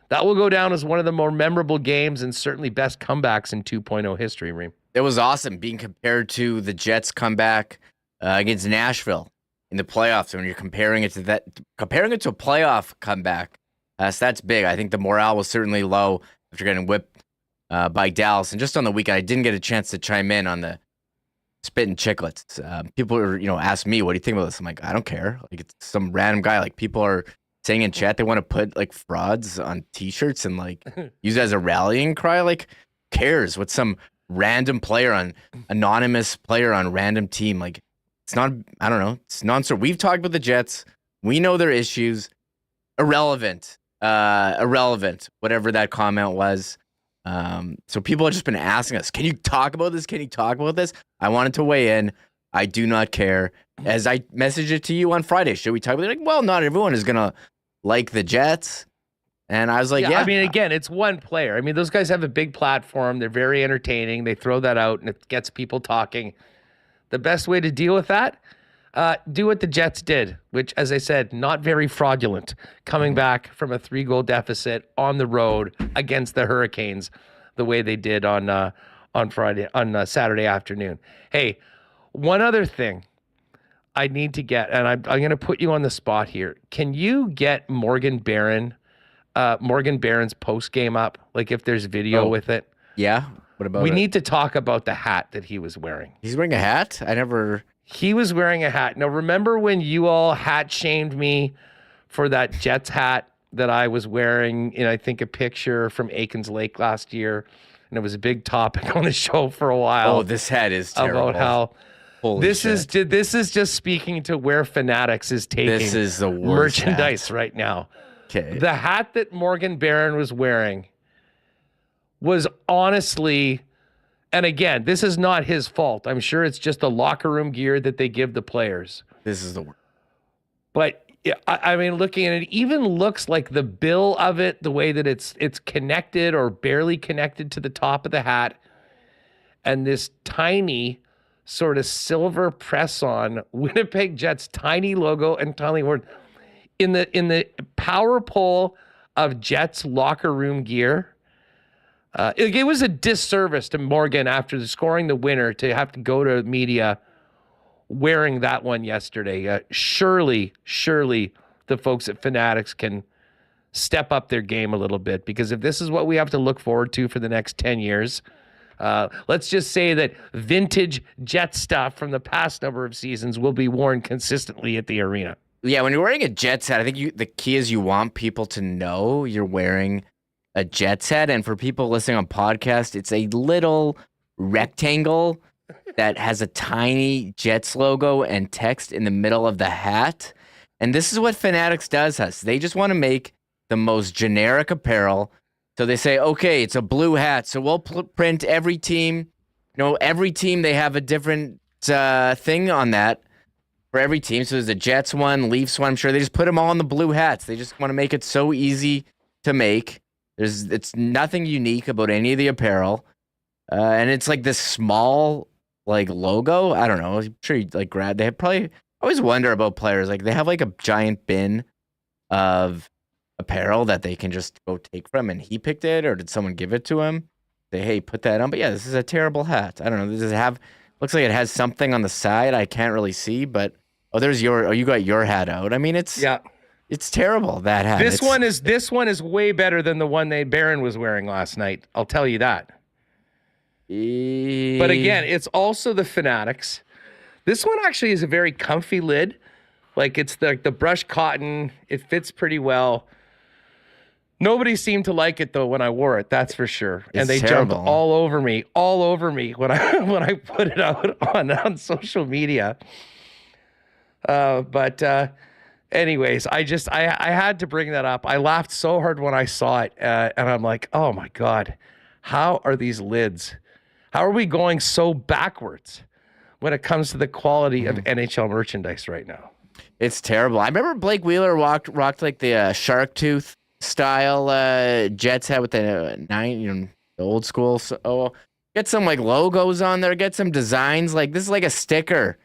will go down as one of the more memorable games and certainly best comebacks in 2.0 history, Reem.
It was awesome being compared to the Jets comeback against Nashville in the playoffs. When you're comparing it to a playoff comeback, so that's big. I think the morale was certainly low after getting whipped by Dallas. And just on the weekend, I didn't get a chance to chime in on the spit and chicklets. People are, ask me, what do you think about this? I'm like, I don't care. Like it's some random guy. Like people are saying in chat they want to put like frauds on T-shirts and like use it as a rallying cry. Like, who cares what some random anonymous player on random team like. It's not, I don't know. It's nonsense. We've talked about the Jets. We know their issues. Irrelevant, whatever that comment was. So people have just been asking us, can you talk about this? Can you talk about this? I wanted to weigh in. I do not care. As I messaged it to you on Friday, should we talk about it? Like, well, not everyone is going to like the Jets. And I was like, yeah.
I mean, again, it's one player. I mean, those guys have a big platform. They're very entertaining. They throw that out and it gets people talking. The best way to deal with that, do what the Jets did, which, as I said, not very fraudulent, coming back from a 3-goal deficit on the road against the Hurricanes, the way they did on Saturday afternoon. Hey, one other thing I need to get, and I'm going to put you on the spot here. Can you get Morgan Barron's post game up? Like if there's video with it.
Yeah. What about
we need to talk about the hat that he was wearing.
He's wearing a hat?
He was wearing a hat. Now, remember when you all hat shamed me for that Jets hat that I was wearing in, I think, a picture from Aikens Lake last year? And it was a big topic on the show for a while.
Oh, this hat is terrible.
About how this is just speaking to where Fanatics is taking
this is the worst
merchandise
hat.
Right now.
Okay.
The hat that Morgan Barron was wearing was honestly, and again, this is not his fault. I'm sure it's just the locker room gear that they give the players.
This is the worst.
But I mean, looking at it, even looks like the bill of it, the way that it's connected or barely connected to the top of the hat, and this tiny sort of silver press-on Winnipeg Jets tiny logo and tiny word in the power pole of Jets locker room gear. It was a disservice to Morgan after scoring the winner to have to go to media wearing that one yesterday. Surely the folks at Fanatics can step up their game a little bit, because if this is what we have to look forward to for the next 10 years, let's just say that vintage Jet stuff from the past number of seasons will be worn consistently at the arena.
Yeah, when you're wearing a Jets hat, I think the key is you want people to know you're wearing a Jets hat, and for people listening on podcast, it's a little rectangle that has a tiny Jets logo and text in the middle of the hat. And this is what Fanatics does us. They just want to make the most generic apparel. So they say, okay, it's a blue hat. So we'll print every team. Every team, they have a different thing on that for every team. So there's a Jets one, Leafs one. I'm sure they just put them all in the blue hats. They just want to make it so easy to make. It's nothing unique about any of the apparel. And it's like this small logo. I don't know. I'm sure they have probably always wonder about players. Like they have like a giant bin of apparel that they can just go take from, and he picked it, or did someone give it to him? Say, hey, put that on. But yeah, this is a terrible hat. I don't know. Does it have? Looks like it has something on the side. I can't really see, but you got your hat out. I mean, it's terrible, that hat.
This one is way better than the one Barron was wearing last night. I'll tell you that. But again, it's also the Fanatics. This one actually is a very comfy lid. Like it's the brushed cotton. It fits pretty well. Nobody seemed to like it though when I wore it. That's for sure. And they
terrible.
jumped all over me when I put it out on social media. Anyways, I had to bring that up. I laughed so hard when I saw it, and I'm like, oh my God, how are these lids? How are we going so backwards when it comes to the quality of NHL merchandise right now?
It's terrible. I remember Blake Wheeler rocked like the shark tooth style Jets hat with the old school. So get some like logos on there. Get some designs. Like this is like a sticker,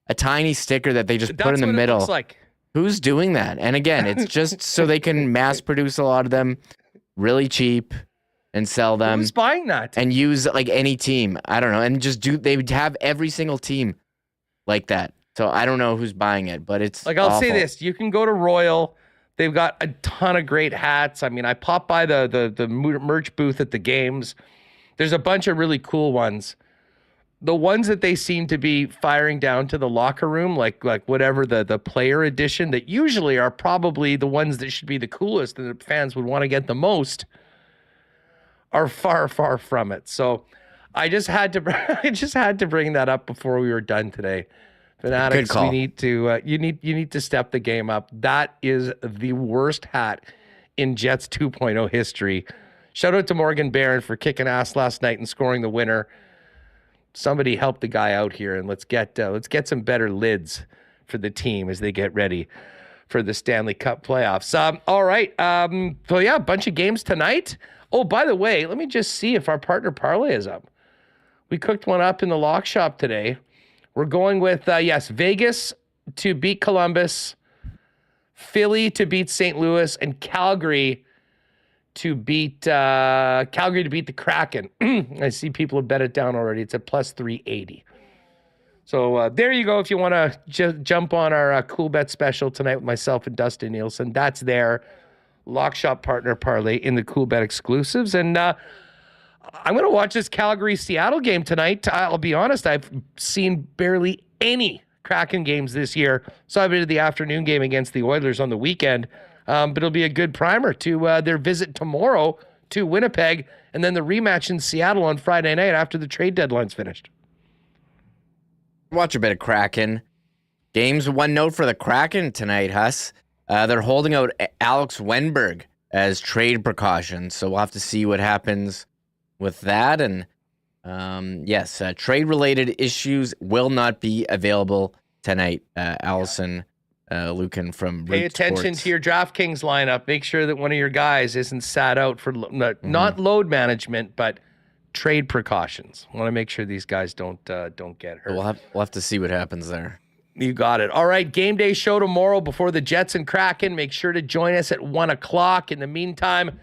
a tiny sticker that they just put in the middle.
Looks like.
Who's doing that? And again, it's just so they can mass produce a lot of them really cheap and sell them.
Who's buying that?
And use like any team. I don't know. And they would have every single team like that. So I don't know who's buying it, but it's
like, I'll
awful.
say this. You can go to Royal. They've got a ton of great hats. I mean, I popped by the merch booth at the games. There's a bunch of really cool ones. The ones that they seem to be firing down to the locker room, like whatever the player edition, that usually are probably the ones that should be the coolest and the fans would want to get the most, are far, far from it. So I just had to bring that up before we were done today. Fanatics,
Good call.
we need to you need to step the game up. That is the worst hat in Jets 2.0 history. Shout out to Morgan Barron for kicking ass last night and scoring the winner. Somebody help the guy out here, and let's get some better lids for the team as they get ready for the Stanley Cup playoffs. All right. So yeah, a bunch of games tonight. Oh, by the way, let me just see if our partner parlay is up. We cooked one up in the lock shop today. We're going with Vegas to beat Columbus, Philly to beat St. Louis, and Calgary to beat the Kraken. I see people have bet it down already. It's at plus 380. So there you go. If you want to jump on our Coolbet special tonight with myself and Dustin Nielsen, that's their lock shop partner parlay in the Coolbet exclusives. And I'm going to watch this Calgary-Seattle game tonight. I'll be honest, I've seen barely any Kraken games this year. Saw a bit of the afternoon game against the Oilers on the weekend. But it'll be a good primer to their visit tomorrow to Winnipeg, and then the rematch in Seattle on Friday night after the trade deadline's finished.
Watch a bit of Kraken. Games, one note for the Kraken tonight, Huss. They're holding out Alex Wenberg as trade precautions, so we'll have to see what happens with that. And yes, trade-related issues will not be available tonight. Allison Lucan from
Pay
Root
attention
Sports.
to your DraftKings lineup. Make sure that one of your guys isn't sat out for not load management, but trade precautions. Want to make sure these guys don't get hurt.
We'll have to see what happens there.
You got it. All right, game day show tomorrow before the Jets and Kraken. Make sure to join us at 1:00. In the meantime,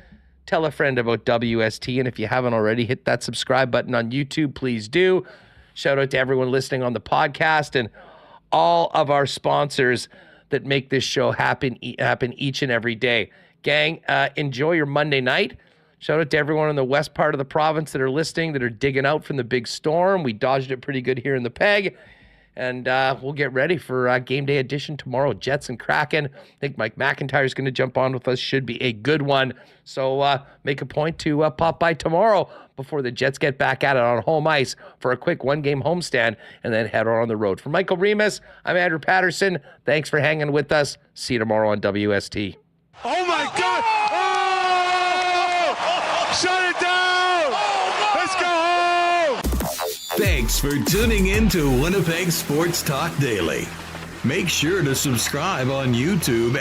tell a friend about WST, and if you haven't already, hit that subscribe button on YouTube. Please do. Shout out to everyone listening on the podcast and all of our sponsors that make this show happen each and every day. Gang, enjoy your Monday night. Shout out to everyone in the west part of the province that are listening, that are digging out from the big storm. We dodged it pretty good here in the Peg. And we'll get ready for game day edition tomorrow. Jets and Kraken. I think Mike McIntyre is going to jump on with us. Should be a good one. So make a point to pop by tomorrow before the Jets get back at it on home ice for a quick one-game homestand and then head on the road. For Michael Remis, I'm Andrew Paterson. Thanks for hanging with us. See you tomorrow on WST.
Oh, my God. Oh! Shut it down. Let's go home.
Thanks for tuning in to Winnipeg Sports Talk Daily. Make sure to subscribe on YouTube